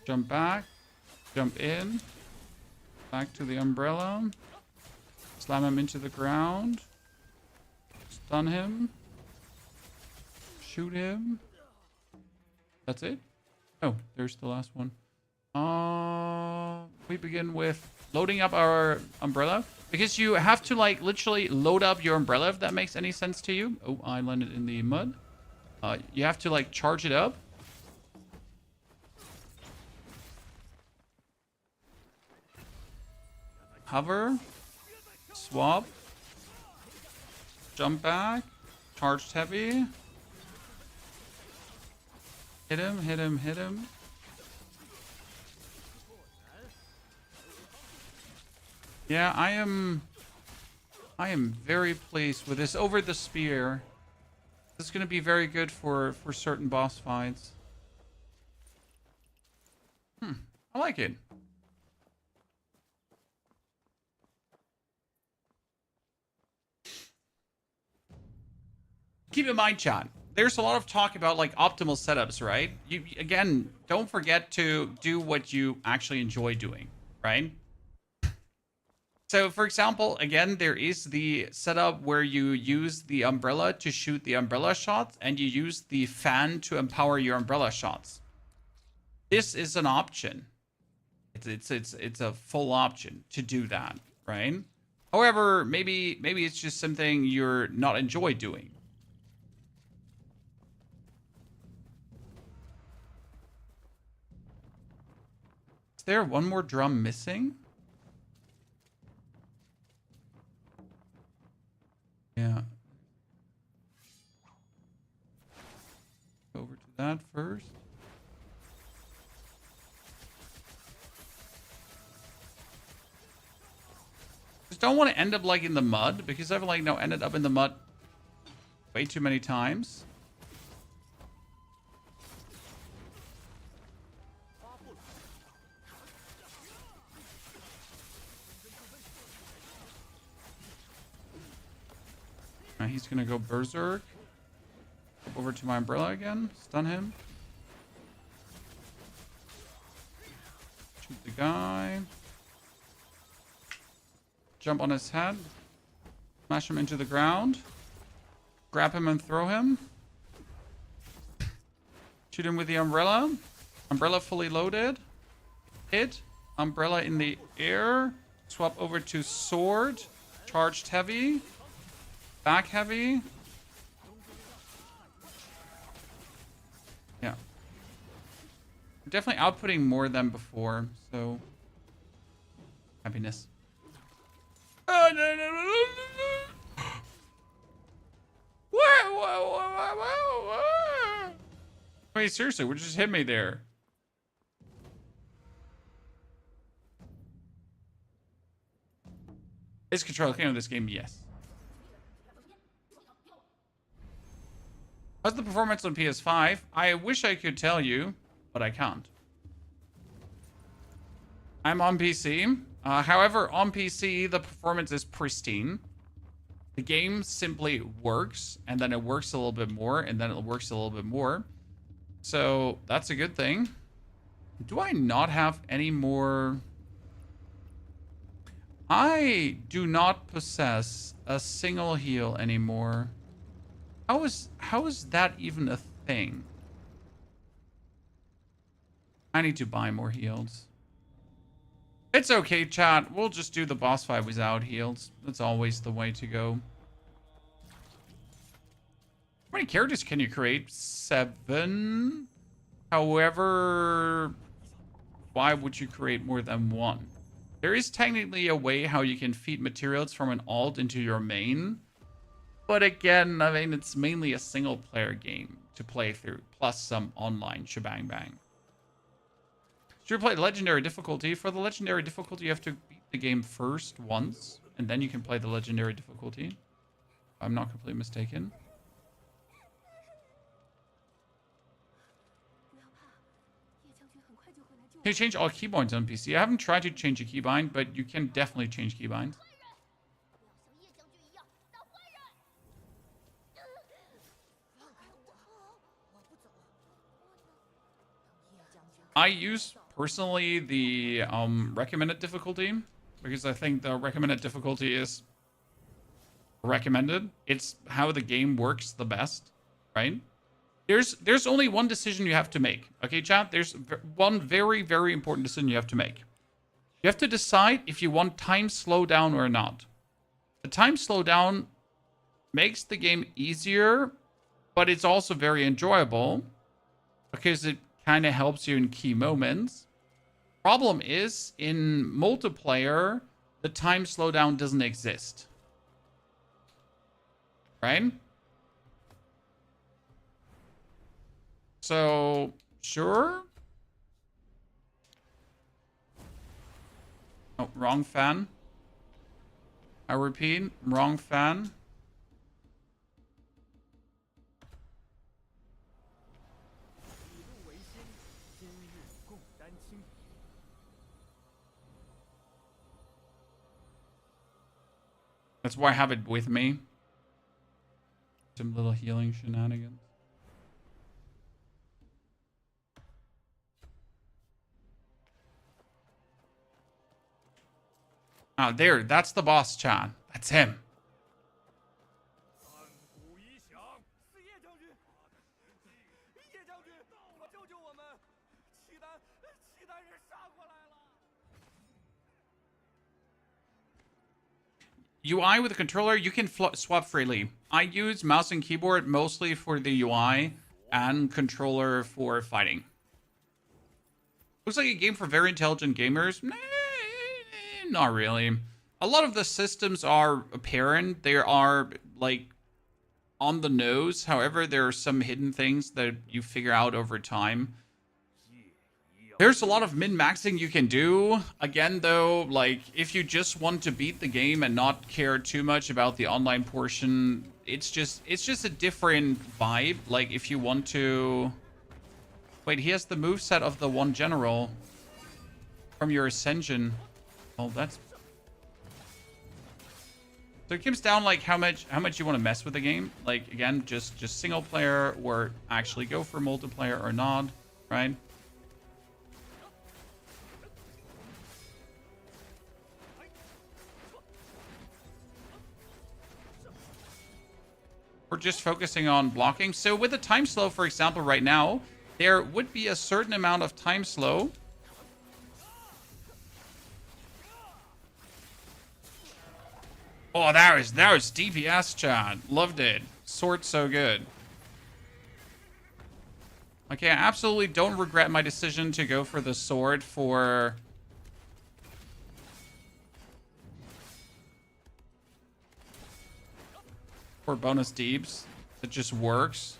Jump back. Jump in. Back to the umbrella. Slam him into the ground. Stun him. Shoot him. That's it? Oh, there's the last one. We begin with loading up our umbrella. Because you have to, like, literally load up your umbrella, if that makes any sense to you. Oh, I landed in the mud. You have to, like, charge it up. Hover. Swap. Jump back. Charged heavy. Hit him, hit him, hit him. Yeah, I am very pleased with this over the spear. This is going to be very good for certain boss fights. I like it. Keep in mind, chat, there's a lot of talk about like optimal setups, right? You again, don't forget to do what you actually enjoy doing, right? So, for example, again, there is the setup where you use the umbrella to shoot the umbrella shots, and you use the fan to empower your umbrella shots. This is an option. It's a full option to do that, right? However, maybe it's just something you're not enjoy doing. Is there one more drum missing? Yeah. Over to that first. Just don't want to end up like in the mud, because I've like now ended up in the mud way too many times. He's gonna go berserk. Over to my umbrella again. Stun him. Shoot the guy. Jump on his head. Smash him into the ground. Grab him and throw him. Shoot him with the umbrella. Umbrella fully loaded. Hit. Umbrella in the air. Swap over to sword. Charged heavy. Back heavy. Yeah. We're definitely outputting more than before, so happiness. Oh, no. Wait, seriously, what just hit me there? Is control king of this game? Yes. How's the performance on PS5? I wish I could tell you, but I can't. I'm on PC. However, on PC, the performance is pristine. The game simply works, and then it works a little bit more, and then it works a little bit more. So that's a good thing. Do I not have any more? I do not possess a single heal anymore. How is that even a thing? I need to buy more heals. It's okay, chat. We'll just do the boss fight without heals. That's always the way to go. How many characters can you create? 7. However, why would you create more than 1? There is technically a way how you can feed materials from an alt into your main. But again, I mean, it's mainly a single player game to play through, plus some online shebang bang. Should we play legendary difficulty? For the legendary difficulty, you have to beat the game first once, and then you can play the legendary difficulty. If I'm not completely mistaken. Can you change all keybinds on PC? I haven't tried to change a keybind, but you can definitely change keybinds. I use personally the recommended difficulty because I think the recommended difficulty is recommended. It's how the game works the best, right? There's only one decision you have to make. Okay, chat? There's one very, very important decision you have to make. You have to decide if you want time slowdown or not. The time slowdown makes the game easier, but it's also very enjoyable because it kind of helps you in key moments. Problem is, in multiplayer, the time slowdown doesn't exist. Right? So, sure. Oh, wrong fan. I repeat, wrong fan. That's why I have it with me. Some little healing shenanigans. Ah, there. That's the boss, Chan. That's him. UI with a controller, you can swap freely. I use mouse and keyboard mostly for the UI and controller for fighting. Looks like a game for very intelligent gamers. Nah, not really. A lot of the systems are apparent. They are like on the nose. However, there are some hidden things that you figure out over time. There's a lot of min-maxing you can do. Again, though, like, if you just want to beat the game and not care too much about the online portion, it's just a different vibe. Like, if you want to... Wait, he has the moveset of the one general from your Ascension. Oh, that's... So it comes down, like, how much you want to mess with the game. Like, again, just single player, or actually go for multiplayer or not, right? We're just focusing on blocking. So with the time slow, for example, right now, there would be a certain amount of time slow. Oh, that was DPS, chat. Loved it. Sword so good. Okay, I absolutely don't regret my decision to go for the sword for... bonus deeps. It just works.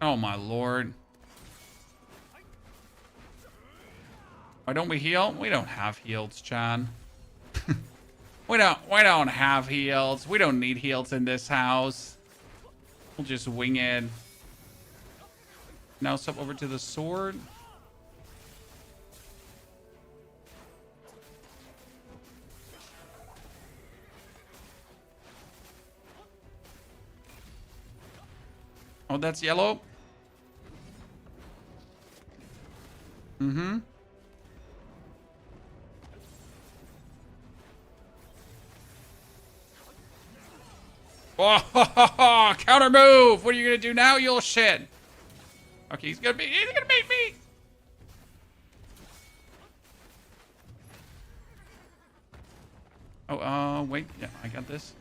Oh my lord. Why don't we heal? We don't have heals, Chan. we don't have heals. We don't need heals in this house. We'll just wing it. Now step over to the sword. Oh, that's yellow. Mm-hmm. Oh, counter move. What are you gonna do now, you little shit? Okay, he's gonna beat me. Oh, wait. Yeah, I got this.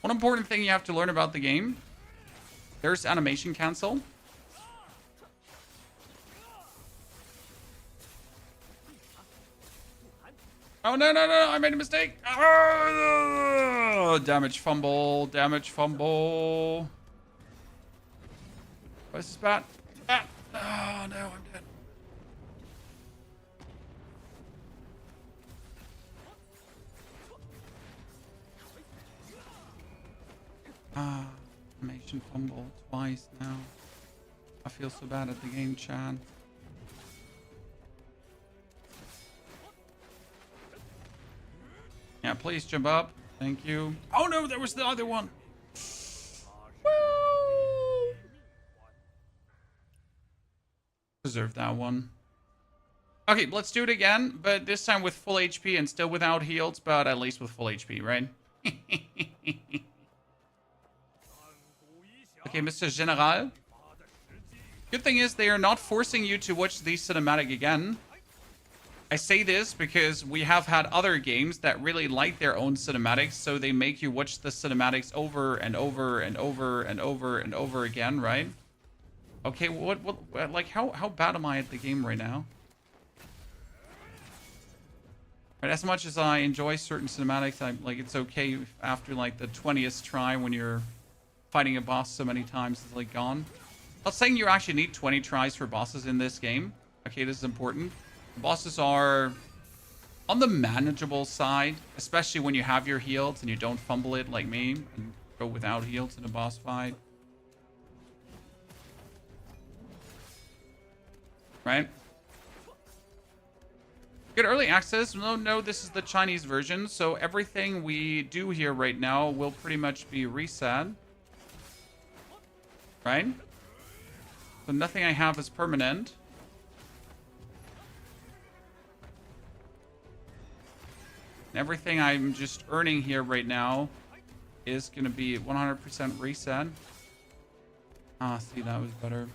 One important thing you have to learn about the game, there's animation cancel. Oh, no, I made a mistake. Oh, damage fumble. Where's this bat? Oh, no, I'm dead. Animation fumble twice now. I feel so bad at the game, Chan. Yeah, please jump up. Thank you. Oh no, there was the other one. Woo! Deserve that one. Okay, let's do it again, but this time with full HP and still without heals, but at least with full HP, right? Okay, Mr. General. Good thing is they are not forcing you to watch the cinematic again. I say this because we have had other games that really like their own cinematics, so they make you watch the cinematics over and over and over and over and over again, right? Okay, what like how bad am I at the game right now? Right, as much as I enjoy certain cinematics, I'm like, it's okay if after like the 20th try when you're fighting a boss so many times it's like gone. Not saying you actually need 20 tries for bosses in this game. Okay, this is important. Bosses are on the manageable side, especially when you have your heals and you don't fumble it like me and go without heals in a boss fight. Right? Get early access. No, this is the Chinese version, so everything we do here right now will pretty much be reset. Right? So nothing I have is permanent. Everything I'm just earning here right now is going to be 100% reset. Ah, see, that was better.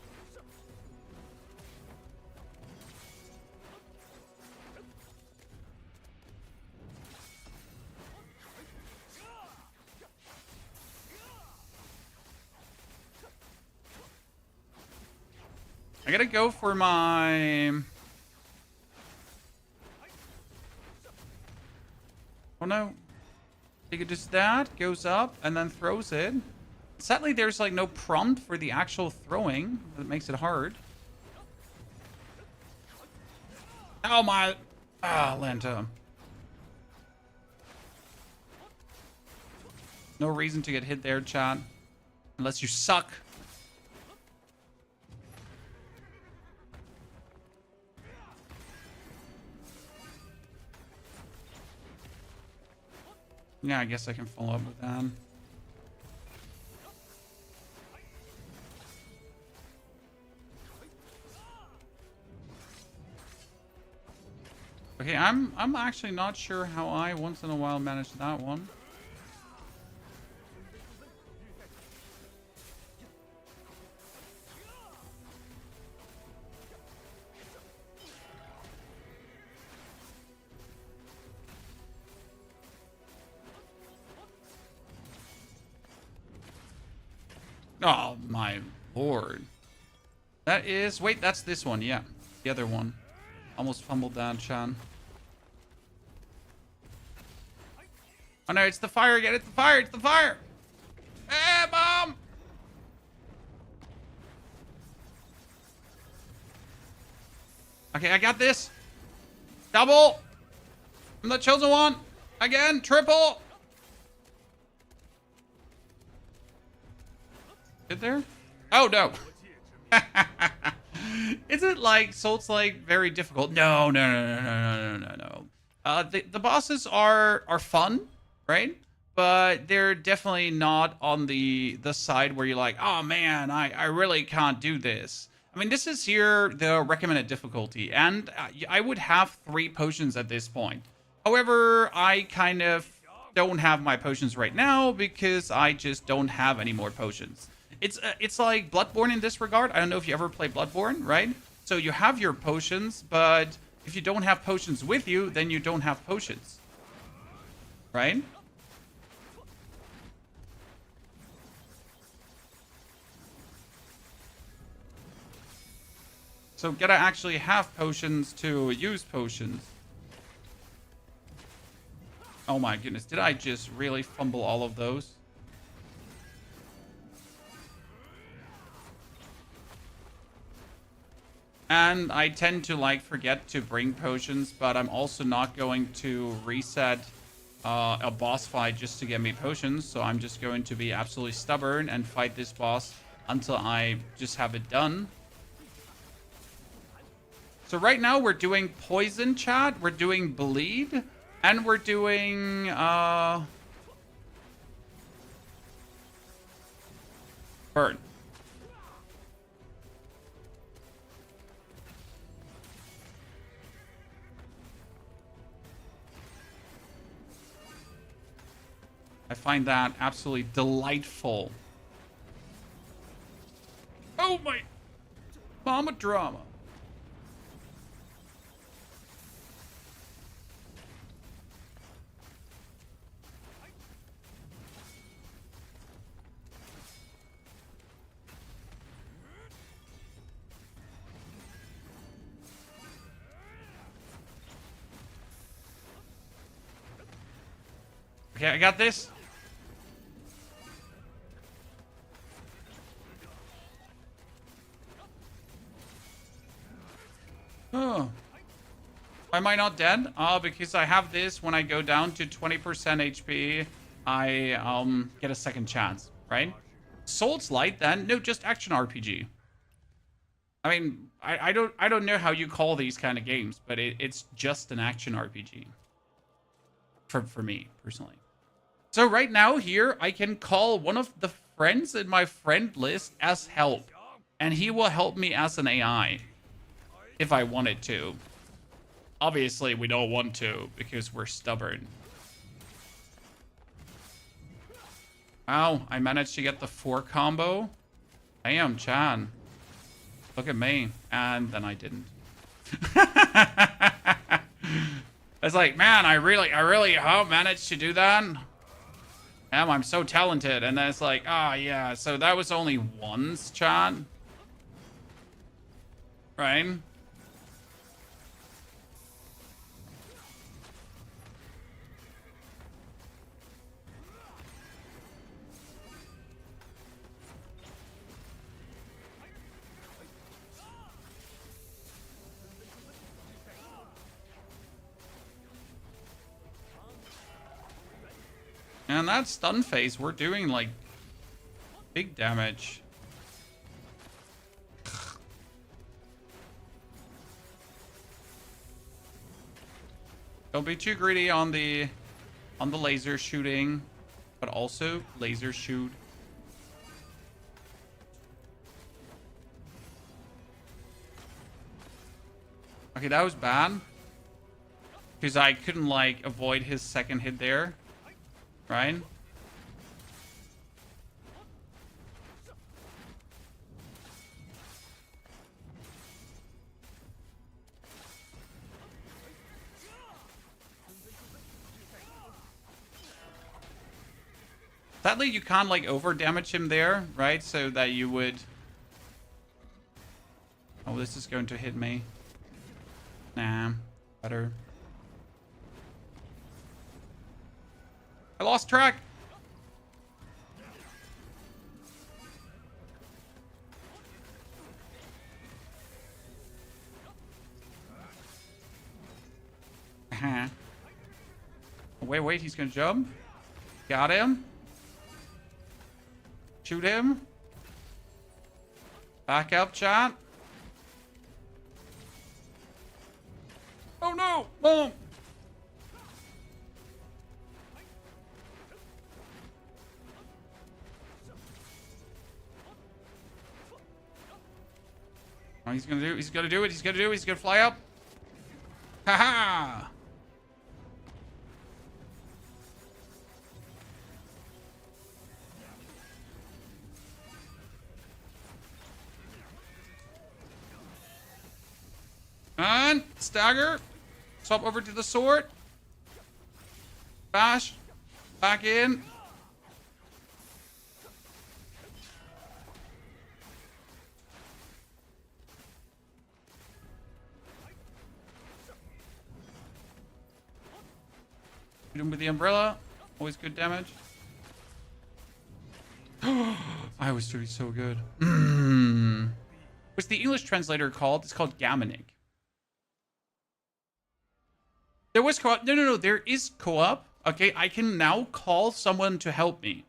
I gotta go for my... Oh no. You could just that, goes up, and then throws it. Sadly, there's like no prompt for the actual throwing. That makes it hard. Oh my... Ah, Lanta. No reason to get hit there, chat. Unless you suck. Yeah, I guess I can follow up with that. Okay, I'm actually not sure how I once in a while managed that one. Oh my lord. That is... Wait, that's this one, yeah. The other one. Almost fumbled that, Chan. Oh no, it's the fire again. It's the fire. It's the fire. Hey, bomb. Okay, I got this. Double. I'm the chosen one. Again, triple. Get there? Oh, no. Is it like Souls-like very difficult? No. The bosses are fun, right? But they're definitely not on the side where you're like, oh man, I really can't do this. I mean, this is here the recommended difficulty, and I would have 3 potions at this point. However, I kind of don't have my potions right now because I just don't have any more potions. It's like Bloodborne in this regard. I don't know if you ever played Bloodborne, right? So you have your potions, but if you don't have potions with you, then you don't have potions. Right? So gotta actually have potions to use potions. Oh my goodness, did I just really fumble all of those? And I tend to like forget to bring potions, but I'm also not going to reset a boss fight just to get me potions. So I'm just going to be absolutely stubborn and fight this boss until I just have it done. So right now we're doing poison, chat. We're doing bleed, and we're doing burn. I find that absolutely delightful. Oh my... Mama drama. Okay, I got this. Oh. Why am I not dead? Because I have this. When I go down to 20% HP, I get a second chance, right? Souls Light then? No, just action RPG. I mean, I don't know how you call these kind of games, but it's just an action RPG. For me, personally. So right now here, I can call one of the friends in my friend list as help. And he will help me as an AI. If I wanted to. Obviously, we don't want to because we're stubborn. Wow, I managed to get the 4 combo. Damn, Chan. Look at me. And then I didn't. It's like, man, I really managed to do that. Damn, I'm so talented. And then it's like, ah, yeah, so that was only once, Chan. Right? And that stun phase, we're doing like big damage. Don't be too greedy on the laser shooting, but also laser shoot. Okay, that was bad. Because I couldn't like avoid his second hit there. Right? Sadly, you can't like over damage him there, right? So that you would... Oh, this is going to hit me. Nah, better. I lost track. Wait, he's gonna jump. Got him. Shoot him. Back up, chat. Oh no! Boom! Oh, he's gonna do it. He's gonna do it. He's gonna do it. He's gonna fly up. Haha! And stagger. Swap over to the sword. Bash. Back in. Hit him with the umbrella. Always good damage. I was doing so good. What's the English translator called? It's called Gammonic. There was co-op. No. There is co-op. Okay, I can now call someone to help me.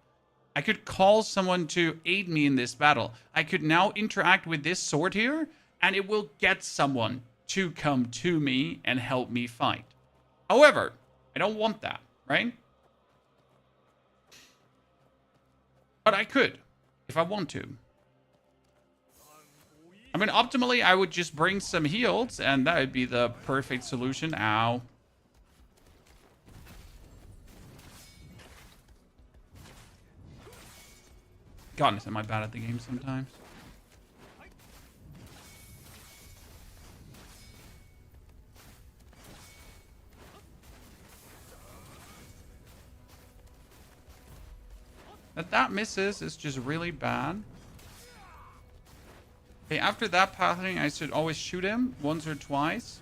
I could call someone to aid me in this battle. I could now interact with this sword here, and it will get someone to come to me and help me fight. However, I don't want that, right? But I could, if I want to. I mean, optimally, I would just bring some heals, and that would be the perfect solution. Ow. Goodness, am I bad at the game sometimes? That misses is just really bad. Okay, after that pathing, I should always shoot him once or twice.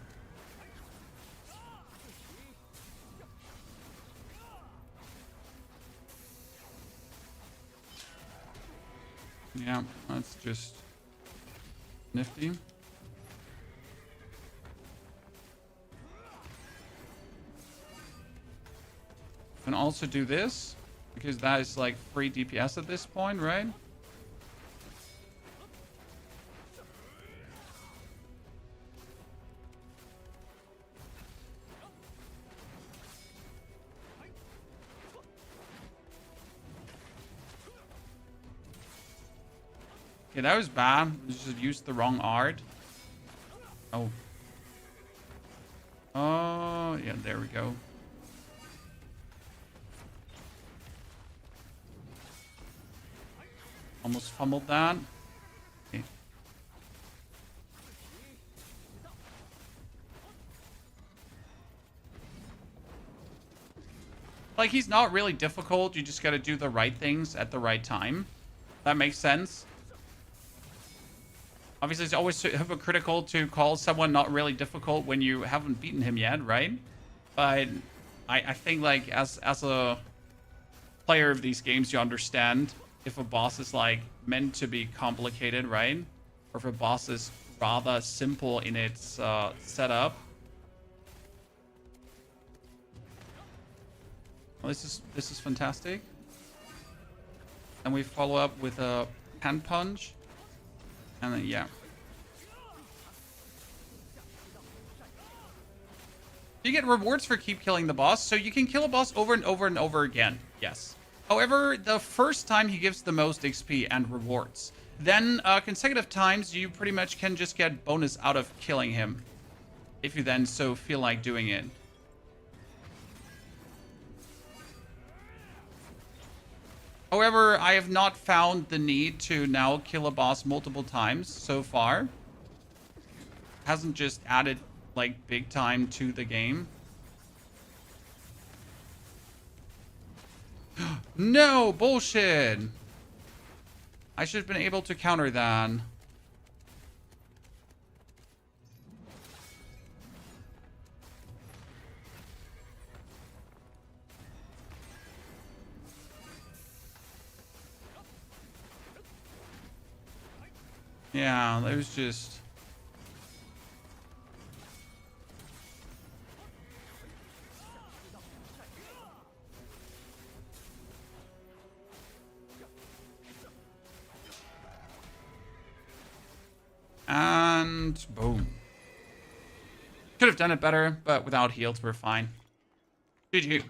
Yeah, that's just nifty. Can also do this, because that is like free DPS at this point, right? Okay, that was bad. I just used the wrong art. Oh. Oh, yeah, there we go. Almost fumbled that. Okay. Like, he's not really difficult. You just gotta do the right things at the right time. That makes sense. Obviously, it's always hypocritical to call someone not really difficult when you haven't beaten him yet, right? But I think, like, as a player of these games, you understand if a boss is, like, meant to be complicated, right? Or if a boss is rather simple in its setup. Well, this is fantastic. And we follow up with a hand punch. And then, yeah. You get rewards for keep killing the boss, so you can kill a boss over and over and over again. Yes. However, the first time he gives the most XP and rewards. Then, consecutive times, you pretty much can just get bonus out of killing him. If you then so feel like doing it. However, I have not found the need to now kill a boss multiple times so far. Hasn't just added, like, big time to the game. No! Bullshit! I should have been able to counter that. Yeah, that was just... And boom. Could have done it better, but without heals, we're fine. GG.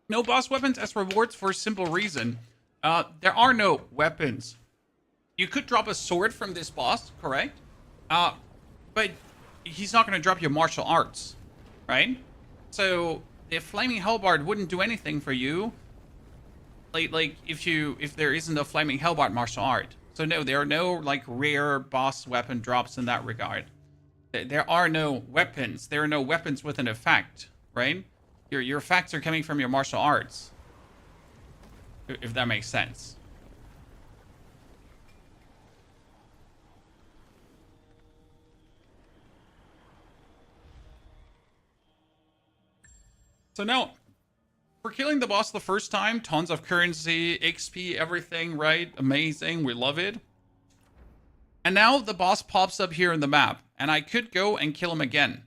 No boss weapons as rewards for a simple reason. There are no weapons. You could drop a sword from this boss, correct? But he's not going to drop your martial arts, right? So the flaming hellbard wouldn't do anything for you. Like if there isn't a flaming hellbard martial art. So no, there are no like rare boss weapon drops in that regard. There are no weapons. There are no weapons with an effect, right? Your effects are coming from your martial arts. If that makes sense. So now, for killing the boss the first time, tons of currency, XP, everything, right? Amazing, we love it. And now the boss pops up here in the map, and I could go and kill him again.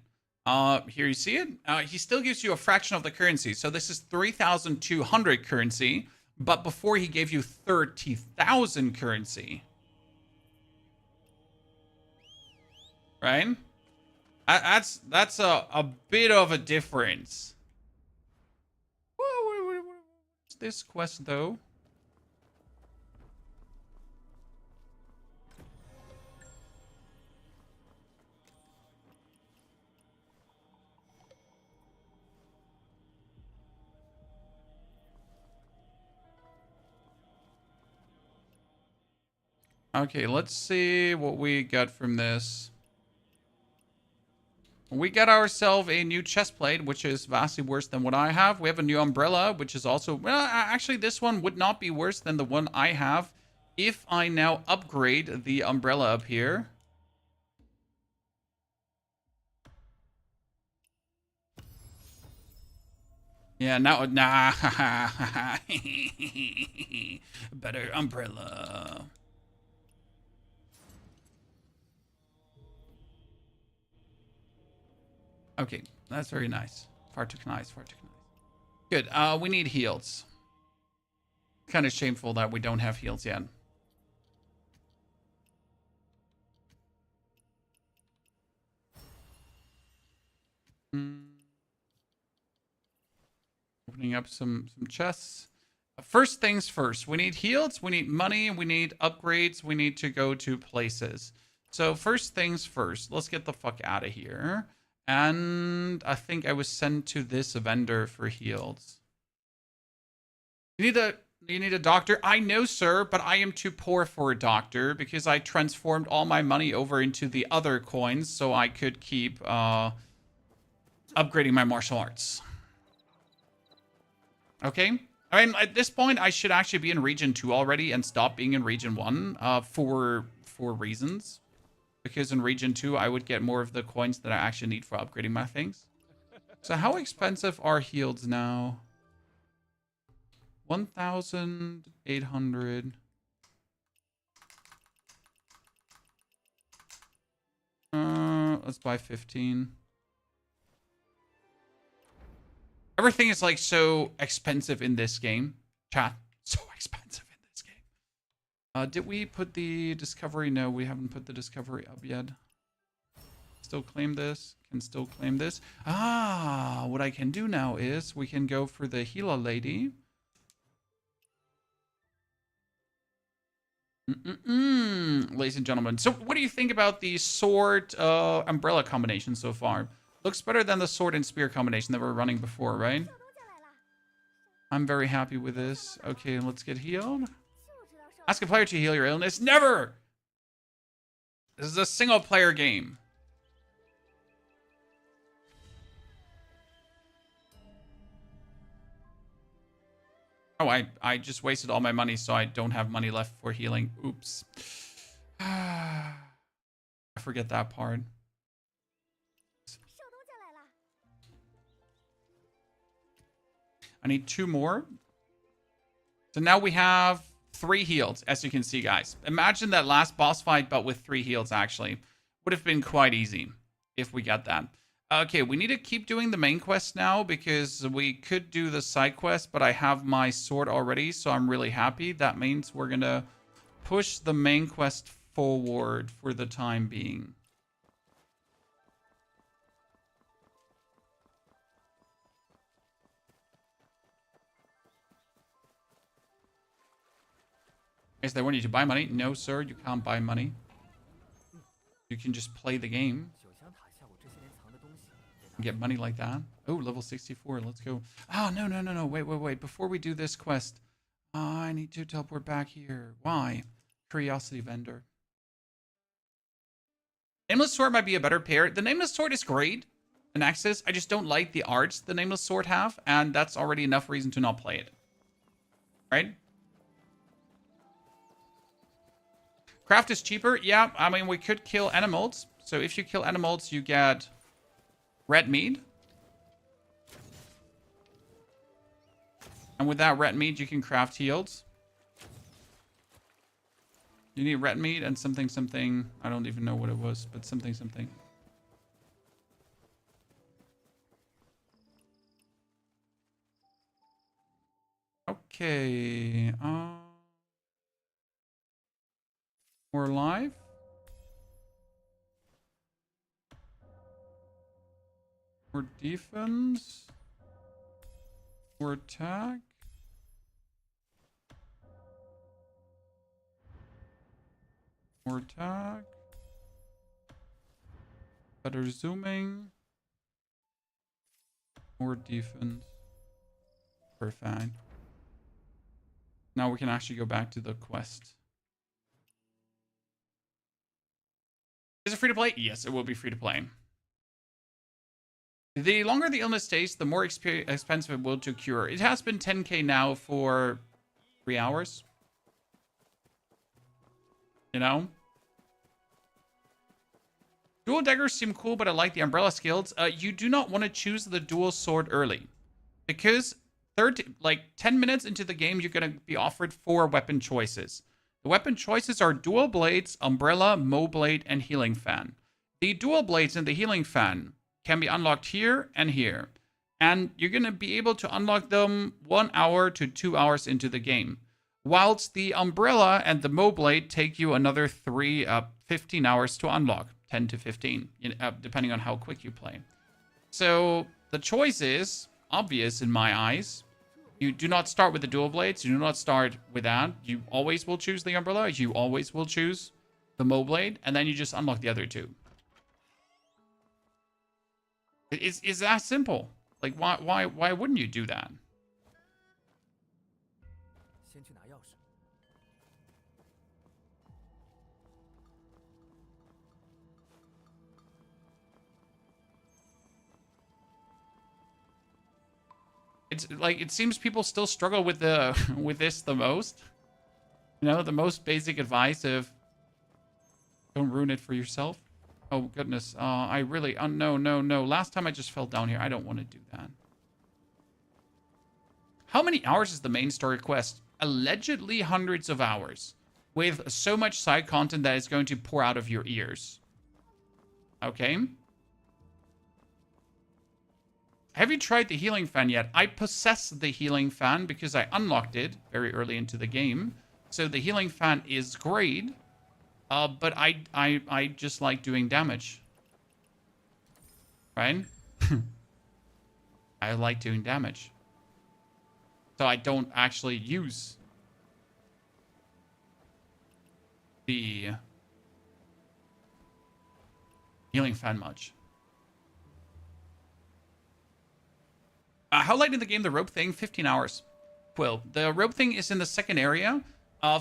Here you see it. He still gives you a fraction of the currency. So this is 3,200 currency, but before he gave you 30,000 currency. Right? That's a bit of a difference. What's this quest though? Okay, let's see what we got from this. We got ourselves a new chest plate, which is vastly worse than what I have. We have a new umbrella, which is also... Well, actually, this one would not be worse than the one I have if I now upgrade the umbrella up here. Yeah, now... Nah. Better umbrella. Okay, that's very nice. Far too nice, far too nice. Good, we need heals. Kind of shameful that we don't have heals yet. Opening up some chests. First things first, we need heals, we need money, we need upgrades, we need to go to places. So first things first, let's get the fuck out of here. And I think I was sent to this vendor for heals. You need a doctor? I know, sir, but I am too poor for a doctor because I transformed all my money over into the other coins so I could keep upgrading my martial arts. Okay? I mean, at this point, I should actually be in Region 2 already and stop being in Region 1 for reasons. Because in Region 2, I would get more of the coins that I actually need for upgrading my things. So how expensive are heals now? 1,800. Let's buy 15. Everything is like so expensive in this game. Chat, so expensive in this game. Did we put the discovery? No, we haven't put the discovery up yet. Still claim this. Can still claim this. Ah, what I can do now is we can go for the healer lady. Ladies and gentlemen. So what do you think about the sword umbrella combination so far? Looks better than the sword and spear combination that we were running before, right? I'm very happy with this. Okay, let's get healed. Ask a player to heal your illness. Never! This is a single player game. Oh, I just wasted all my money, so I don't have money left for healing. Oops. I forget that part. I need 2 more. So now we have 3 heals, as you can see, guys. Imagine that last boss fight, but with 3 heals, actually. Would have been quite easy if we got that. Okay, we need to keep doing the main quest now because we could do the side quest, but I have my sword already, so I'm really happy. That means we're going to push the main quest forward for the time being. Is they want you to buy money? No, sir, you can't buy money. You can just play the game. Get money like that. Oh, level 64. Let's go. Oh, no. Wait. Before we do this quest, I need to teleport back here. Why? Curiosity vendor. Nameless Sword might be a better pair. The Nameless Sword is great in Axis. I just don't like the arts the Nameless Sword have, and that's already enough reason to not play it. Right? Craft is cheaper. Yeah, I mean, we could kill animals. So if you kill animals, you get red meat. And with that red meat, you can craft heals. You need red meat and something. I don't even know what it was, but something. Okay. More life. More defense. More attack. More attack. Better zooming. More defense. Perfect. Now we can actually go back to the quest. Is it free to play? Yes, it will be free to play. The longer the illness stays, the more expensive it will to cure. It has been 10k now for 3 hours. You know? Dual daggers seem cool, but I like the umbrella skills. You do not want to choose the dual sword early. Because 10 minutes into the game, you're going to be offered 4 weapon choices. The weapon choices are dual blades, umbrella, mow blade, and healing fan. The dual blades and the healing fan can be unlocked here and here. And you're going to be able to unlock them 1 hour to 2 hours into the game. Whilst the umbrella and the mow blade take you another 15 hours to unlock. 10 to 15, depending on how quick you play. So the choice is obvious in my eyes. You do not start with the dual blades. You do not start with that. You always will choose the umbrella. You always will choose the mow blade. And then you just unlock the other 2. It's that simple. Like, why wouldn't you do that? It's like, it seems people still struggle with the with this the most. You know, the most basic advice of don't ruin it for yourself. Oh goodness, I really, no, no, no. Last time I just fell down here. I don't want to do that. How many hours is the main story quest? Allegedly hundreds of hours, with so much side content that is going to pour out of your ears. Okay. Have you tried the healing fan yet? I possess the healing fan because I unlocked it very early into the game. So the healing fan is great. But I just like doing damage. Right? I like doing damage. So I don't actually use the healing fan much. How late in the game the rope thing? 15 hours. Quill. The rope thing is in the second area.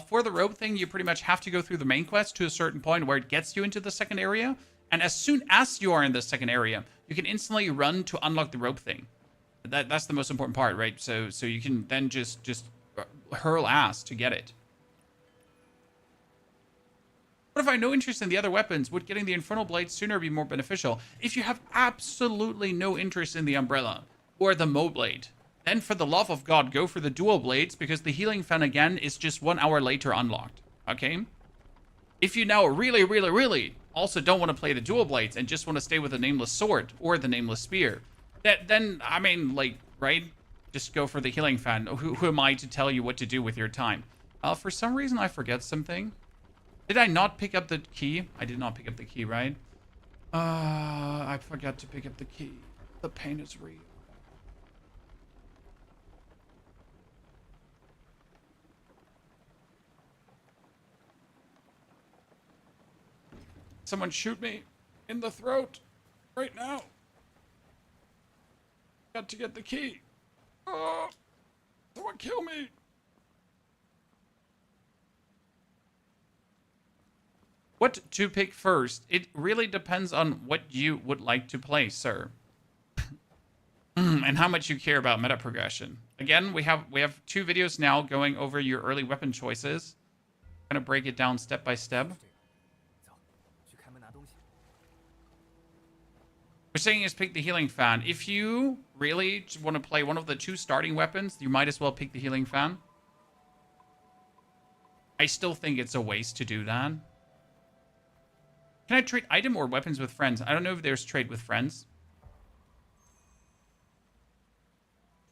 For the rope thing, you pretty much have to go through the main quest to a certain point where it gets you into the second area. And as soon as you are in the second area, you can instantly run to unlock the rope thing. That's the most important part, right? So you can then just hurl ass to get it. What if I have no interest in the other weapons? Would getting the Infernal Blade sooner be more beneficial? If you have absolutely no interest in the Umbrella or the Mo Blade, then for the love of God, go for the dual blades, because the healing fan again is just 1 hour later unlocked. Okay? If you now really, really, really also don't want to play the dual blades and just want to stay with the nameless sword or the nameless spear, then I mean, like, right? Just go for the healing fan. Who am I to tell you what to do with your time? For some reason, I forget something. Did I not pick up the key? I did not pick up the key, right? I forgot to pick up the key. The pain is real. Someone shoot me in the throat right now. Got to get the key. Oh, someone kill me. What to pick first? It really depends on what you would like to play, sir. And how much you care about meta progression. Again, we have 2 videos now going over your early weapon choices. I'm gonna break it down step by step. We're saying is pick the healing fan. If you really want to play one of the 2 starting weapons, you might as well pick the healing fan. I still think it's a waste to do that. Can I trade item or weapons with friends? I don't know if there's trade with friends.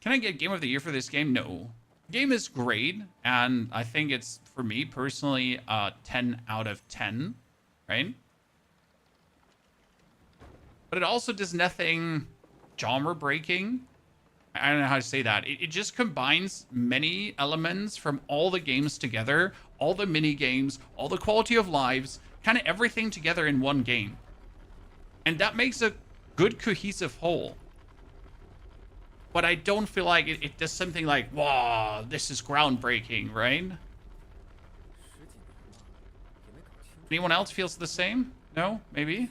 Can I get Game of the Year for this game? No. The game is great, and I think it's, for me personally, 10 out of 10, right? But it also does nothing genre breaking. I don't know how to say that. It just combines many elements from all the games together, all the mini games, all the quality of lives, kind of everything together in one game. And that makes a good cohesive whole. But I don't feel like it does something like, wow, this is groundbreaking, right? Anyone else feels the same? No? Maybe?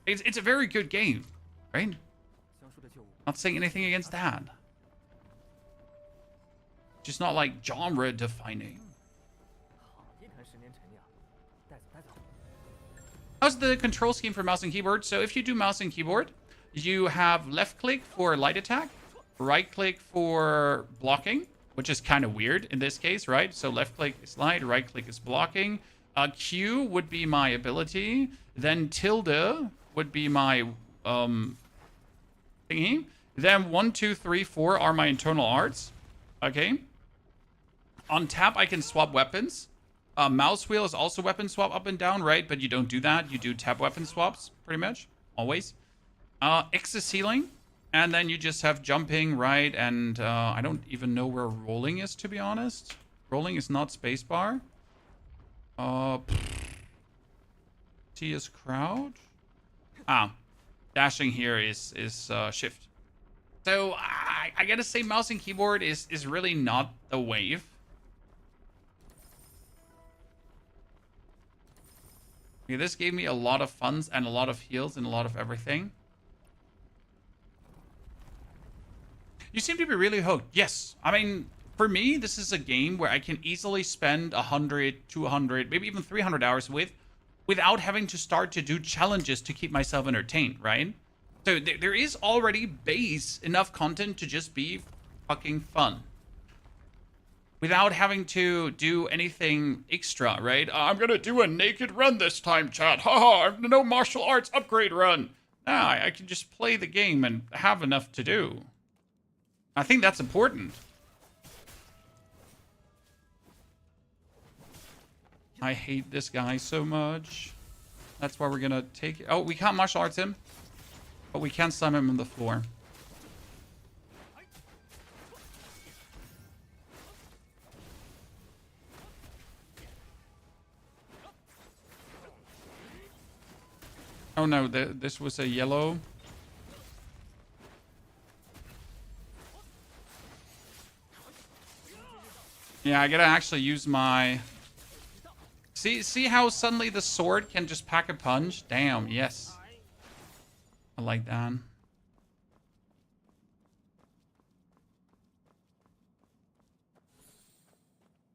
It's a very good game, right? Not saying anything against that. Just not like genre defining. How's the control scheme for mouse and keyboard? So if you do mouse and keyboard, you have left click for light attack, right click for blocking, which is kind of weird in this case, right? So left click is light, right click is blocking. Q would be my ability. Then tilde would be my thingy. Then 1, 2, 3, 4 are my internal arts. Okay. On tap, I can swap weapons. Mouse wheel is also weapon swap up and down, right? But you don't do that. You do tab weapon swaps, pretty much. Always. X is healing. And then you just have jumping, right? And I don't even know where rolling is, to be honest. Rolling is not spacebar. T is crouch. Dashing here is shift. So I gotta say mouse and keyboard is really not the wave. Okay, this gave me a lot of funds and a lot of heals and a lot of everything. You seem to be really hooked. Yes. I mean, for me, this is a game where I can easily spend 100, 200, maybe even 300 hours without having to start to do challenges to keep myself entertained, right? So there is already base enough content to just be fucking fun. Without having to do anything extra, right? I'm gonna do a naked run this time, chat. Haha, no martial arts upgrade run. Nah, I can just play the game and have enough to do. I think that's important. I hate this guy so much. That's why we're gonna take it. Oh, we can't martial arts him. But we can slam him on the floor. Oh no, this was a yellow. Yeah, I gotta actually use my... See how suddenly the sword can just pack a punch? Damn, yes. I like that.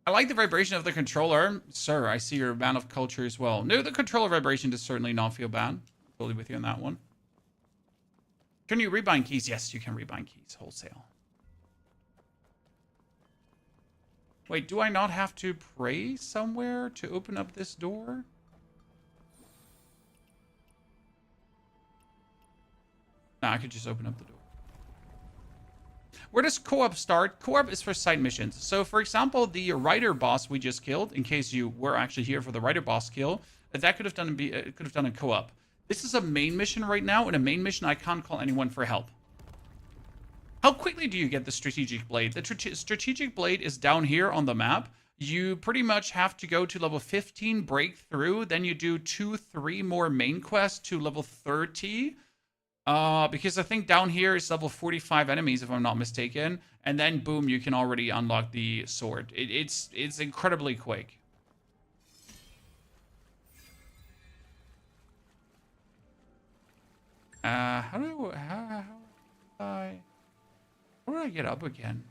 I like the vibration of the controller. Sir, I see you're a man of culture as well. No, the controller vibration does certainly not feel bad. Totally with you on that one. Can you rebind keys? Yes, you can rebind keys wholesale. Wait, do I not have to pray somewhere to open up this door? Nah, I could just open up the door. Where does co-op start? Co-op is for side missions. So, for example, the Rider boss we just killed, in case you were actually here for the Rider boss kill, that could have done a co-op. This is a main mission right now. In a main mission, I can't call anyone for help. How quickly do you get the strategic blade? The strategic blade is down here on the map. You pretty much have to go to level 15, break through. Then you do 2-3 more main quests to level 30. Because I think down here is level 45 enemies, if I'm not mistaken. And then, boom, you can already unlock the sword. It's incredibly quick. How do I get up again?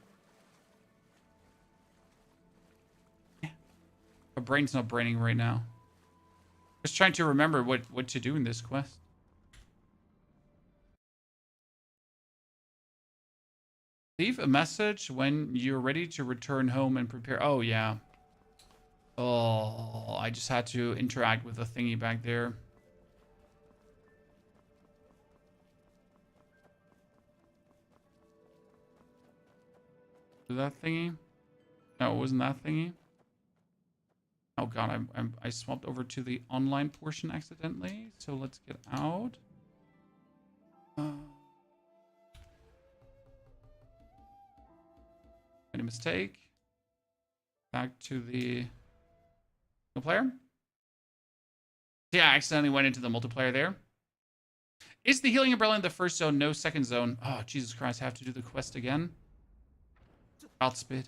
My brain's not braining right now. Just trying to remember what to do in this quest. Leave a message when you're ready to return home and prepare. Oh, yeah. Oh, I just had to interact with the thingy back there. Was that thingy? No, it wasn't that thingy. Oh god, I swapped over to the online portion accidentally. So let's get out. Made a mistake. Back to the multiplayer. Yeah, I accidentally went into the multiplayer there. Is the healing umbrella in the first zone? No, second zone. Oh, Jesus Christ, I have to do the quest again. Outspeed.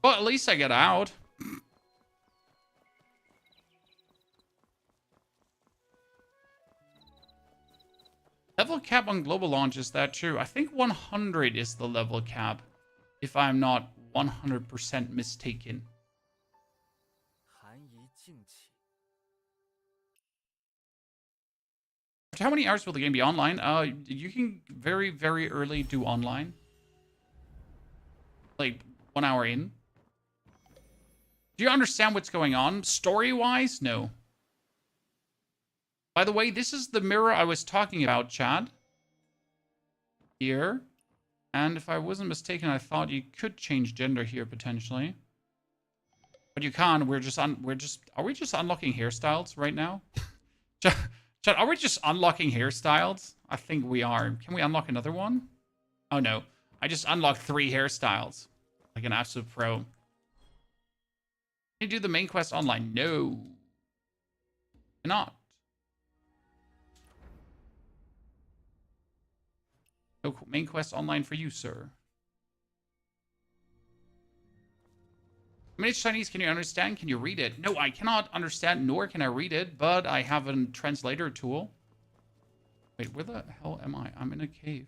Well, at least I get out. Level cap on global launch, is that true? I think 100 is the level cap, if I'm not 100% mistaken. How many hours will the game be online? You can very, very early do online. Like, 1 hour in. Do you understand what's going on? Story-wise? No. By the way, this is the mirror I was talking about, Chad. Here. And if I wasn't mistaken, I thought you could change gender here, potentially. But you can't. Are we just unlocking hairstyles right now? Chad, are we just unlocking hairstyles? I think we are. Can we unlock another one? Oh, no. I just unlocked 3 hairstyles. Like an absolute pro. Can you do the main quest online? No. Cannot. No main quest online for you, sir. How many Chinese can you understand? Can you read it? No, I cannot understand, nor can I read it, but I have a translator tool. Wait, where the hell am I? I'm in a cave.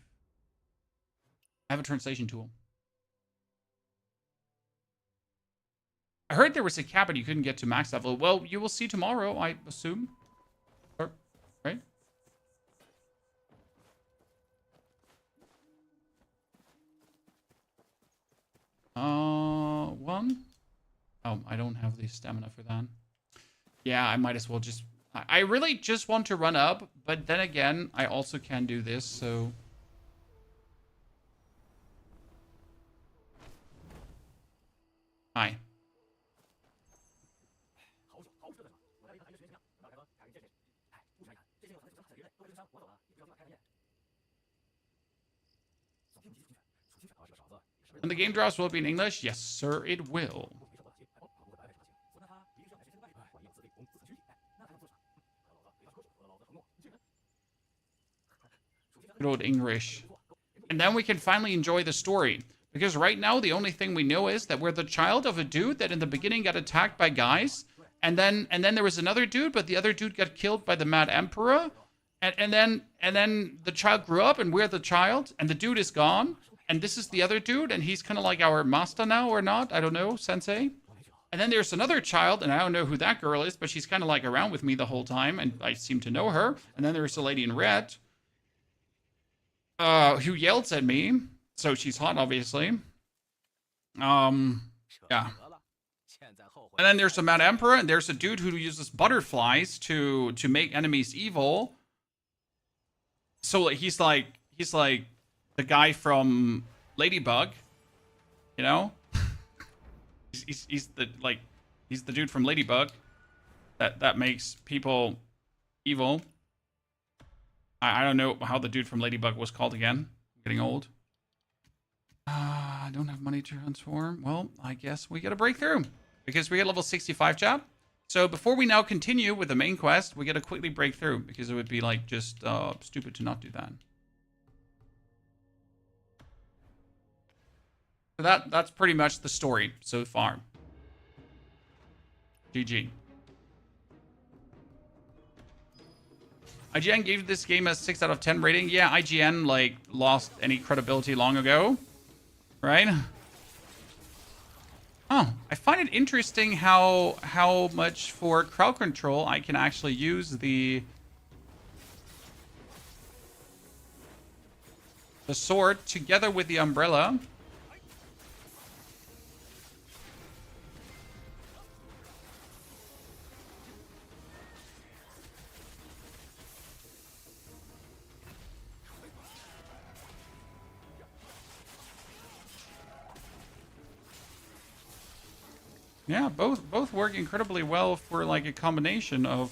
I have a translation tool. I heard there was a cap and you couldn't get to max level. Well, you will see tomorrow, I assume. Or, right? One. Oh, I don't have the stamina for that. Yeah, I might as well just... I really just want to run up, but then again, I also can do this, so... Hi. When the game drops, will it be in English? Yes, sir, it will. Good old English. And then we can finally enjoy the story. Because right now, the only thing we know is that we're the child of a dude that in the beginning got attacked by guys. And then there was another dude, but the other dude got killed by the Mad Emperor. And then the child grew up, and we're the child, and the dude is gone. And this is the other dude, and he's kind of like our master now, or not? I don't know, sensei. And then there's another child, and I don't know who that girl is, but she's kind of like around with me the whole time, and I seem to know her. And then there's a lady in red, who yells at me. So she's hot, obviously. Yeah. And then there's a Mad Emperor, and there's a dude who uses butterflies to make enemies evil. So he's like the guy from Ladybug, you know? he's the dude from Ladybug that makes people evil. I don't know how the dude from Ladybug was called again. I'm getting old. I don't have money to transform. Well, I guess we get a breakthrough because we get level 65, chat. So before we now continue with the main quest, we get to quickly break through because it would be like just stupid to not do that. So that's pretty much the story so far. GG. IGN gave this game a 6 out of 10 rating. Yeah, IGN like lost any credibility long ago, right? Oh, I find it interesting how much for crowd control I can actually use the sword together with the umbrella. Yeah, both work incredibly well for like a combination of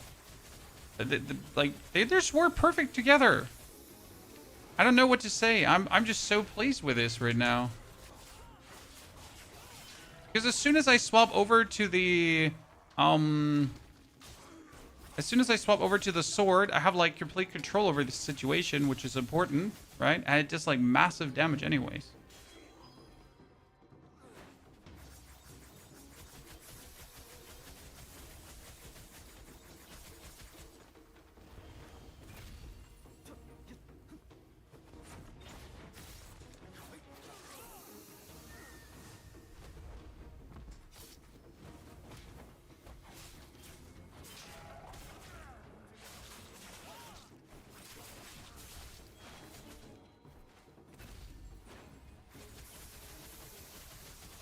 they just work perfect together. I don't know what to say. I'm just so pleased with this right now. Because as soon as I swap over to the sword, I have like complete control over the situation, which is important, right? And it does like massive damage anyways.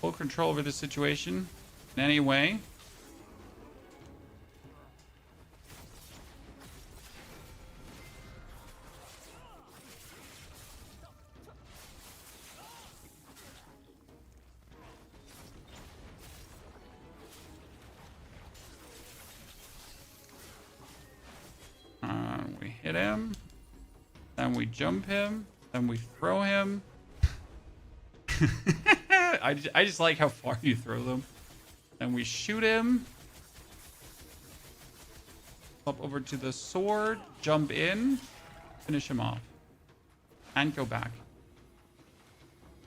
Full control over the situation in any way. We hit him, then we jump him, then we throw him. I just like how far you throw them. Then we shoot him. Up over to the sword. Jump in. Finish him off. And go back.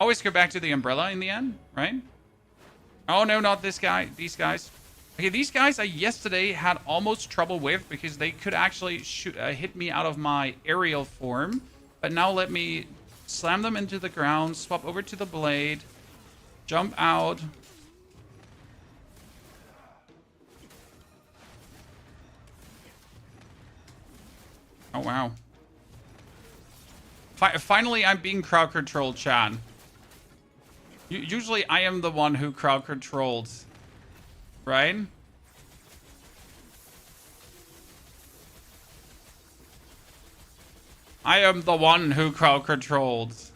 Always go back to the umbrella in the end, right? Oh no, not this guy. These guys. Okay, these guys I yesterday had almost trouble with because they could actually shoot, hit me out of my aerial form. But now let me slam them into the ground, swap over to the blade, jump out. Oh, wow. Finally, I'm being crowd controlled, Chan. Usually, I am the one who crowd controls, right? I am the one who crowd controls.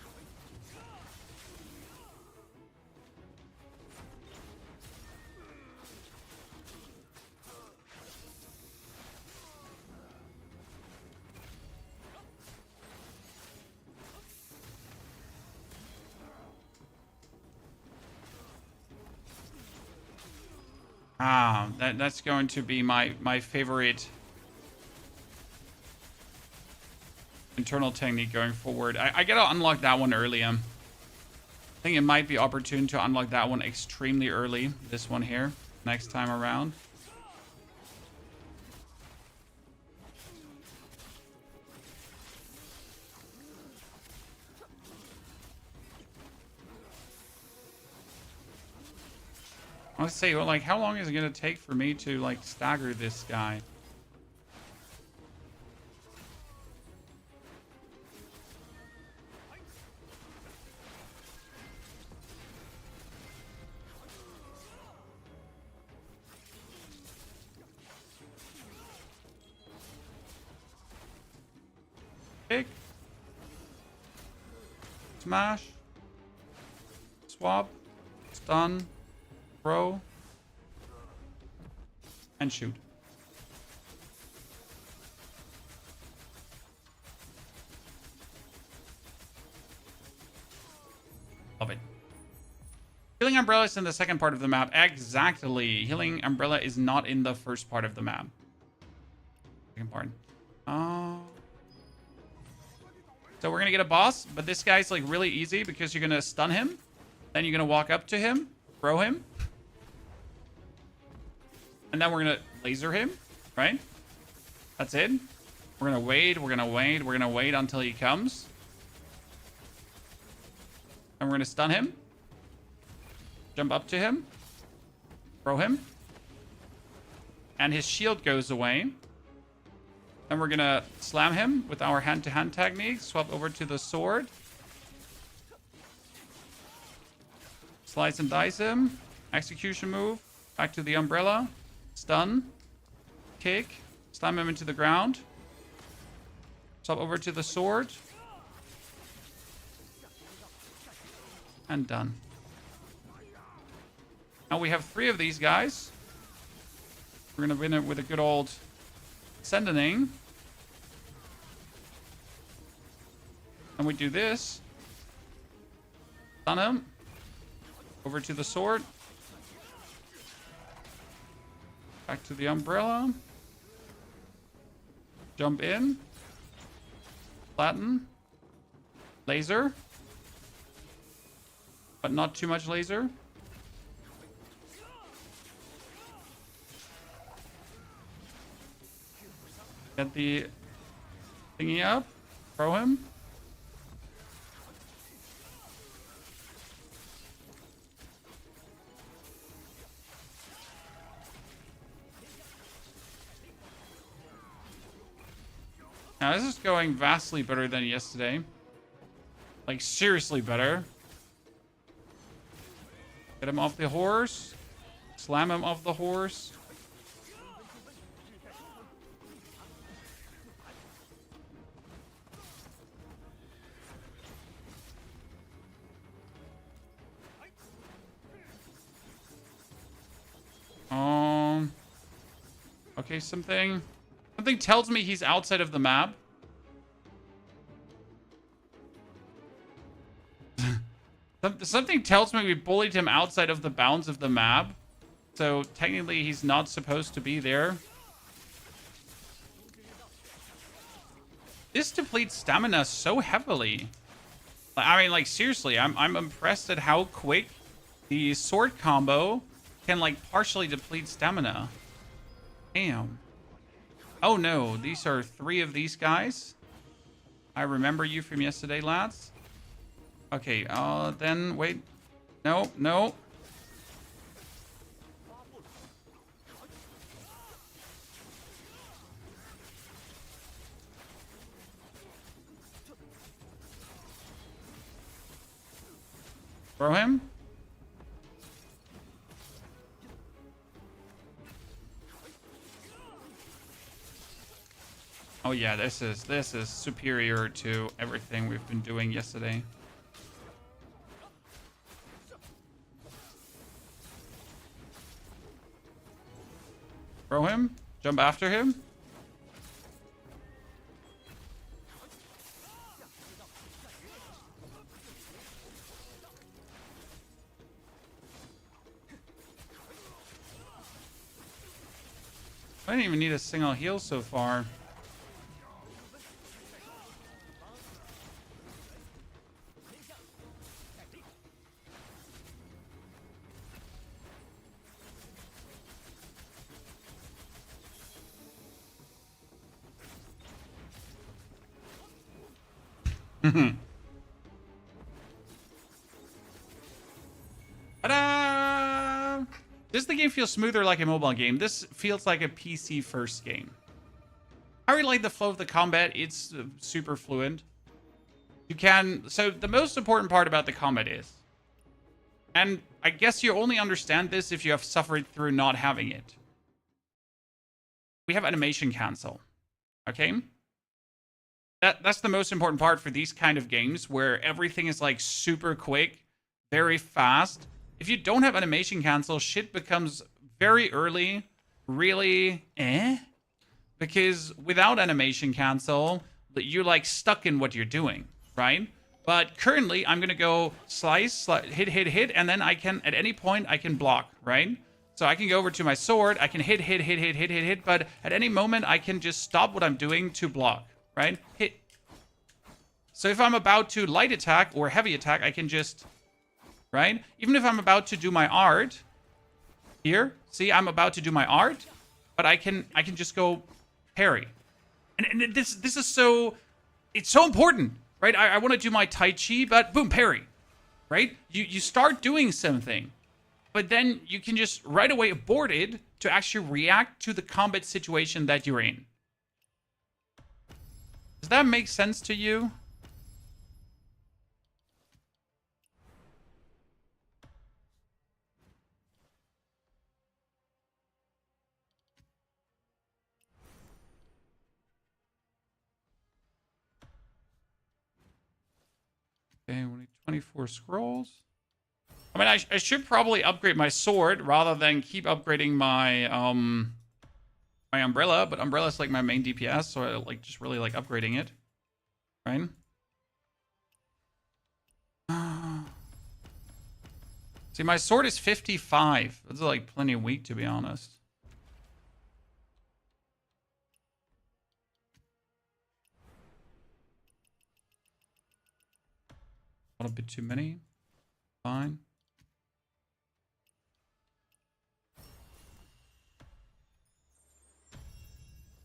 Ah, that's going to be my favorite internal technique going forward. I gotta unlock that one early. I think it might be opportune to unlock that one extremely early. This one here, next time around. Let's say, well, like, how long is it gonna take for me to like stagger this guy? Kick. Smash. Swap. Stun. Throw. And shoot. Love it. Healing Umbrella is in the second part of the map. Exactly. Healing Umbrella is not in the first part of the map. Second part. So we're going to get a boss, but this guy's like really easy because you're going to stun him. Then you're going to walk up to him, throw him. And then we're going to laser him, right? That's it. We're going to wait, we're going to wait, we're going to wait until he comes. And we're going to stun him. Jump up to him. Throw him. And his shield goes away. Then we're going to slam him with our hand-to-hand technique. Swap over to the sword. Slice and dice him. Execution move. Back to the umbrella. Stun. Kick. Slam him into the ground. Swap over to the sword. And done. Now we have 3 of these guys. We're going to win it with a good old Sendening. And we do this. Stun him. Over to the sword. Back to the umbrella. Jump in. Flatten. Laser. But not too much laser. Get the thingy up. Throw him. Now this is going vastly better than yesterday. Like seriously better. Get him off the horse. Slam him off the horse. Okay, something tells me he's outside of the map. Something tells me we bullied him outside of the bounds of the map. So technically he's not supposed to be there. This depletes stamina so heavily. I mean, like seriously, I'm impressed at how quick the sword combo can like partially deplete stamina. Damn. Oh no, these are 3 of these guys. I remember you from yesterday, lads. Okay, then wait. No, no. Throw him. Oh yeah, this is superior to everything we've been doing yesterday. Throw him. Jump after him. I didn't even need a single heal so far. Ta-da! Does the game feel smoother like a mobile game? This feels like a PC first game. I really like the flow of the combat. It's super fluent. You can... So the most important part about the combat is... And I guess you only understand this if you have suffered through not having it. We have animation cancel. Okay? That's the most important part for these kind of games where everything is like super quick, very fast. If you don't have animation cancel, shit becomes very early, really because without animation cancel, you're like stuck in what you're doing, right? But currently, I'm gonna go slice, hit, and then I can, at any point, I can block, right? So I can go over to my sword, I can hit, but at any moment, I can just stop what I'm doing to block. Right? Hit. So if I'm about to light attack or heavy attack, I can just, right? Even if I'm about to do my art, here, see, I'm about to do my art, but I can just go parry. And this is so, it's so important, right? I want to do my Tai Chi, but boom, parry, right? You start doing something, but then you can just right away abort it to actually react to the combat situation that you're in. Does that make sense to you? Okay, we need 24 scrolls. I mean, I should probably upgrade my sword rather than keep upgrading my my umbrella, but umbrella is like my main DPS, so I like just really like upgrading it. Right? See, my sword is 55. That's like plenty weak, to be honest. A bit too many. Fine.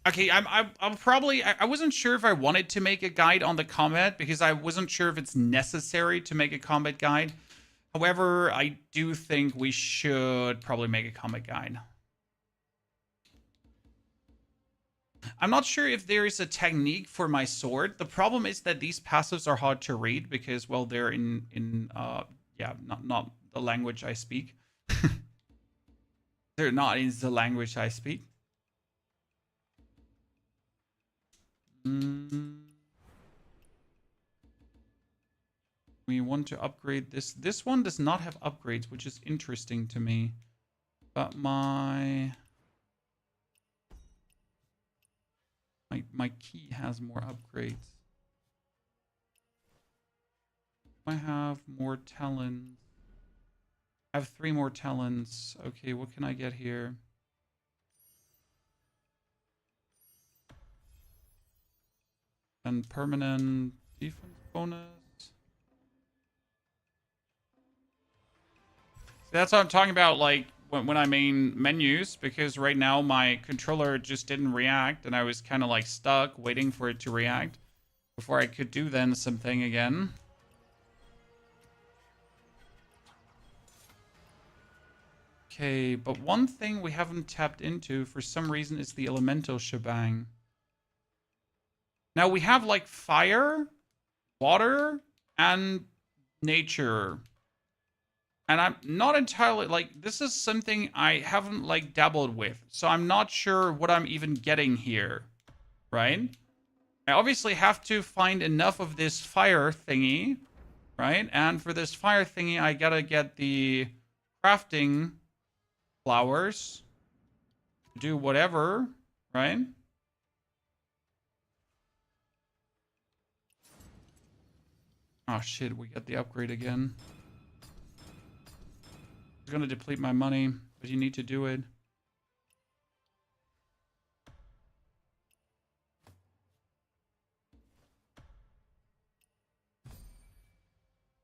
Okay, I'm probably... I wasn't sure if I wanted to make a guide on the combat because I wasn't sure if it's necessary to make a combat guide. However, I do think we should probably make a combat guide. I'm not sure if there is a technique for my sword. The problem is that these passives are hard to read because, well, they're in yeah, not the language I speak. They're not in the language I speak. We want to upgrade this. This one does not have upgrades, which is interesting to me. But my key has more upgrades. I have more talents. I have 3 more talents. Okay, what can I get here? And permanent defense bonus. See, that's what I'm talking about. Like when I main menus, because right now my controller just didn't react and I was kind of like stuck waiting for it to react before I could do then something again. Okay, but one thing we haven't tapped into for some reason is the elemental shebang. Now we have like fire, water, and nature. And I'm not entirely like, this is something I haven't like dabbled with. So I'm not sure what I'm even getting here, right? I obviously have to find enough of this fire thingy, right? And for this fire thingy, I gotta get the crafting flowers, do whatever, right? Oh shit, we got the upgrade again. It's gonna deplete my money, but you need to do it.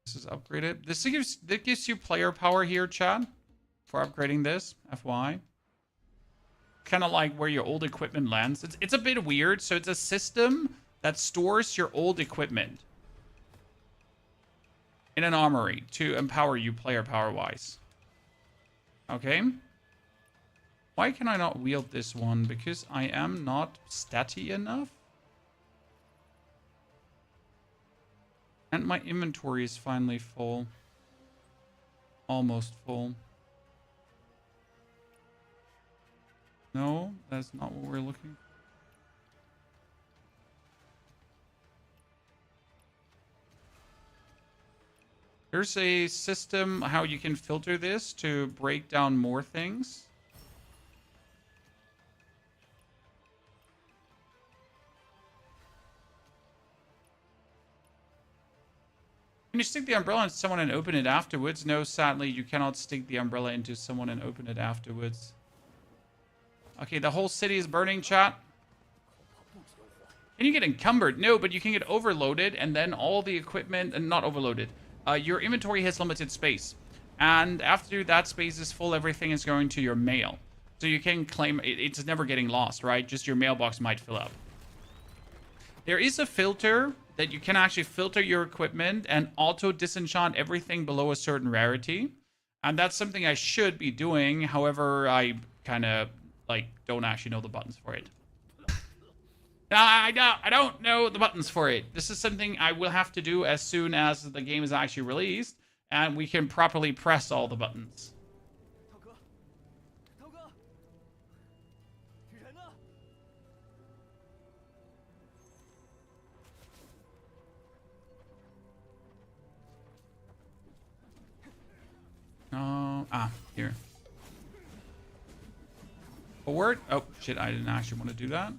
This is upgraded. This gives you player power here, chat, for upgrading this, FY. Kind of like where your old equipment lands. It's a bit weird. So it's a system that stores your old equipment in an armory to empower you player power wise. Okay. Why can I not wield this one? Because I am not statty enough. And my inventory is finally full. Almost full. No, that's not what we're looking for. There's a system how you can filter this to break down more things. Can you stick the umbrella into someone and open it afterwards? No, sadly, you cannot stick the umbrella into someone and open it afterwards. Okay, the whole city is burning, chat. Can you get encumbered? No, but you can get overloaded, and then all the equipment, and not overloaded. Your inventory has limited space. And after that space is full, everything is going to your mail. So you can claim it's never getting lost, right? Just your mailbox might fill up. There is a filter that you can actually filter your equipment and auto disenchant everything below a certain rarity. And that's something I should be doing. However, I kind of like don't actually know the buttons for it. I don't know the buttons for it. This is something I will have to do as soon as the game is actually released and we can properly press all the buttons. Here. Forward. Oh, shit, I didn't actually want to do that.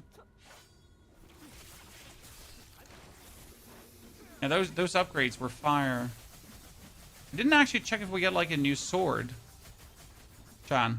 Yeah, those upgrades were fire. I didn't actually check if we get, like, a new sword. Chan.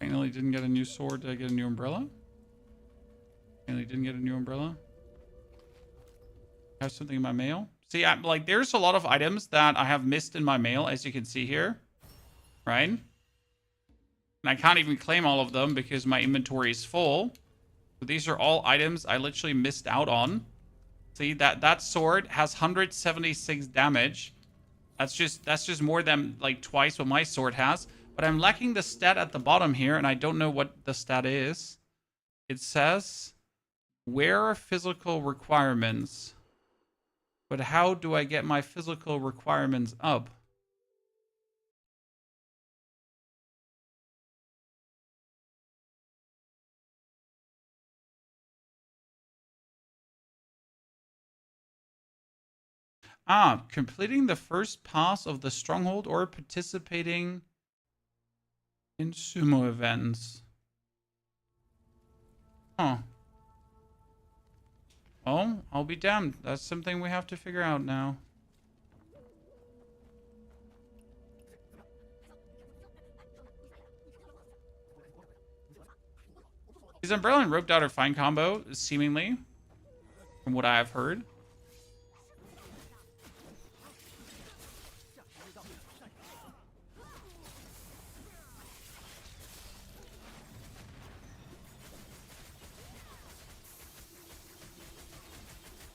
Finally didn't get a new sword. Did I get a new umbrella? Finally didn't get a new umbrella. I have something in my mail. See, like, there's a lot of items that I have missed in my mail, as you can see here. Right? And I can't even claim all of them because my inventory is full. So these are all items I literally missed out on. See, that sword has 176 damage. That's just more than, like, twice what my sword has. But I'm lacking the stat at the bottom here, and I don't know what the stat is. It says, where are physical requirements? But how do I get my physical requirements up? Completing the first pass of the stronghold or participating in sumo events. Huh. Oh, I'll be damned. That's something we have to figure out now. His umbrella and rope dart are fine combo, seemingly, from what I have heard.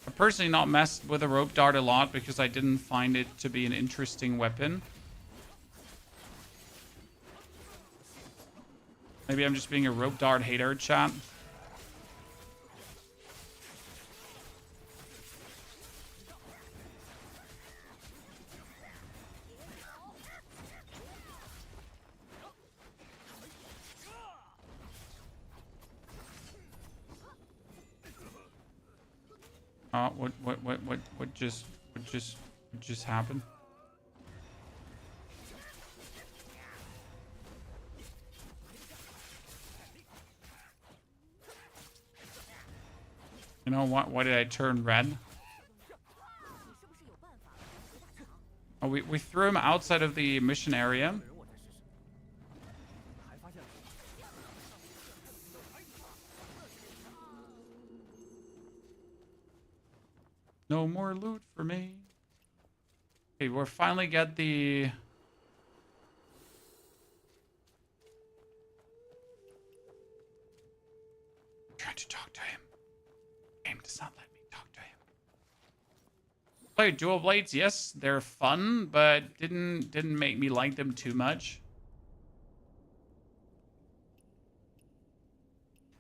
I've personally not messed with a rope dart a lot because I didn't find it to be an interesting weapon. Maybe I'm just being a rope dart hater, chat. What just happened? You know what? Why did I turn red? Oh, we threw him outside of the mission area. No more loot for me. Okay, we'll finally get the... I'm trying to talk to him. Game does not let me talk to him. Play dual blades, yes, they're fun, but didn't make me like them too much.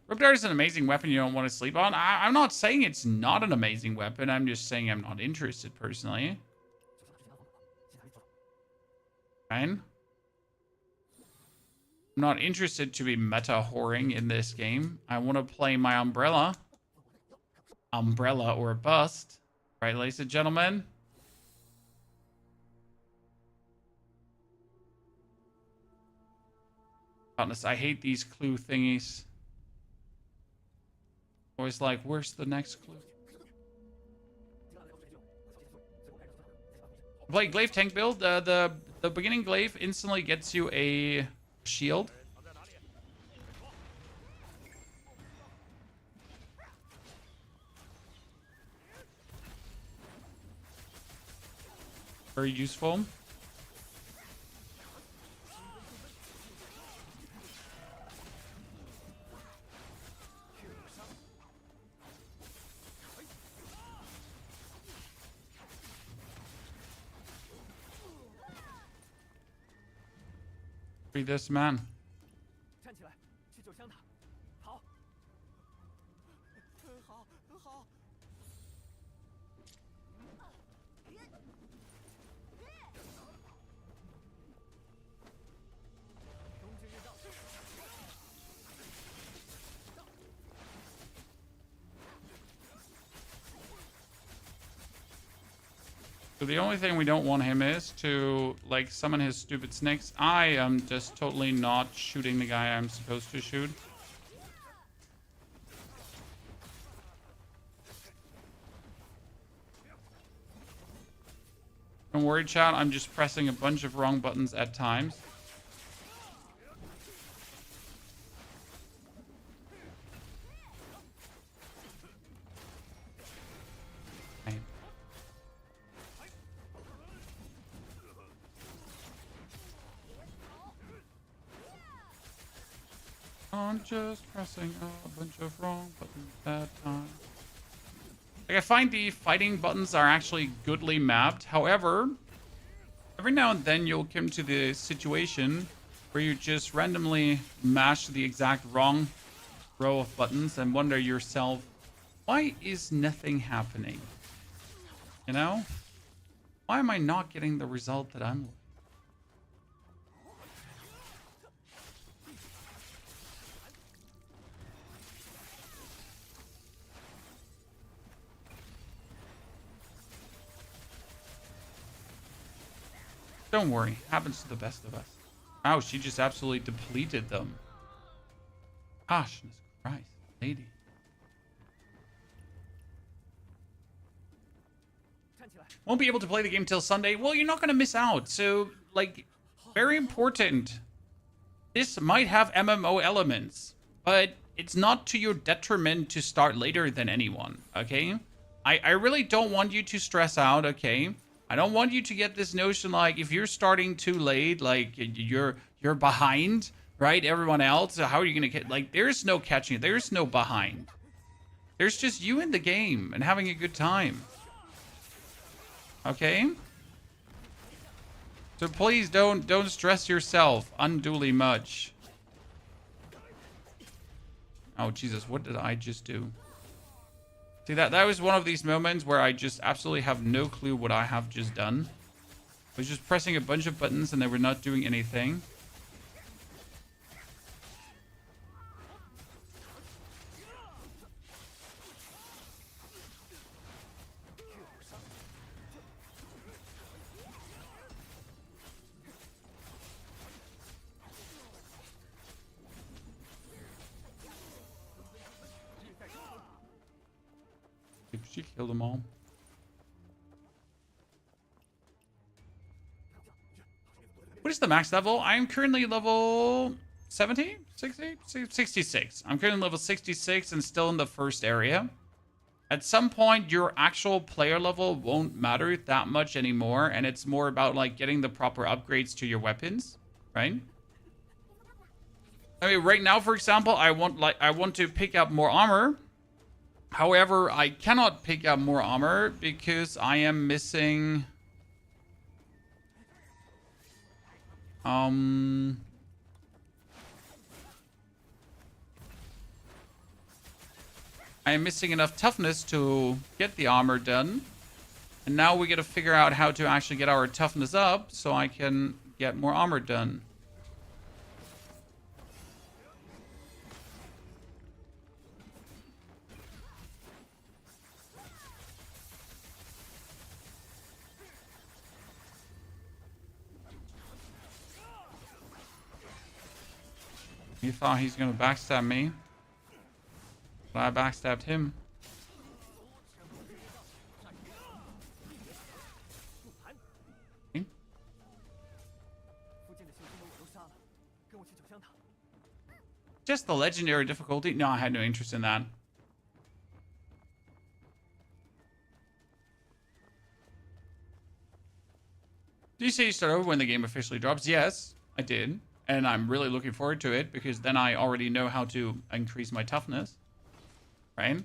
Rope dart is an amazing weapon you don't want to sleep on. I'm not saying it's not an amazing weapon. I'm just saying I'm not interested personally. Fine. I'm not interested to be meta whoring in this game. I want to play my umbrella. Umbrella or bust. Right, ladies and gentlemen? Honest, I hate these clue thingies. Always like, where's the next clue? Play glaive tank build. The beginning glaive instantly gets you a shield. Very useful. Free this man. So the only thing we don't want him is to, like, summon his stupid snakes. I am just totally not shooting the guy I'm supposed to shoot. Don't worry, chat. I'm just pressing a bunch of wrong buttons at times. I'm just pressing a bunch of wrong buttons at time. Like, I find the fighting buttons are actually goodly mapped. However, every now and then you'll come to the situation where you just randomly mash the exact wrong row of buttons and wonder yourself, why is nothing happening? You know? Why am I not getting the result that I'm looking? Don't worry, happens to the best of us. Wow, she just absolutely depleted them. Gosh, Christ, lady. Won't be able to play the game till Sunday. Well, you're not going to miss out. So, like, very important. This might have MMO elements, but it's not to your detriment to start later than anyone, okay? I really don't want you to stress out, okay? I don't want you to get this notion like if you're starting too late, like you're behind, right? Everyone else, how are you going to get, like, there's no catching, there's no behind. There's just you in the game and having a good time. Okay? So please don't stress yourself unduly much. Oh, Jesus, what did I just do? See, that was one of these moments where I just absolutely have no clue what I have just done. I was just pressing a bunch of buttons and they were not doing anything. She killed them all. What is the max level? I am currently level 70? 60? 66. I'm currently level 66 and still in the first area. At some point, your actual player level won't matter that much anymore, and it's more about like getting the proper upgrades to your weapons, right? I mean, right now, for example, I want to pick up more armor. However, I cannot pick up more armor because I am missing... I am missing enough toughness to get the armor done. And now we got to figure out how to actually get our toughness up so I can get more armor done. He thought he's gonna backstab me, but I backstabbed him. Okay. Just the legendary difficulty? No, I had no interest in that. Did you say you start over when the game officially drops? Yes, I did. And I'm really looking forward to it because then I already know how to increase my toughness. Right?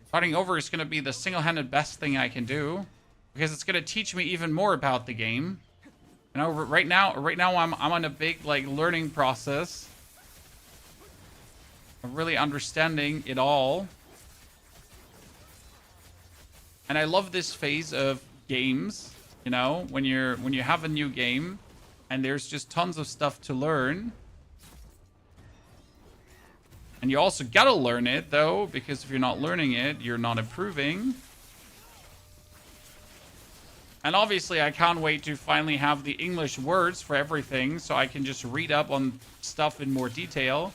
Starting over is going to be the single-handed best thing I can do because it's going to teach me even more about the game. You know, right now I'm on a big like learning process of really understanding it all. And I love this phase of games, you know, when you have a new game and there's just tons of stuff to learn. And you also gotta learn it, though, because if you're not learning it, you're not improving. And obviously, I can't wait to finally have the English words for everything, so I can just read up on stuff in more detail.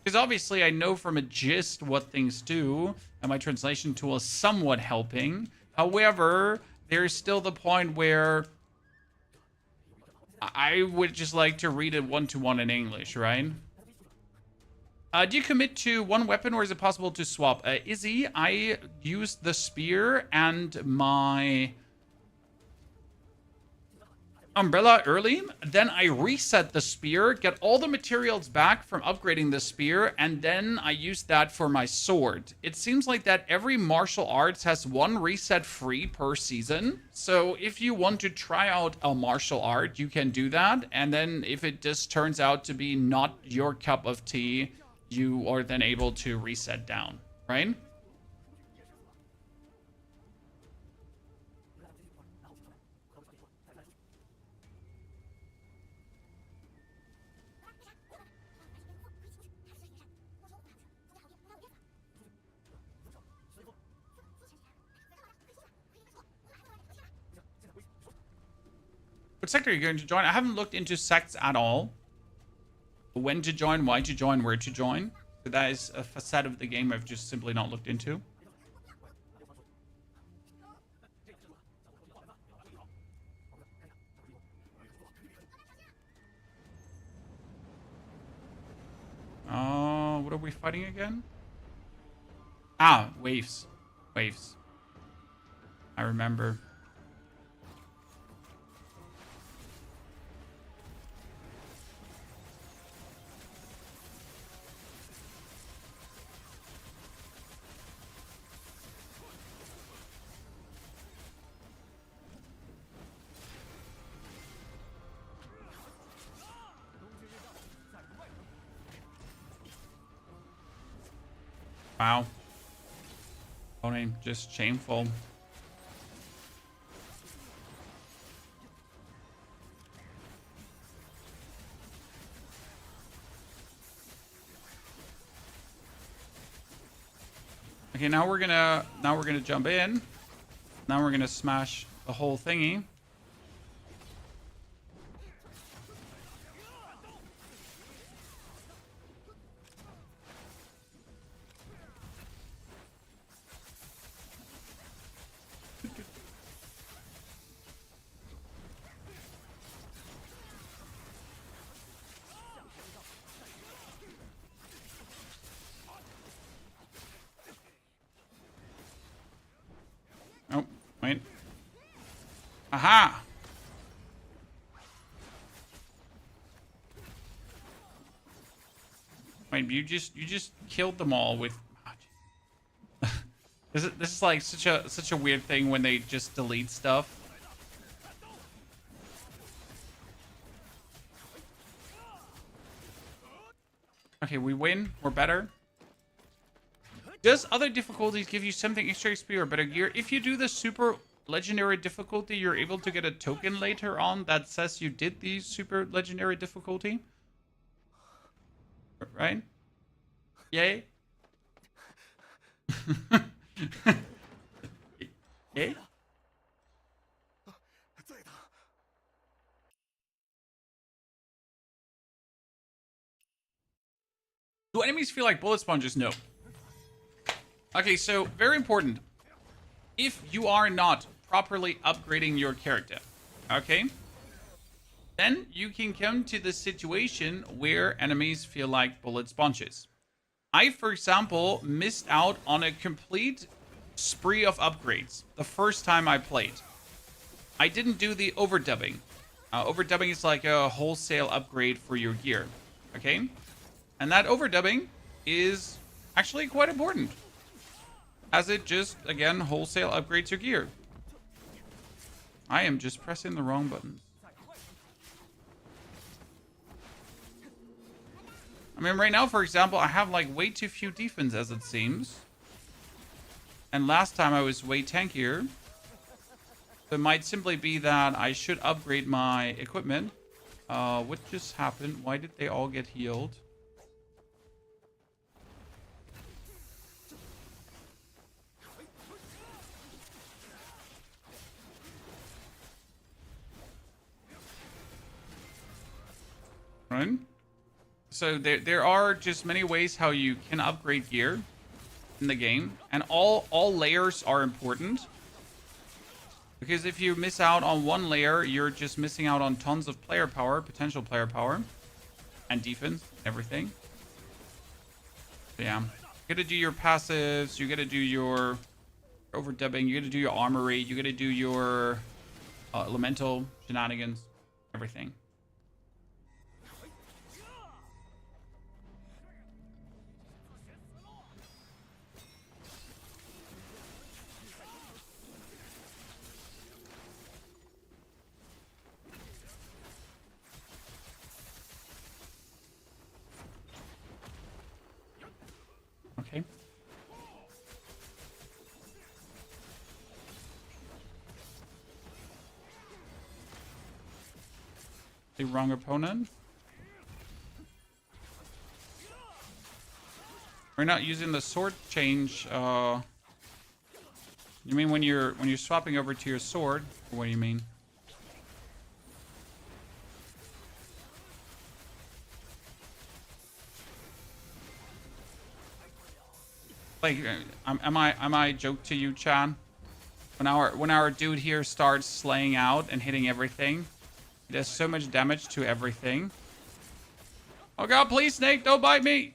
Because obviously, I know from a gist what things do, and my translation tool is somewhat helping. However, there's still the point where I would just like to read it one-to-one in English, right? Do you commit to one weapon or is it possible to swap? Izzy, I used the spear and my umbrella early. Then I reset the spear, get all the materials back from upgrading the spear, and then I used that for my sword. It seems like that every martial arts has one reset free per season. So if you want to try out a martial art, you can do that. And then if it just turns out to be not your cup of tea, you are then able to reset down, right? What sector are you going to join? I haven't looked into sects at all. When to join, why to join, where to join. So that is a facet of the game I've just simply not looked into. What are we fighting again? Ah, waves. Waves. I remember. Wow. Only just shameful. Okay, now we're gonna jump in. Now we're gonna smash the whole thingy. Oh, wait. Aha! Wait, you just killed them all with. This is like such a weird thing when they just delete stuff. Okay, we win. We're better. Does other difficulties give you something extra XP or better gear? If you do the super legendary difficulty, you're able to get a token later on that says you did the super legendary difficulty. Right? Yay? Yay? Do enemies feel like bullet sponges? No. Okay, so very important. If you are not properly upgrading your character, okay, then you can come to the situation where enemies feel like bullet sponges. I, for example, missed out on a complete spree of upgrades the first time I played. I didn't do the overdubbing. Overdubbing is like a wholesale upgrade for your gear, okay? And that overdubbing is actually quite important, as it just, again, wholesale upgrades your gear. I am just pressing the wrong buttons. I mean, right now, for example, I have like way too few defense, as it seems. And last time I was way tankier. So it might simply be that I should upgrade my equipment. What just happened? Why did they all get healed? Right? So there are just many ways how you can upgrade gear in the game, and all layers are important, because if you miss out on one layer, you're just missing out on tons of player power, potential player power, and defense, everything. So yeah, you gotta do your passives, you gotta do your overdubbing, you gotta do your armory, you gotta do your elemental shenanigans, everything. Okay. The wrong opponent. We're not using the sword change. You mean when you're swapping over to your sword? Or what do you mean? Like, am I joke to you, Chan? When our dude here starts slaying out and hitting everything, he does so much damage to everything. Oh god, please, Snake, don't bite me!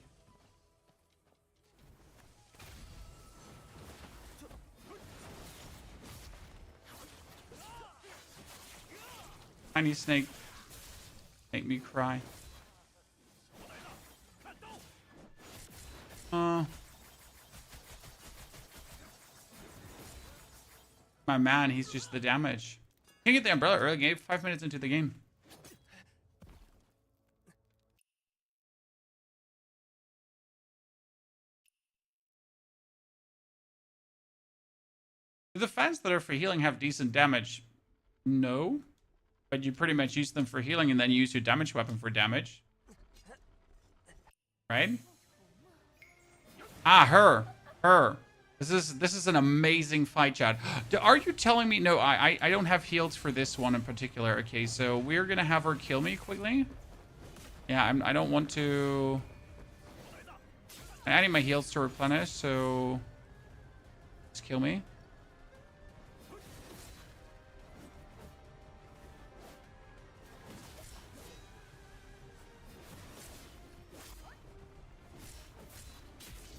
Tiny snake. Make me cry. My man, he's just the damage. Can't get the umbrella early game, 5 minutes into the game. Do the fans that are for healing have decent damage? No. But you pretty much use them for healing and then use your damage weapon for damage. Right? Ah, her. Her. This is an amazing fight, chat. Are you telling me? No, I don't have heals for this one in particular. Okay, so we're gonna have her kill me quickly. Yeah, I don't want to. I need my heals to replenish, so just kill me.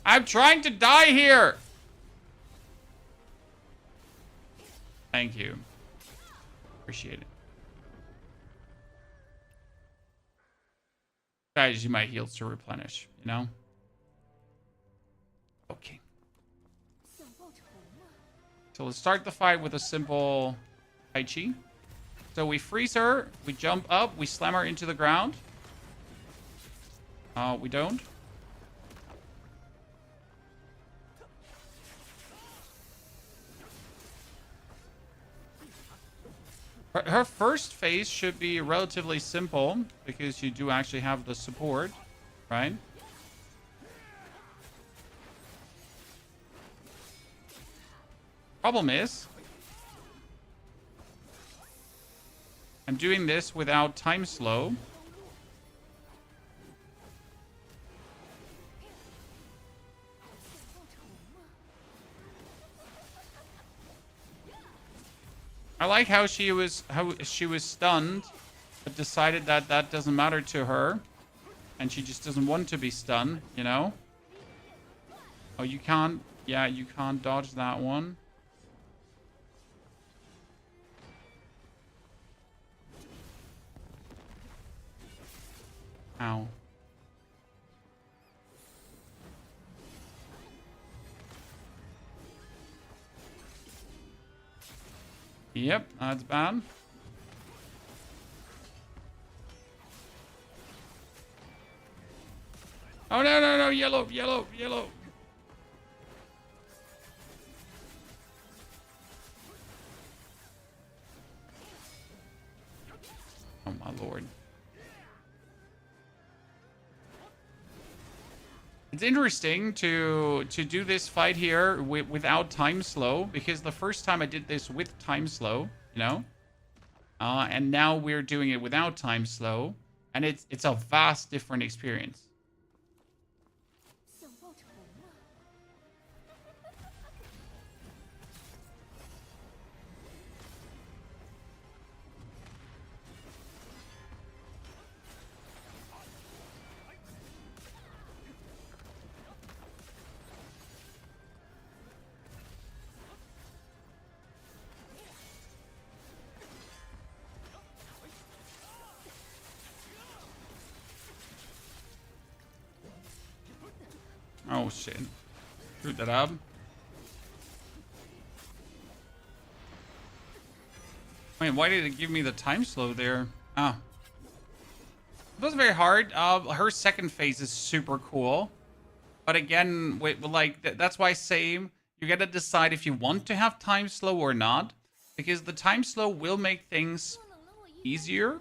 I'm trying to die here. Thank you. Appreciate it. Guys, use my heals to replenish, you know? Okay. So let's start the fight with a simple Tai Chi. So we freeze her, we jump up, we slam her into the ground. We don't. Her first phase should be relatively simple because you do actually have the support, right? Problem is, I'm doing this without time slow. I like how she was stunned, but decided that that doesn't matter to her, and she just doesn't want to be stunned, you know? Oh, you can't. Yeah, you can't dodge that one. Ow. Yep, that's bad. Oh, no, no, no, yellow, yellow, yellow. Oh, my lord. It's interesting to do this fight here without time slow, because the first time I did this with time slow, you know, and now we're doing it without time slow, and it's a vast different experience. Oh shit. Screwed that up. Wait, why did it give me the time slow there? Oh. It wasn't very hard. Her second phase is super cool. But again, that's why I say you gotta decide if you want to have time slow or not. Because the time slow will make things easier.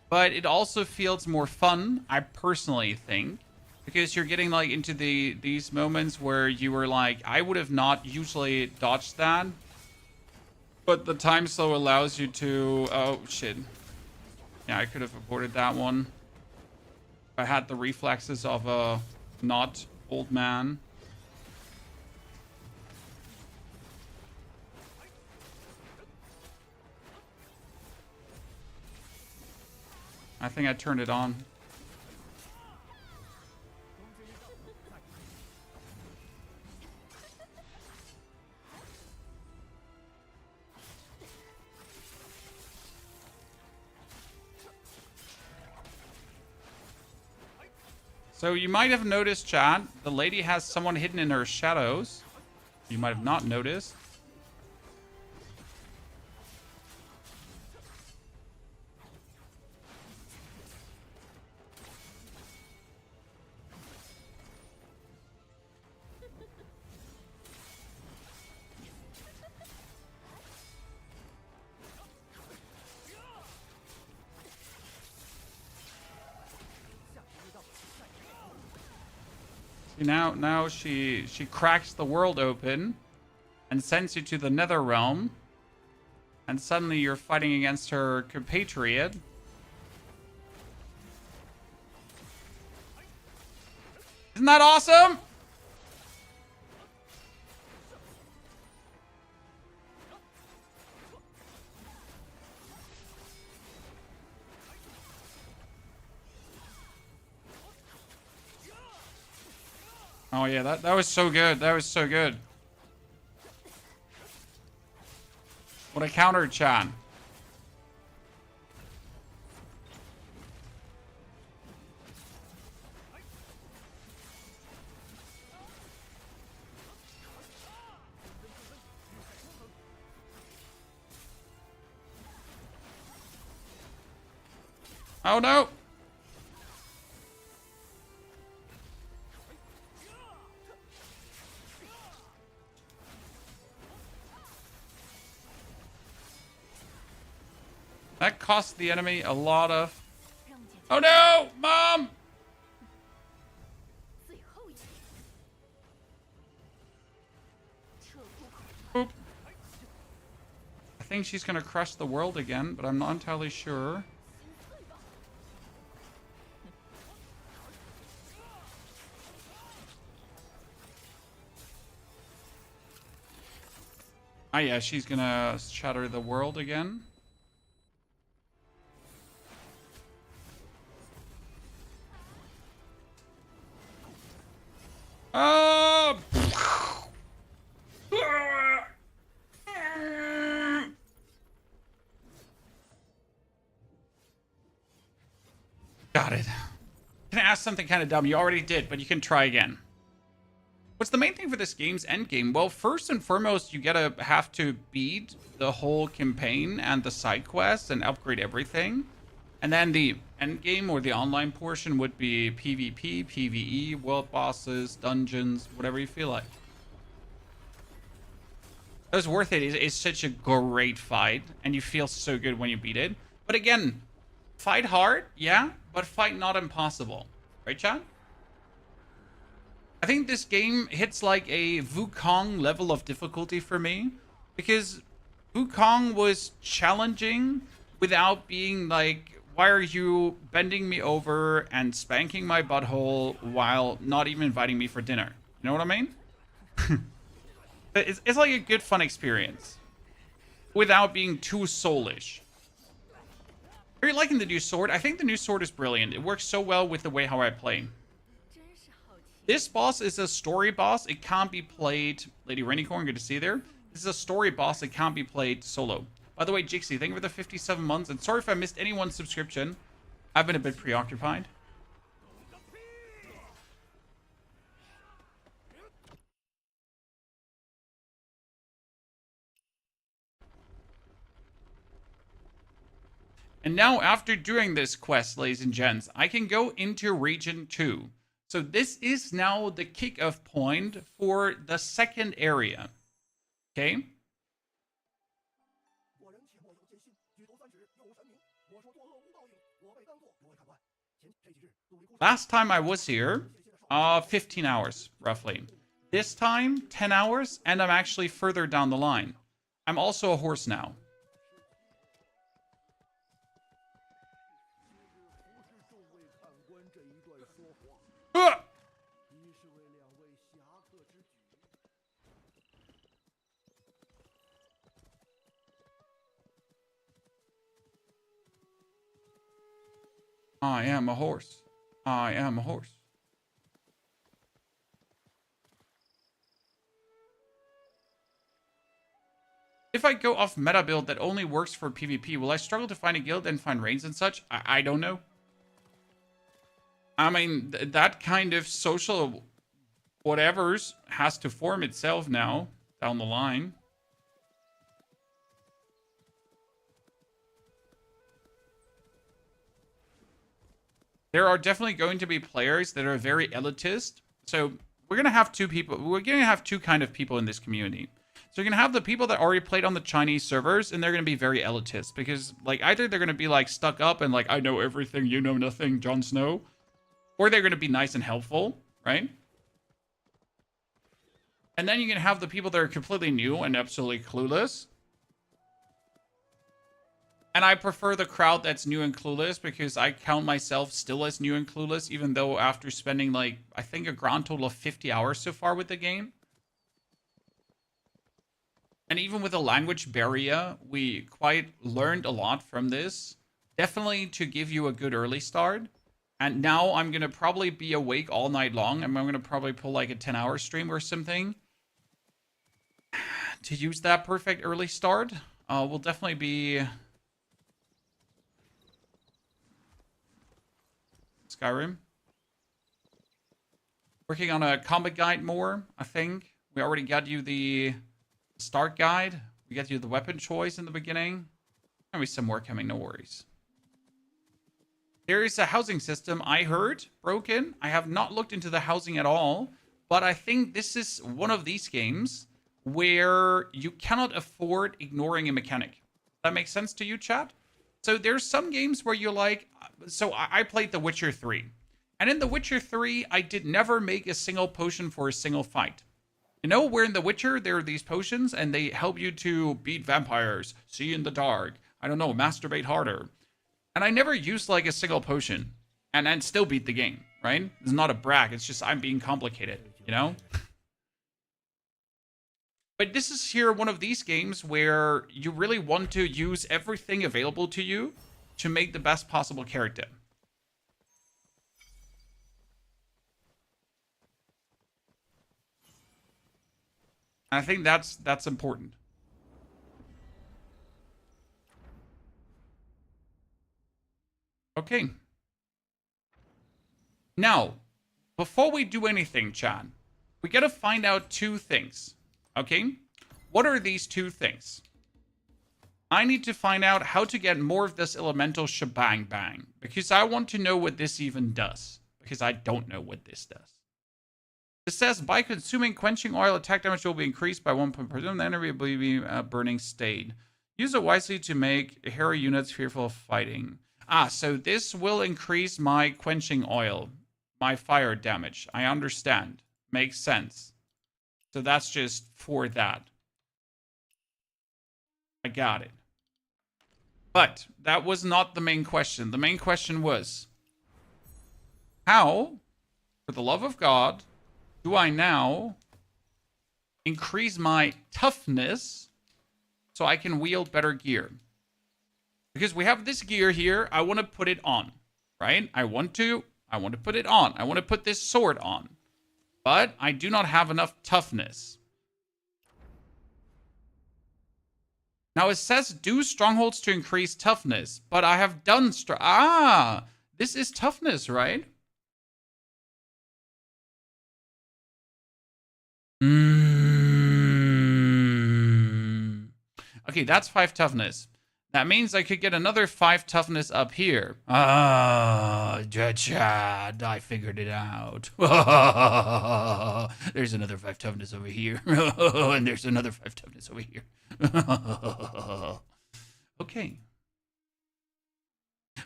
But it also feels more fun, I personally think. Because you're getting like into these moments where you were like, I would have not usually dodged that. But the time slow allows you to... Oh, shit. Yeah, I could have avoided that one. I had the reflexes of a not old man. I think I turned it on. So you might have noticed, chat, the lady has someone hidden in her shadows. You might have not noticed. See, now she cracks the world open and sends you to the nether realm, and suddenly you're fighting against her compatriot. Isn't that awesome? Oh yeah, that was so good. That was so good. What a counter, Chan. Oh no! That cost the enemy a lot of... Oh no! Mom! Oop. I think she's gonna crush the world again, but I'm not entirely sure. Ah yeah, she's gonna shatter the world again. Oh! Got it. Can I ask something kind of dumb? You already did, but you can try again. What's the main thing for this game's endgame? Well, first and foremost, you gotta have to beat the whole campaign and the side quests and upgrade everything. And then the endgame or the online portion would be PvP, PvE, world bosses, dungeons, whatever you feel like. It was worth it. It's such a great fight, and you feel so good when you beat it. But again, fight hard, yeah, but fight not impossible. Right, Chad? I think this game hits like a Wukong level of difficulty for me, because Wukong was challenging without being like, why are you bending me over and spanking my butthole while not even inviting me for dinner? You know what I mean? It's like a good fun experience without being too soulish. Are you liking the new sword? I think the new sword is brilliant. It works so well with the way how I play. This boss is a story boss. It can't be played... Lady Rainicorn, good to see you there. This is a story boss. It can't be played solo. By the way, Jixie, thank you for the 57 months. And sorry if I missed anyone's subscription. I've been a bit preoccupied. And now, after doing this quest, ladies and gents, I can go into Region 2. So this is now the kick-off point for the second area. Okay? Last time I was here, 15 hours, roughly. This time, 10 hours, and I'm actually further down the line. I'm also a horse now. I am a horse. I am a horse. If I go off meta build that only works for PvP, will I struggle to find a guild and find raids and such? I don't know. I mean, that kind of social whatever's has to form itself now down the line. There are definitely going to be players that are very elitist. So we're going to have two people. We're going to have two kind of people in this community. So you're going to have the people that already played on the Chinese servers, and they're going to be very elitist because, like, either they're going to be, like, stuck up and, like, I know everything, you know nothing, Jon Snow. Or they're going to be nice and helpful, right? And then you're going to have the people that are completely new and absolutely clueless. And I prefer the crowd that's new and clueless because I count myself still as new and clueless, even though after spending, like, I think a grand total of 50 hours so far with the game. And even with a language barrier, we quite learned a lot from this. Definitely to give you a good early start. And now I'm going to probably be awake all night long. And I'm going to probably pull like a 10-hour stream or something to use that perfect early start. Will definitely be Skyrim. Working on a combat guide more, I think. We already got you the start guide. We got you the weapon choice in the beginning. There'll be some more coming, no worries. There is a housing system I heard broken. I have not looked into the housing at all, but I think this is one of these games where you cannot afford ignoring a mechanic. That makes sense to you, chat? So there's some games where you're like, so I played The Witcher 3. And in The Witcher 3, I did never make a single potion for a single fight. You know, where in The Witcher, there are these potions and they help you to beat vampires, see in the dark, I don't know, masturbate harder. And I never used like a single potion and still beat the game, right? It's not a brag, it's just I'm being complicated, you know? But this is here one of these games where you really want to use everything available to you to make the best possible character. I think that's important. Okay. Now, before we do anything, Chad, we gotta find out two things. Okay? What are these two things? I need to find out how to get more of this elemental shebang bang. Because I want to know what this even does. Because I don't know what this does. It says, by consuming quenching oil, attack damage will be increased by 1 point per turn. The enemy will be a burning state. Use it wisely to make hero units fearful of fighting. Ah, so this will increase my quenching oil. My fire damage. I understand. Makes sense. So that's just for that. I got it. But that was not the main question. The main question was, how, for the love of God, do I now increase my toughness so I can wield better gear? Because we have this gear here. I want to put it on, right? I want to put it on. I want to put this sword on. But I do not have enough toughness. Now it says do strongholds to increase toughness, but I have done this is toughness, right? Okay, that's 5 toughness. That means I could get another 5 toughness up here. Chad, I figured it out. There's another 5 toughness over here. And there's another 5 toughness over here. Okay.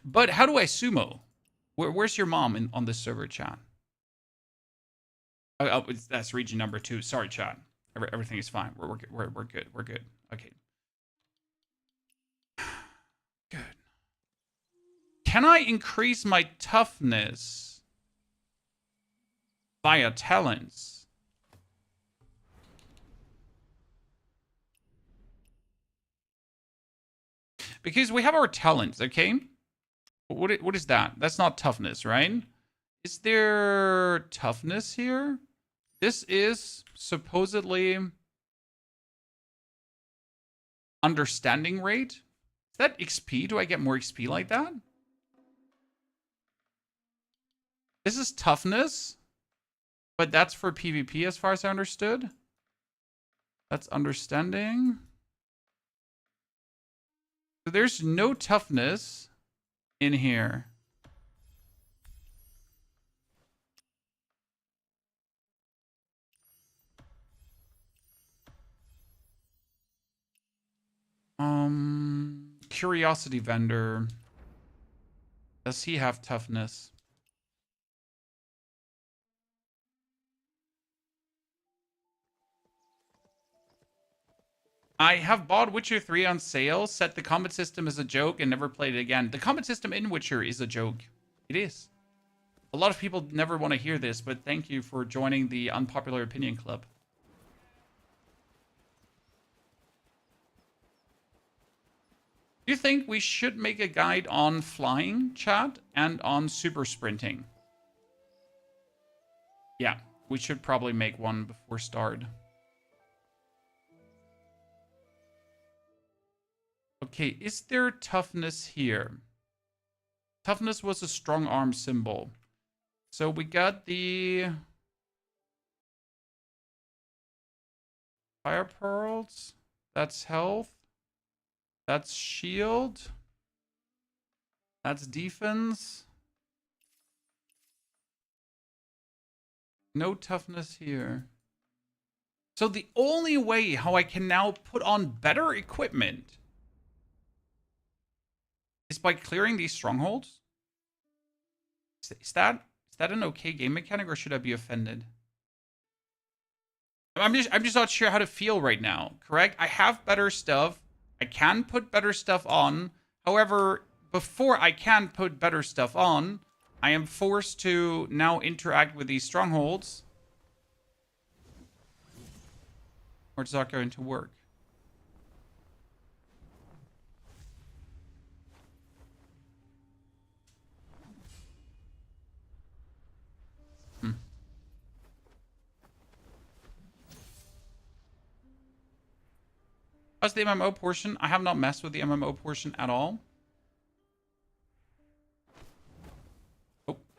But how do I sumo? Where's your mom on this server, chat? Oh, that's region number 2. Sorry, chat. Everything is fine. We're good. We're good. We're good. Okay. Good. Can I increase my toughness via talents? Because we have our talents, okay? What is that? That's not toughness, right? Is there toughness here? This is supposedly understanding rate. Is that XP? Do I get more XP like that? This is toughness, but that's for PvP as far as I understood. That's understanding. So there's no toughness in here. Curiosity vendor. Does he have toughness? I have bought Witcher 3 on sale, set the combat system as a joke, and never played it again. The combat system in Witcher is a joke. It is. A lot of people never want to hear this, but thank you for joining the Unpopular Opinion Club. Do you think we should make a guide on flying, chat, and on super sprinting? Yeah, we should probably make one before start. Okay, is there toughness here? Toughness was a strong arm symbol. So we got the fire pearls. That's health. That's shield. That's defense. No toughness here. So the only way how I can now put on better equipment is by clearing these strongholds. Is that an okay game mechanic, or should I be offended? I'm just not sure how to feel right now. Correct? I have better stuff. I can put better stuff on. However, before I can put better stuff on, I am forced to now interact with these strongholds. Or it's not going to work. How's the MMO portion? I have not messed with the MMO portion at all.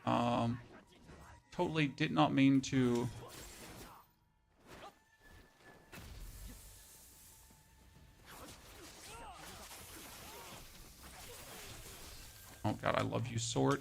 Oh, totally did not mean to. Oh god, I love you, sword.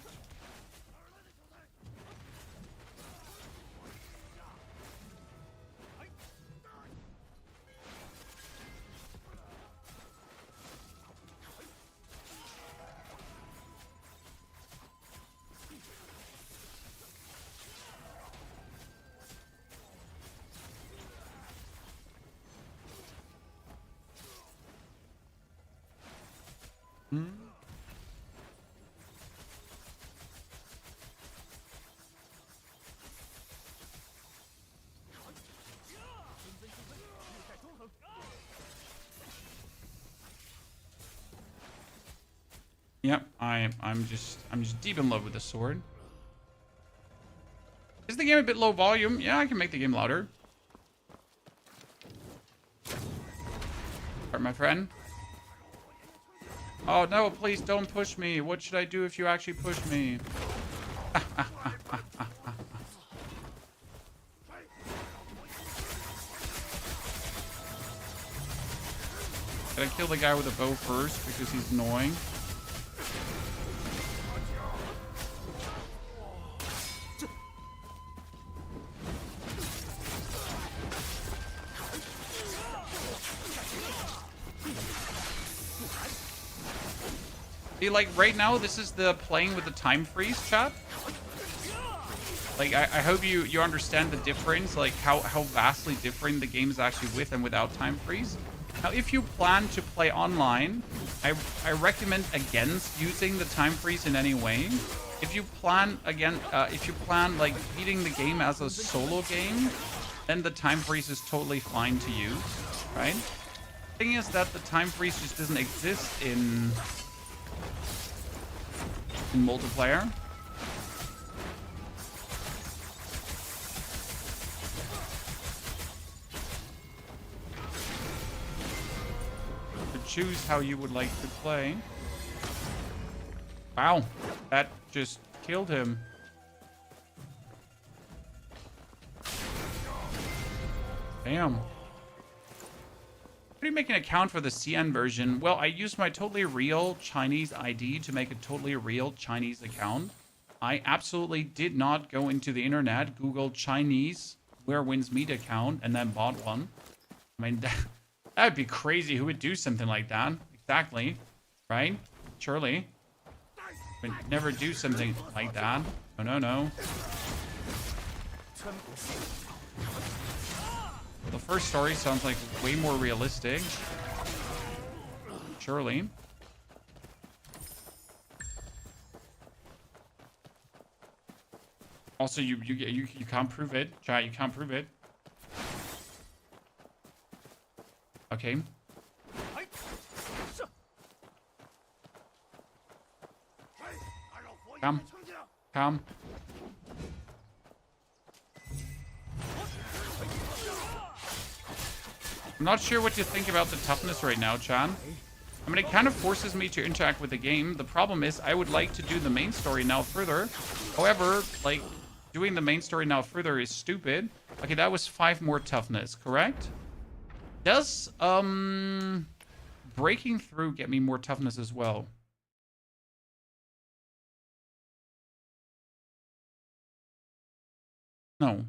Yep, I'm just deep in love with the sword. Is the game a bit low volume? Yeah, I can make the game louder. Alright, my friend. Oh no, please don't push me. What should I do if you actually push me? Gotta kill the guy with a bow first because he's annoying. See, like, right now, this is the playing with the time freeze, chat. Like, I hope you understand the difference, like, how vastly different the game is actually with and without time freeze. Now, if you plan to play online, I recommend against using the time freeze in any way. If you plan, like, beating the game as a solo game, then the time freeze is totally fine to use, right? The thing is that the time freeze just doesn't exist in multiplayer. So choose how you would like to play. Wow, that just killed him. Damn. How do you make an account for the CN version? Well, I used my totally real Chinese ID to make a totally real Chinese account. I absolutely did not go into the internet, Google Chinese Where Wins Meet account, and then bought one. I mean, that would be crazy. Who would do something like that? Exactly. Right? Surely. Would never do something like that. No, no, no. The first story sounds like way more realistic. Surely. Also, you can't prove it. Chat, you can't prove it. Okay. Come. Come. I'm not sure what you think about the toughness right now, Chan. I mean, it kind of forces me to interact with the game. The problem is I would like to do the main story now further. However, like, doing the main story now further is stupid. Okay, that was 5 more toughness, correct? Does, breaking through get me more toughness as well? No.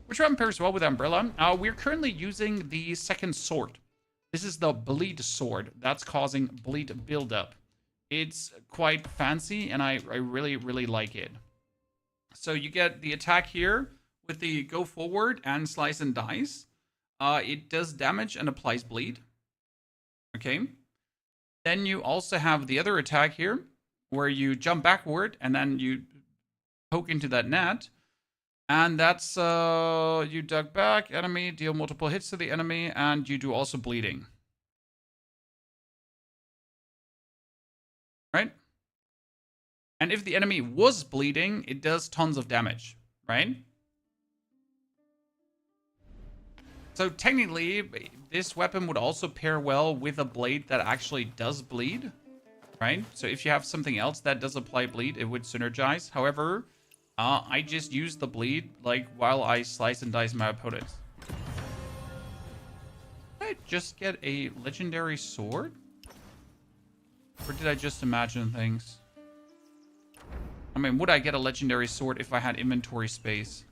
Which one pairs well with Umbrella? We're currently using the second sword. This is the bleed sword. That's causing bleed buildup. It's quite fancy, and I really, really like it. So you get the attack here with the go forward and slice and dice. It does damage and applies bleed. Okay. Then you also have the other attack here, where you jump backward and then you poke into that net. And that's, you duck back, enemy, deal multiple hits to the enemy, and you do also bleeding. Right? And if the enemy was bleeding, it does tons of damage, right? So technically, this weapon would also pair well with a blade that actually does bleed, right? So if you have something else that does apply bleed, it would synergize. However, I just use the bleed, like, while I slice and dice my opponents. Did I just get a legendary sword? Or did I just imagine things? I mean, would I get a legendary sword if I had inventory space?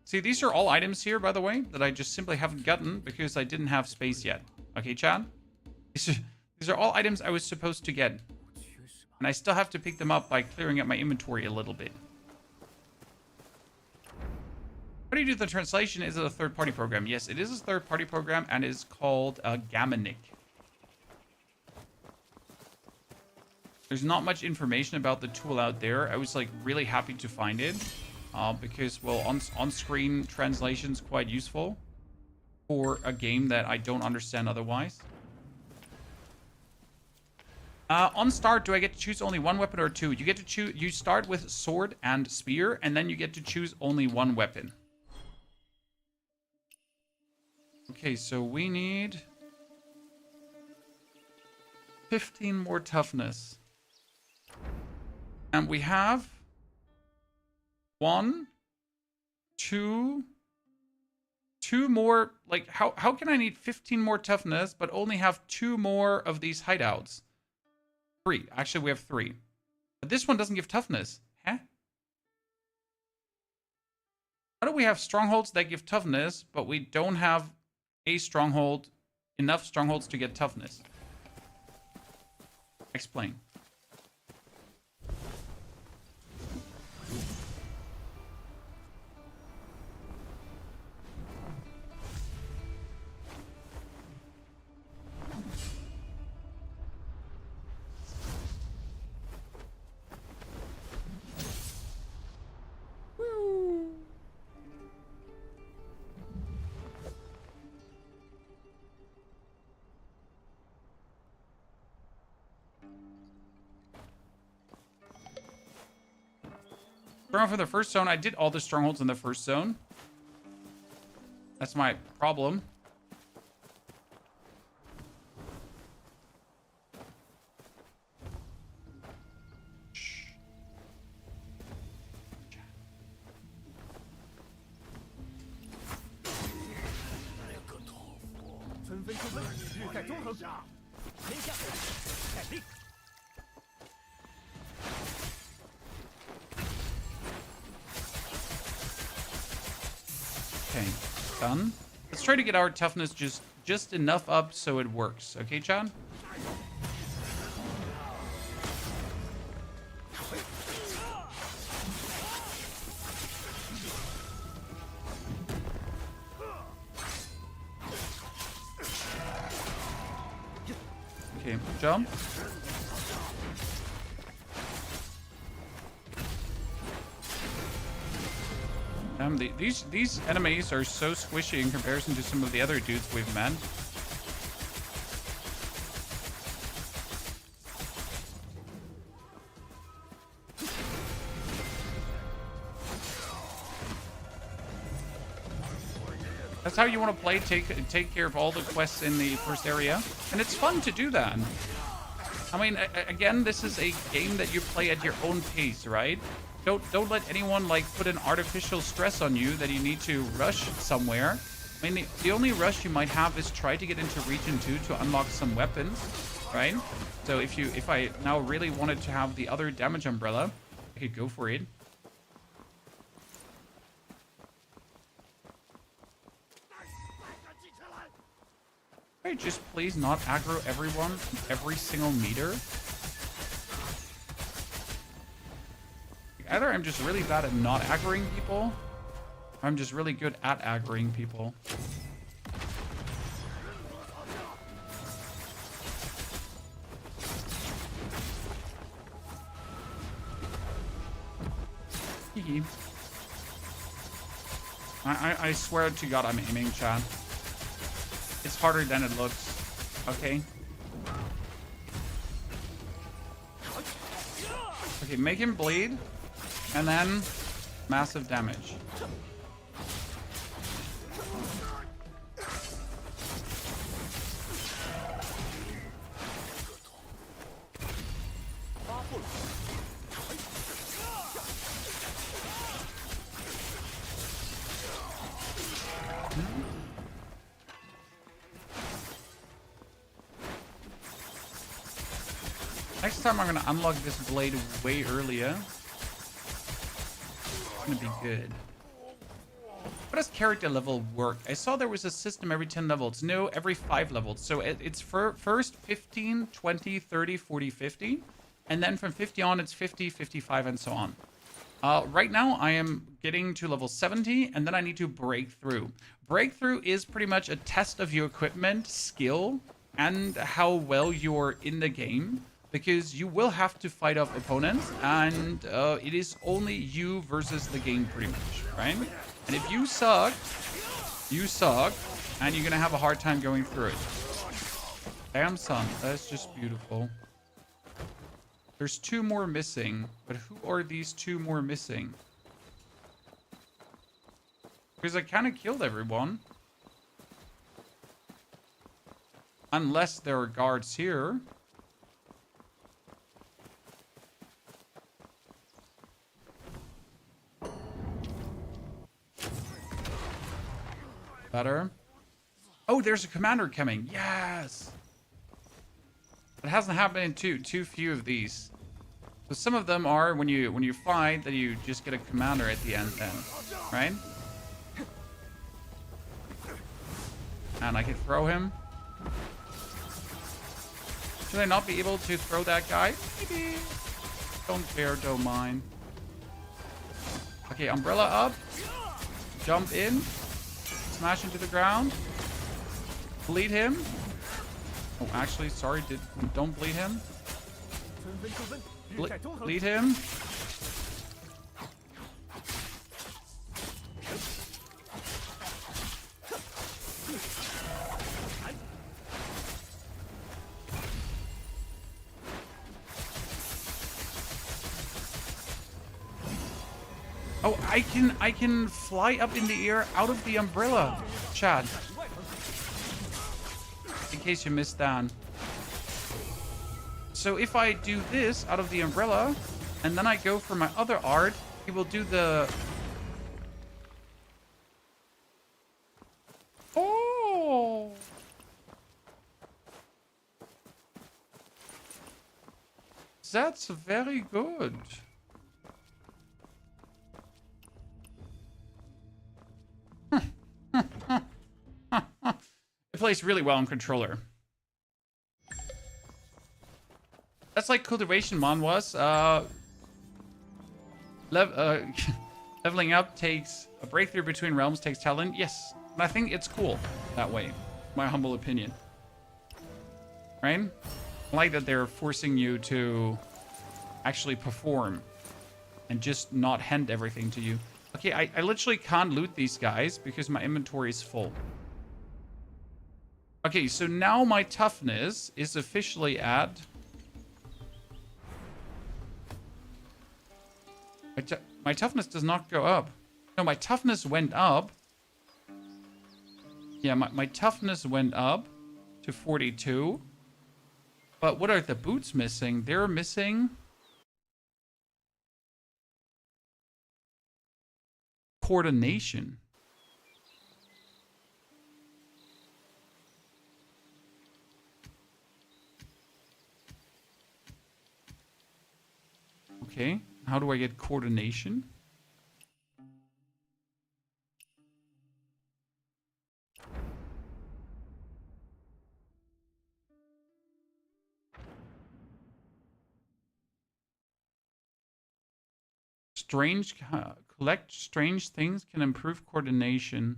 See, these are all items here, by the way, that I just simply haven't gotten because I didn't have space yet. Okay, Chad? These are all items I was supposed to get. And I still have to pick them up by clearing up my inventory a little bit. How do you do the translation? Is it a third-party program? Yes, it is a third-party program and is called Gamanic. There's not much information about the tool out there. I was like really happy to find it because, well, on-screen translation is quite useful for a game that I don't understand otherwise. On start, do I get to choose only one weapon or two? You get to choose. You start with sword and spear, and then you get to choose only one weapon. Okay, so we need 15 more toughness. And we have 1, 2 more. Like, how can I need 15 more toughness, but only have 2 more of these hideouts? 3. Actually, we have 3. But this one doesn't give toughness. Huh? How do we have strongholds that give toughness, but we don't have a stronghold, enough strongholds to get toughness? Explain. Stronghold for the first zone. I did all the strongholds in the first zone. That's my problem. Okay, done. Let's try to get our toughness just enough up so it works. Okay, Chad? Okay, jump. These enemies are so squishy in comparison to some of the other dudes we've met. That's how you want to play. Take care of all the quests in the first area, and it's fun to do that. I mean, again, this is a game that you play at your own pace, right? Don't let anyone like put an artificial stress on you that you need to rush somewhere. I mean, the only rush you might have is try to get into region 2 to unlock some weapons, right? So if I now really wanted to have the other damage umbrella, I could go for it. Right, just please not aggro everyone every single meter. Either I'm just really bad at not aggroing people, or I'm just really good at aggroing people. I swear to God I'm aiming, Chad. It's harder than it looks, okay? Okay, make him bleed, and then massive damage. Next time I'm gonna unlock this blade way earlier. It's gonna be good. How does character level work? I saw there was a system every 10 levels. No, every 5 levels. So it's first 15, 20, 30, 40, 50. And then from 50 on, it's 50, 55, and so on. Right now, I am getting to level 70, and then I need to break through. Breakthrough is pretty much a test of your equipment, skill, and how well you're in the game. Because you will have to fight off opponents, and it is only you versus the game pretty much, right? And if you suck, and you're gonna have a hard time going through it. Damn, son, that's just beautiful. There's 2 more missing, but who are these 2 more missing? Because I kind of killed everyone. Unless there are guards here. Better. Oh, there's a commander coming. Yes. It hasn't happened in too few of these. So some of them are when you fight that you just get a commander at the end then, right? And I can throw him. Should I not be able to throw that guy? Maybe. Don't care, don't mind. Okay, umbrella up. Jump in. Smash into the ground. Bleed him. Oh, actually, sorry. Don't bleed him. Bleed him. Oh, I can fly up in the air out of the umbrella, Chad. In case you missed that. So if I do this out of the umbrella, and then I go for my other art, he will do the... Oh! That's very good. It plays really well on controller. That's like Cultivation Mon was. Leveling up takes a breakthrough between realms, takes talent. Yes, and I think it's cool that way. My humble opinion. Right? I like that they're forcing you to actually perform and just not hand everything to you. Okay, I literally can't loot these guys because my inventory is full. Okay, so now my toughness is officially at... My toughness does not go up. No, my toughness went up. Yeah, my toughness went up to 42. But what are the boots missing? They're missing... coordination. Okay, how do I get coordination? Collect strange things can improve coordination.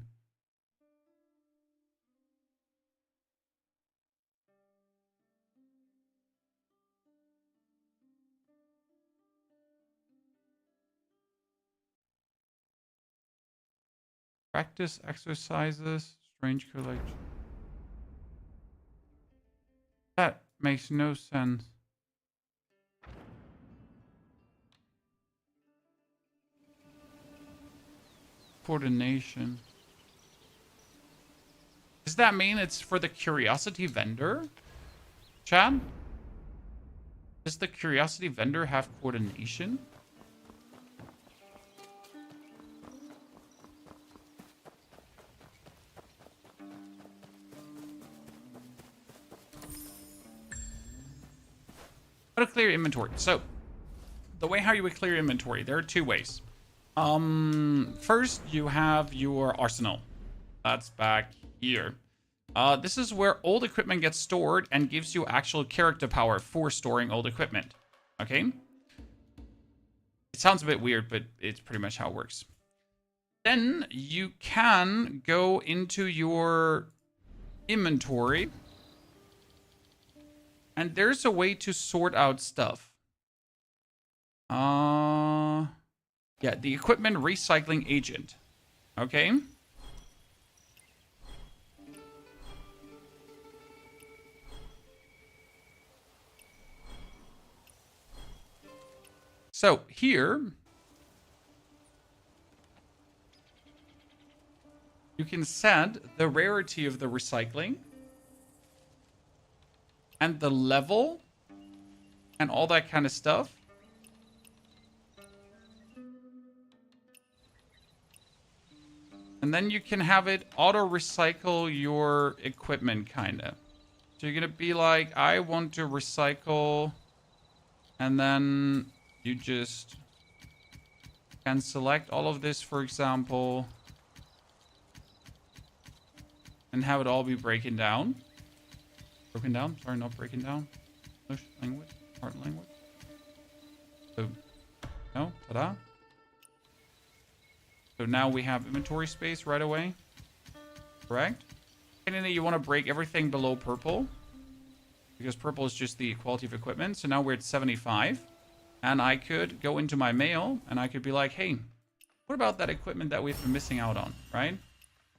Practice exercises, strange collection. That makes no sense. Coordination. Does that mean it's for the curiosity vendor? Chad? Does the curiosity vendor have coordination? How to clear inventory. So, the way how you would clear inventory, there are two ways. First, you have your arsenal. That's back here. This is where old equipment gets stored and gives you actual character power for storing old equipment. Okay? It sounds a bit weird, but it's pretty much how it works. Then you can go into your inventory. And there's a way to sort out stuff. Yeah, the equipment recycling agent. Okay. So here, you can set the rarity of the recycling and the level and all that kind of stuff. And then you can have it auto-recycle your equipment, kind of. So you're going to be like, I want to recycle. And then you just can select all of this, for example. And have it all be broken down. Broken down? Sorry, not breaking down. English language? Art language? Boom. No? Ta-da. So now we have inventory space right away. Correct? And then you want to break everything below purple. Because purple is just the quality of equipment. So now we're at 75. And I could go into my mail and I could be like, hey, what about that equipment that we've been missing out on, right?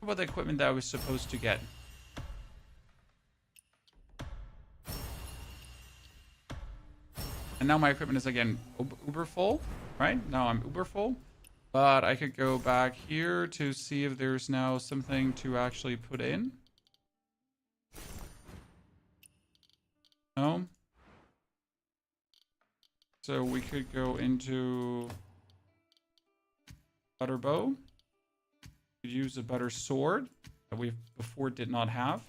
What about the equipment that I was supposed to get? And now my equipment is again uber full, right? Now I'm uber full. But I could go back here to see if there's now something to actually put in. No. So we could go into butter bow. We could use a butter sword that we before did not have.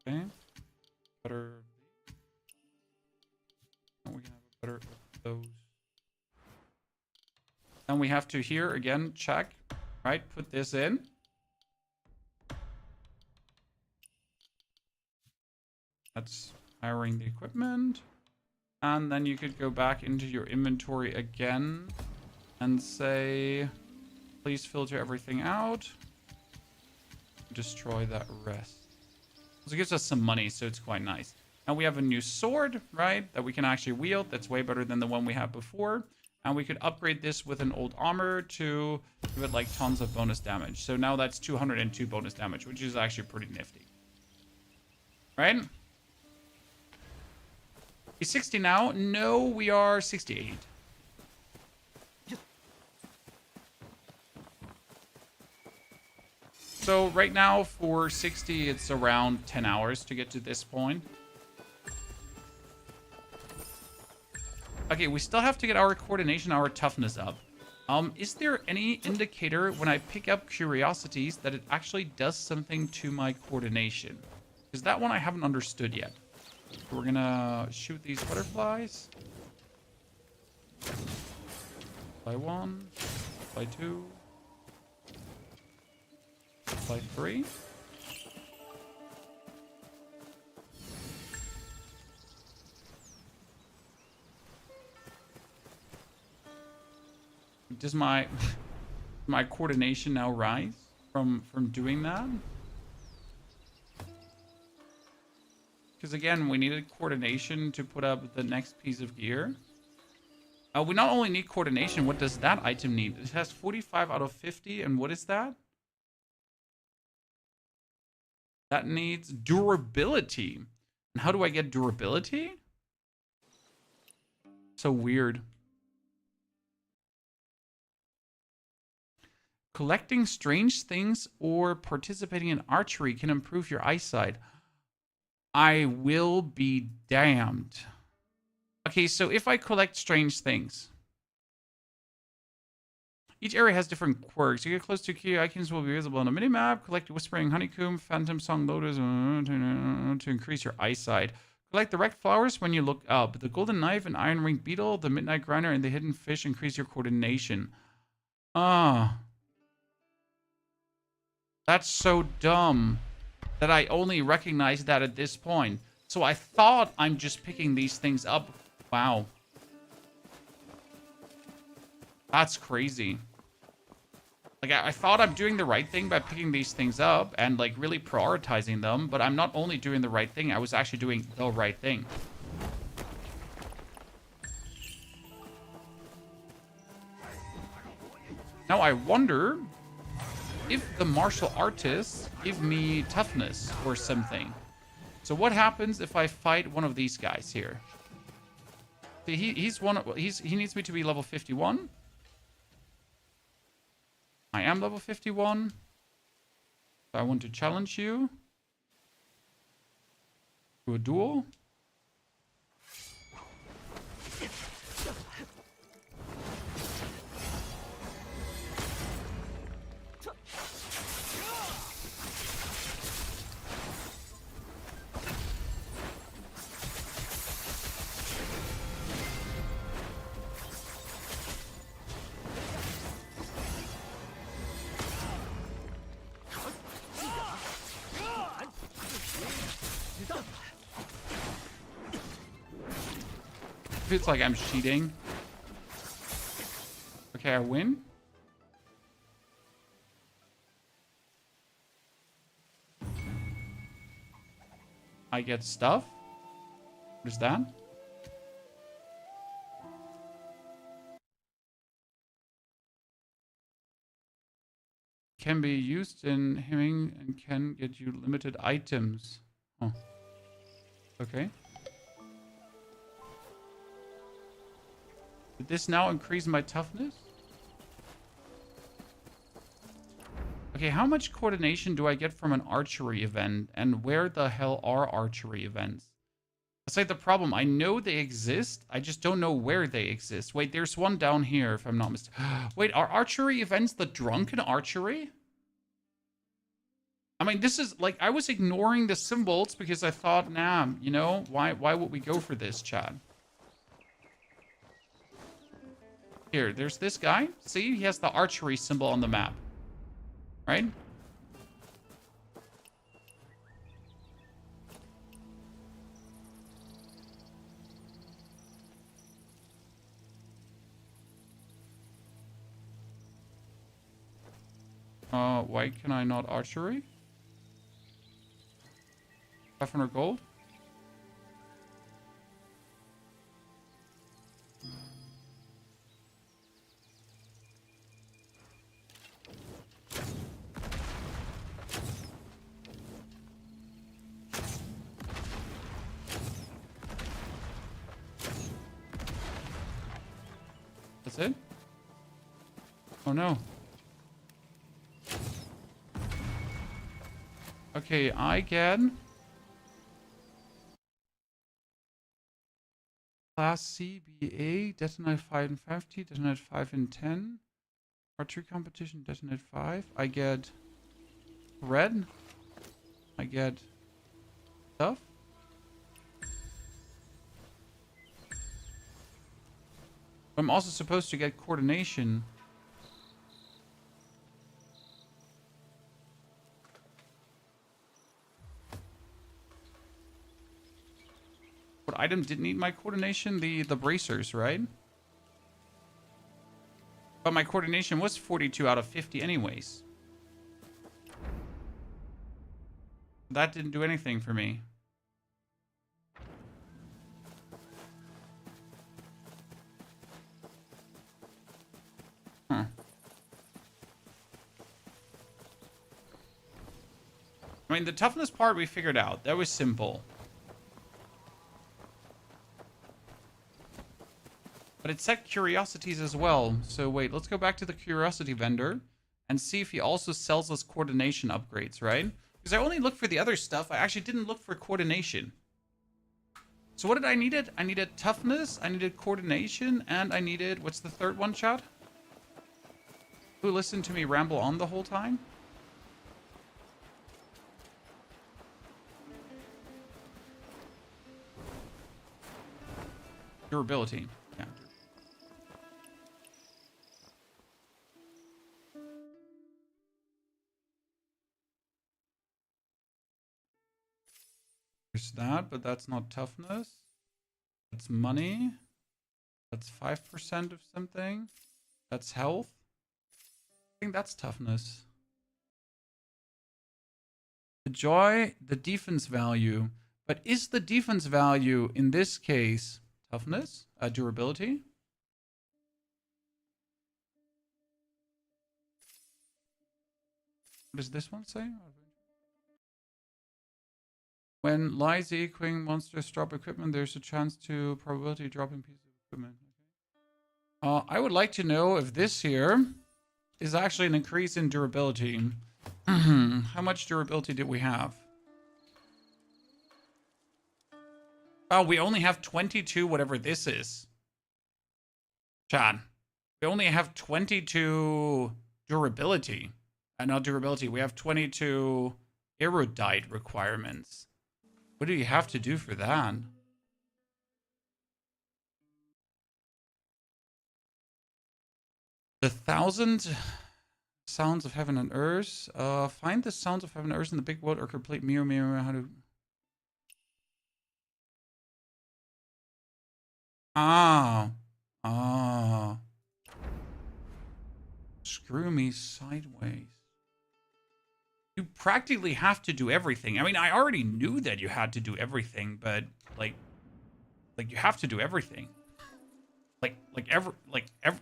Okay. Better. And we can have a better of those. And we have to here again check, right? Put this in. That's hiring the equipment. And then you could go back into your inventory again and say, please filter everything out. Destroy that rest. So it gives us some money, so it's quite nice. Now we have a new sword, right? That we can actually wield. That's way better than the one we had before. And we could upgrade this with an old armor to give it like tons of bonus damage. So now that's 202 bonus damage, which is actually pretty nifty. Right? He's 60 now. No, we are 68. So right now for 60, it's around 10 hours to get to this point. Okay, we still have to get our coordination, our toughness up. Is there any indicator when I pick up curiosities that it actually does something to my coordination? Because that one I haven't understood yet. So we're gonna shoot these butterflies. Fly 1, fly 2, fly 3. Does my coordination now rise from doing that? Because again, we needed coordination to put up the next piece of gear. We not only need coordination, what does that item need? It has 45 out of 50, and what is that? That needs durability. And how do I get durability? So weird. Collecting strange things or participating in archery can improve your eyesight. I will be damned. Okay, so if I collect strange things. Each area has different quirks. You get close to key icons will be visible on the minimap. Collect Whispering Honeycomb, Phantom Song Lotus to increase your eyesight. Collect the wrecked flowers when you look up. The Golden Knife and Iron Ring Beetle, the Midnight Grinder, and the Hidden Fish increase your coordination. That's so dumb that I only recognize that at this point. So I thought I'm just picking these things up. Wow. That's crazy. Like, I thought I'm doing the right thing by picking these things up and, like, really prioritizing them. But I'm not only doing the right thing, I was actually doing the right thing. Now I wonder if the martial artists give me toughness or something. So what happens if I fight one of these guys here? See, he needs me to be level 51. I am level 51. So I want to challenge you to a duel. It's like I'm cheating. Okay, I win. I get stuff. What is that? Can be used in hemming and can get you limited items. Oh. Okay. Did this now increase my toughness? Okay, how much coordination do I get from an archery event? And where the hell are archery events? That's like the problem. I know they exist. I just don't know where they exist. Wait, there's one down here, if I'm not mistaken. Wait, are archery events the drunken archery? I mean, this is like I was ignoring the symbols because I thought, nah, you know, why would we go for this, Chad? Here, there's this guy. See, he has the archery symbol on the map, right? Why can I not archery? 500 gold? That's it? Oh no. Okay, I get Class C, BA, detonate 5 and 50, detonate 5 and 10. Archery competition, detonate 5. I get red. I get stuff. I'm also supposed to get coordination. What item didn't need my coordination? The bracers, right? But my coordination was 42 out of 50 anyways. That didn't do anything for me. Huh. I mean, the toughness part we figured out. That was simple. But it set curiosities as well. So wait, let's go back to the curiosity vendor and see if he also sells us coordination upgrades, right? Because I only looked for the other stuff. I actually didn't look for coordination. So what did I need? I needed toughness, I needed coordination, and I needed... What's the third one, chat? Who listened to me ramble on the whole time? Durability. Yeah. There's that, but that's not toughness. That's money. That's 5% of something. That's health. I think that's toughness. Enjoy the defense value. But is the defense value in this case toughness? Durability? What does this one say? When lies equaling monsters drop equipment, there's a chance to probability dropping piece of equipment. Okay. I would like to know if this here is actually an increase in durability. How much durability did we have? Oh, we only have 22, whatever this is. Chad, we only have 22 durability. Not durability, we have 22 erudite requirements. What do you have to do for that? The 1,000 sounds of heaven and earth. Find the sounds of heaven and earth in the big world or complete mirror. How to... Ah. Screw me sideways. You practically have to do everything. I mean, I already knew that you had to do everything, but like you have to do everything.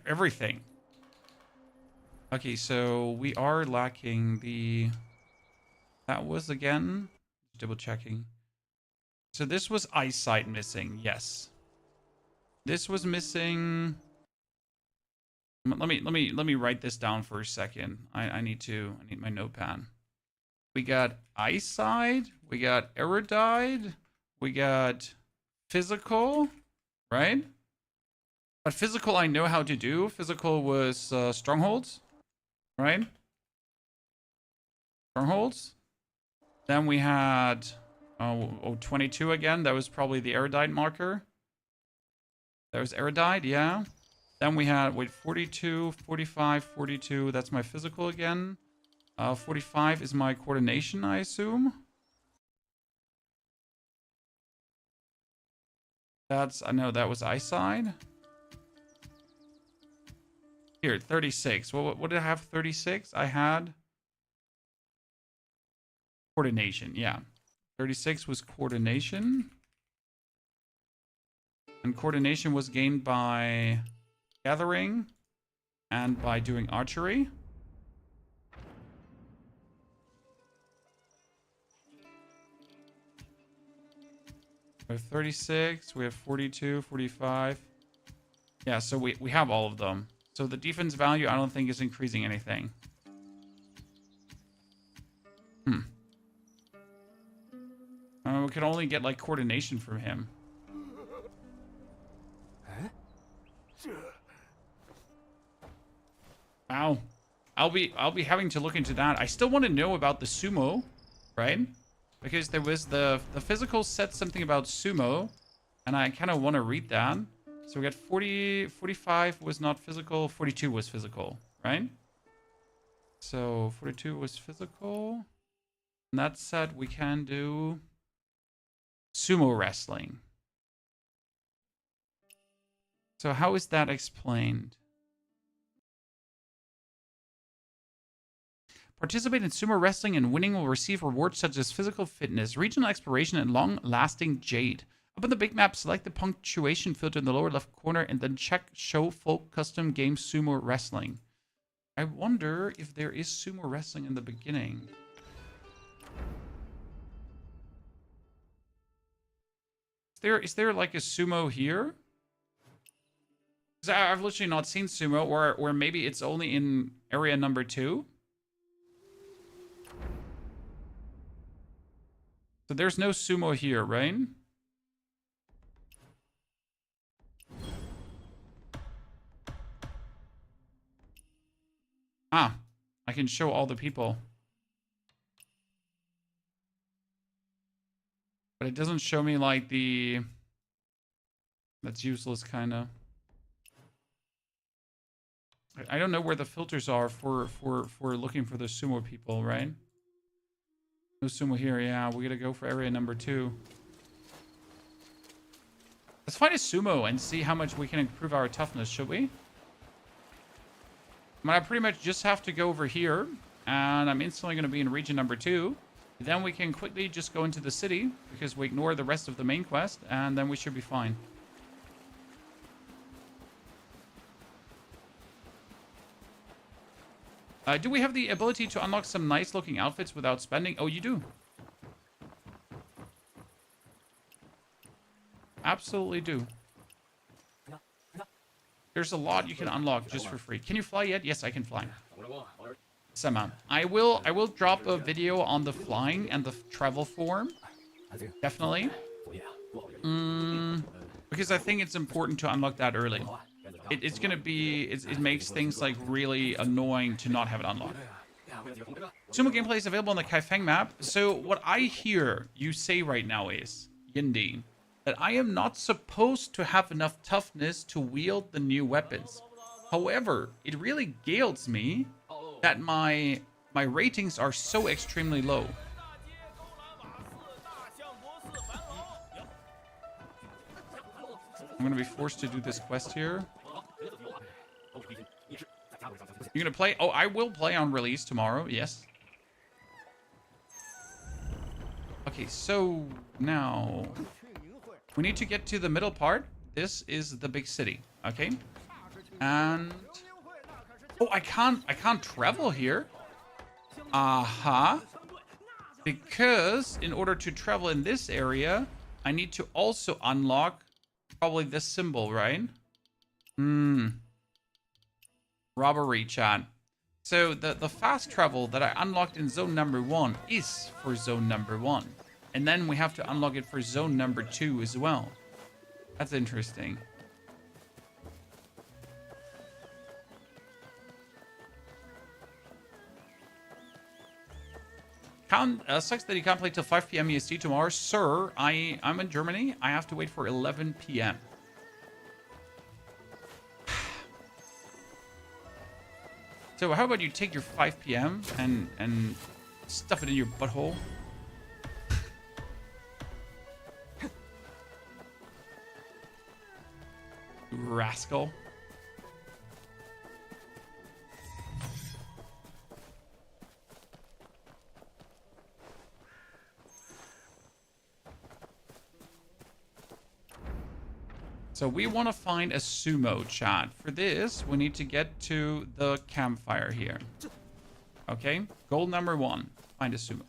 Everything. Okay, so we are lacking the... That was again double checking. So this was eyesight missing. Yes. This was missing. Let me write this down for a second. I need my notepad. We got eyesight, we got erudite, we got physical, right? But physical I know how to do. Physical was strongholds, right? Strongholds. Then we had 22 again. That was probably the erudite marker. That was erudite, yeah. Then we had, wait, 42, 45, 42. That's my physical again. 45 is my coordination, I assume. I know that was eyesight. Here, 36. What did I have? 36? I had coordination, yeah. 36 was coordination. And coordination was gained by gathering and by doing archery. We have 36, we have 42, 45. Yeah, so we have all of them. So the defense value, I don't think is increasing anything. We can only get like coordination from him. Wow. I'll be having to look into that. I still want to know about the sumo, right? Because there was the physical said something about sumo, and I kind of want to read that. So we got 40, 45 was not physical, 42 was physical, right? So 42 was physical. And that said, we can do sumo wrestling. So how is that explained? Participate in sumo wrestling and winning will receive rewards such as physical fitness, regional exploration, and long-lasting jade. Up on the big map, select the punctuation filter in the lower left corner and then check Show Folk Custom Game Sumo Wrestling. I wonder if there is sumo wrestling in the beginning. Is there like a sumo here? Because I've literally not seen sumo, or maybe it's only in area number 2. So there's no sumo here, right? Ah, I can show all the people. But it doesn't show me like the... That's useless, kind of. I don't know where the filters are for looking for the sumo people, right? No sumo here, yeah. We gotta go for area number 2. Let's find a sumo and see how much we can improve our toughness, should we? I mean, I pretty much just have to go over here, and I'm instantly going to be in region number 2. Then we can quickly just go into the city, because we ignore the rest of the main quest, and then we should be fine. Do we have the ability to unlock some nice-looking outfits without spending? Oh, you do. Absolutely do. There's a lot you can unlock just for free. Can you fly yet? Yes, I can fly. Sama. I will drop a video on the flying and the travel form. Definitely. Because I think it's important to unlock that early. It's gonna be... It makes things like really annoying to not have it unlocked. Sumo gameplay is available on the Kaifeng map. So what I hear you say right now is, Yindi, that I am not supposed to have enough toughness to wield the new weapons. However, it really gales me that my ratings are so extremely low. I'm gonna be forced to do this quest here. You're gonna play? Oh, I will play on release tomorrow, yes. Okay, so now we need to get to the middle part. This is the big city, okay? And oh, I can't travel here. Because in order to travel in this area, I need to also unlock probably this symbol, right? Robbery, chat. So the fast travel that I unlocked in zone number 1 is for zone number 1. And then we have to unlock it for zone number 2 as well. That's interesting. Sucks that you can't play till 5 p.m. EST tomorrow. Sir, I'm in Germany. I have to wait for 11 p.m. So how about you take your 5 p.m. and stuff it in your butthole? You rascal. So we want to find a sumo, chat. For this, we need to get to the campfire here. Okay? Goal number 1. Find a sumo.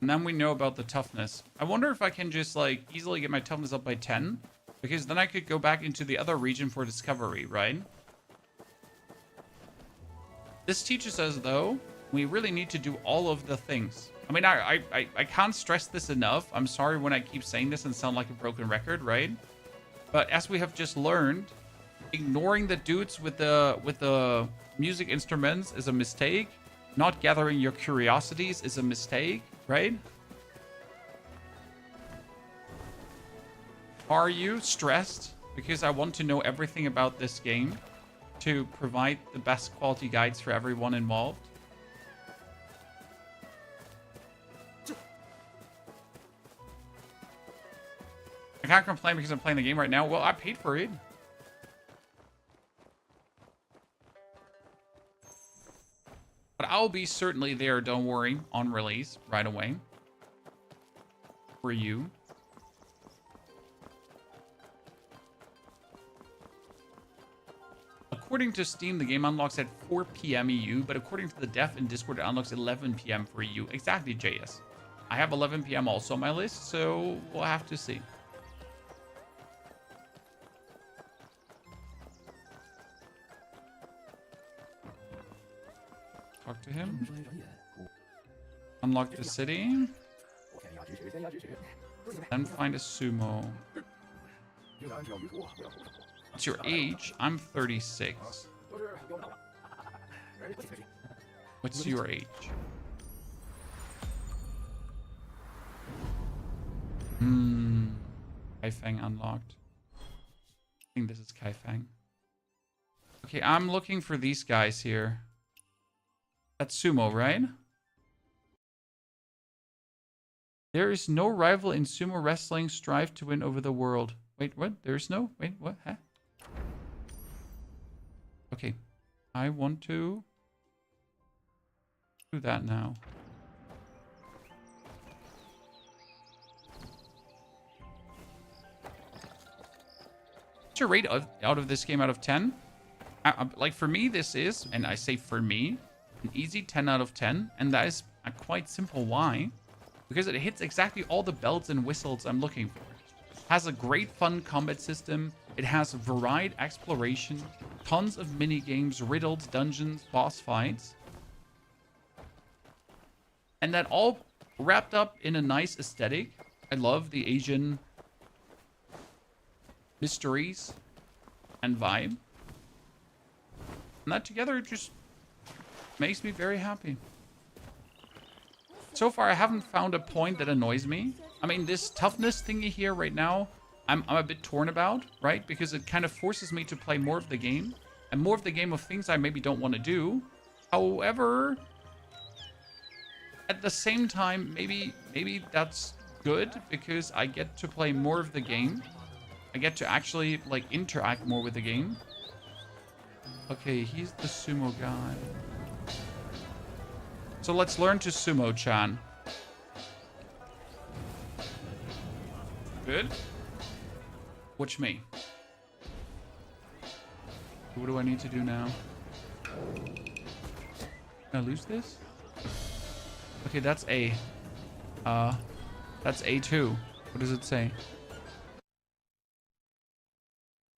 And then we know about the toughness. I wonder if I can just, like, easily get my toughness up by 10. Because then I could go back into the other region for discovery, right? This teaches us, though, we really need to do all of the things. I mean, I can't stress this enough. I'm sorry when I keep saying this and sound like a broken record, right? But as we have just learned, ignoring the dudes with the music instruments is a mistake. Not gathering your curiosities is a mistake, right? Are you stressed because I want to know everything about this game to provide the best quality guides for everyone involved? I can't complain because I'm playing the game right now. Well, I paid for it. But I'll be certainly there, don't worry, on release right away. For you. According to Steam, the game unlocks at 4 p.m. EU, but according to the dev in Discord, it unlocks 11 p.m. for EU. Exactly, JS. I have 11 p.m. also on my list, so we'll have to see. Talk to him. Unlock the city. Then find a sumo. What's your age? I'm 36. What's your age? Kaifeng unlocked. I think this is Kaifeng. Okay, I'm looking for these guys here. That's sumo, right? There is no rival in sumo wrestling. Strive to win over the world. Wait, what? There's no? Wait, what? Huh? Okay. I want to do that now. What's your rate out of this game out of 10? Like, for me, this is, and I say for me, an easy 10 out of 10. And that is a quite simple why. Because it hits exactly all the bells and whistles I'm looking for. Has a great fun combat system. It has varied exploration, tons of mini games, riddles, dungeons, boss fights. And that all wrapped up in a nice aesthetic. I love the Asian mysteries and vibe. And that together just makes me very happy. So far, I haven't found a point that annoys me. I mean, this toughness thingy here right now, I'm a bit torn about, right? Because it kind of forces me to play more of the game. And more of the game of things I maybe don't want to do. However, at the same time, maybe that's good. Because I get to play more of the game. I get to actually, like, interact more with the game. Okay, he's the sumo guy. So let's learn to sumo-chan. Good. Watch me. What do I need to do now? Can I lose this? Okay, that's A. That's A2. What does it say?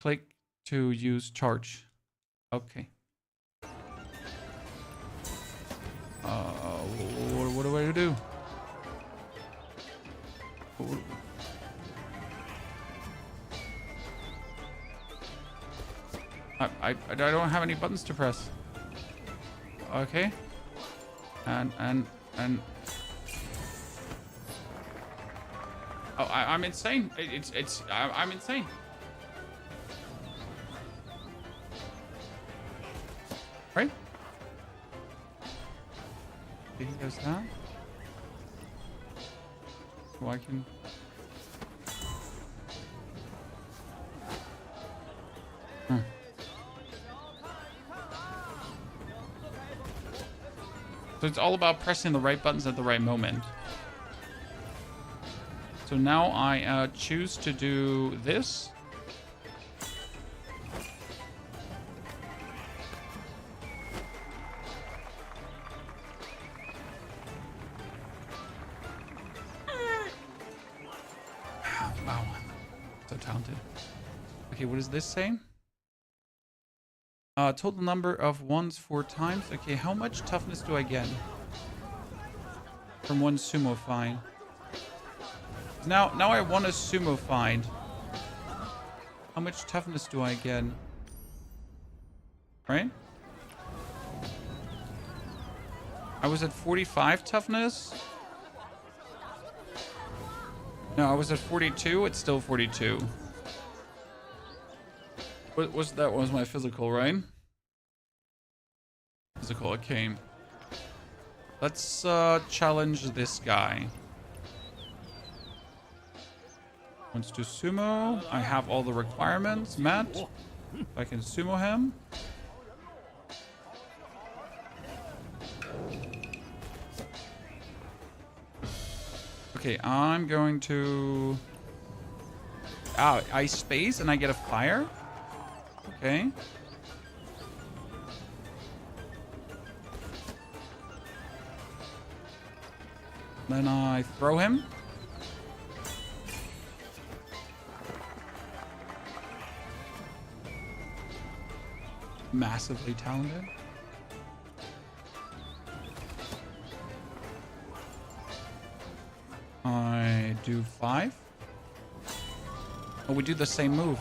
Click to use charge. Okay. What do I do? I don't have any buttons to press. Okay. And oh, I'm insane. I'm insane. Right? Okay, he goes down. So I can. So it's all about pressing the right buttons at the right moment. So now I choose to do this. Wow. So talented. Okay, what does this say? Total number of ones 4 times. Okay, how much toughness do I get from one sumo fight? Now I want a sumo fight. How much toughness do I get? Right? I was at 45 toughness. No, I was at 42. It's still 42. What was that? Was my physical, right? Physical, okay. Let's challenge this guy. Wants to sumo. I have all the requirements met. I can sumo him. Okay, I'm going to... I space and I get a fire. Okay. Then I throw him. Massively talented. I do 5. Oh, we do the same move.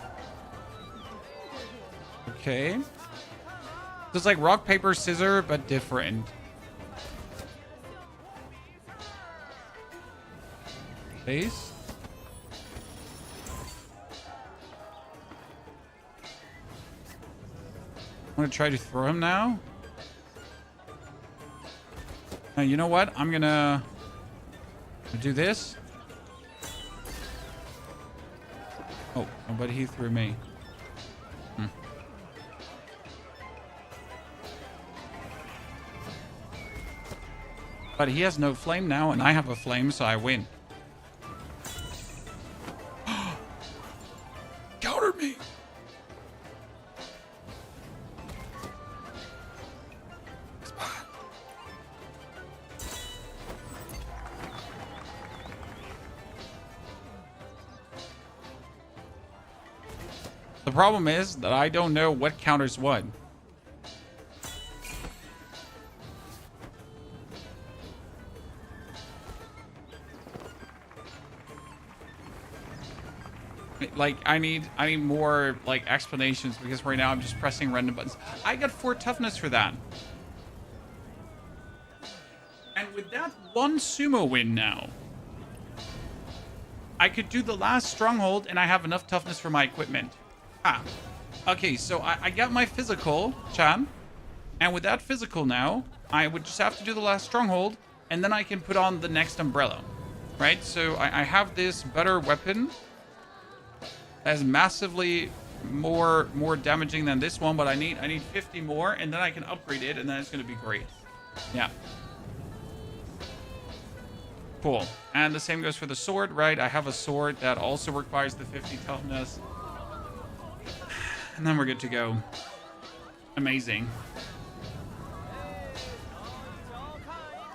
Okay. So it's like rock, paper, scissors, but different. Base. I'm gonna try to throw him now. You know what? I'm gonna do this. Oh, but he threw me. But he has no flame now, and I have a flame, so I win. Counter me! The problem is that I don't know what counters what. Like, I need more, like, explanations, because right now I'm just pressing random buttons. I got 4 toughness for that. And with that one sumo win now, I could do the last stronghold and I have enough toughness for my equipment. Okay, so I got my physical, Chan. And with that physical now, I would just have to do the last stronghold, and then I can put on the next umbrella. Right? So I have this better weapon. Has massively more damaging than this one, but I need 50 more, and then I can upgrade it, and then it's gonna be great. Yeah. Cool. And the same goes for the sword, right? I have a sword that also requires the 50 toughness. And then we're good to go. Amazing.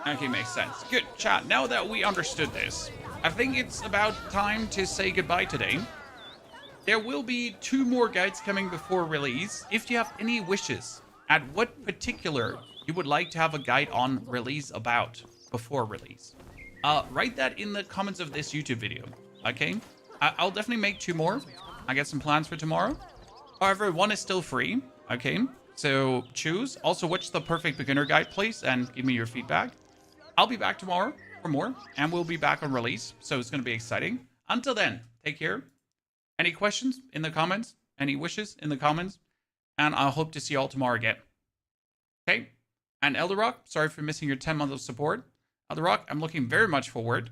Okay, makes sense. Good, chat. Now that we understood this, I think it's about time to say goodbye today. There will be 2 more guides coming before release. If you have any wishes at what particular you would like to have a guide on release about before release, write that in the comments of this YouTube video, okay? I'll definitely make 2 more. I got some plans for tomorrow. However, 1 is still free. Okay, so choose. Also, watch the perfect beginner guide, please, and give me your feedback. I'll be back tomorrow for more, and we'll be back on release, so it's going to be exciting. Until then, take care. Any questions in the comments? Any wishes in the comments? And I hope to see you all tomorrow again. Okay? And Elder Rock, sorry for missing your 10 months of support. Elder Rock, I'm looking very much forward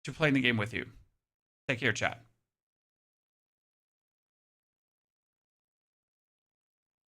to playing the game with you. Take care, chat.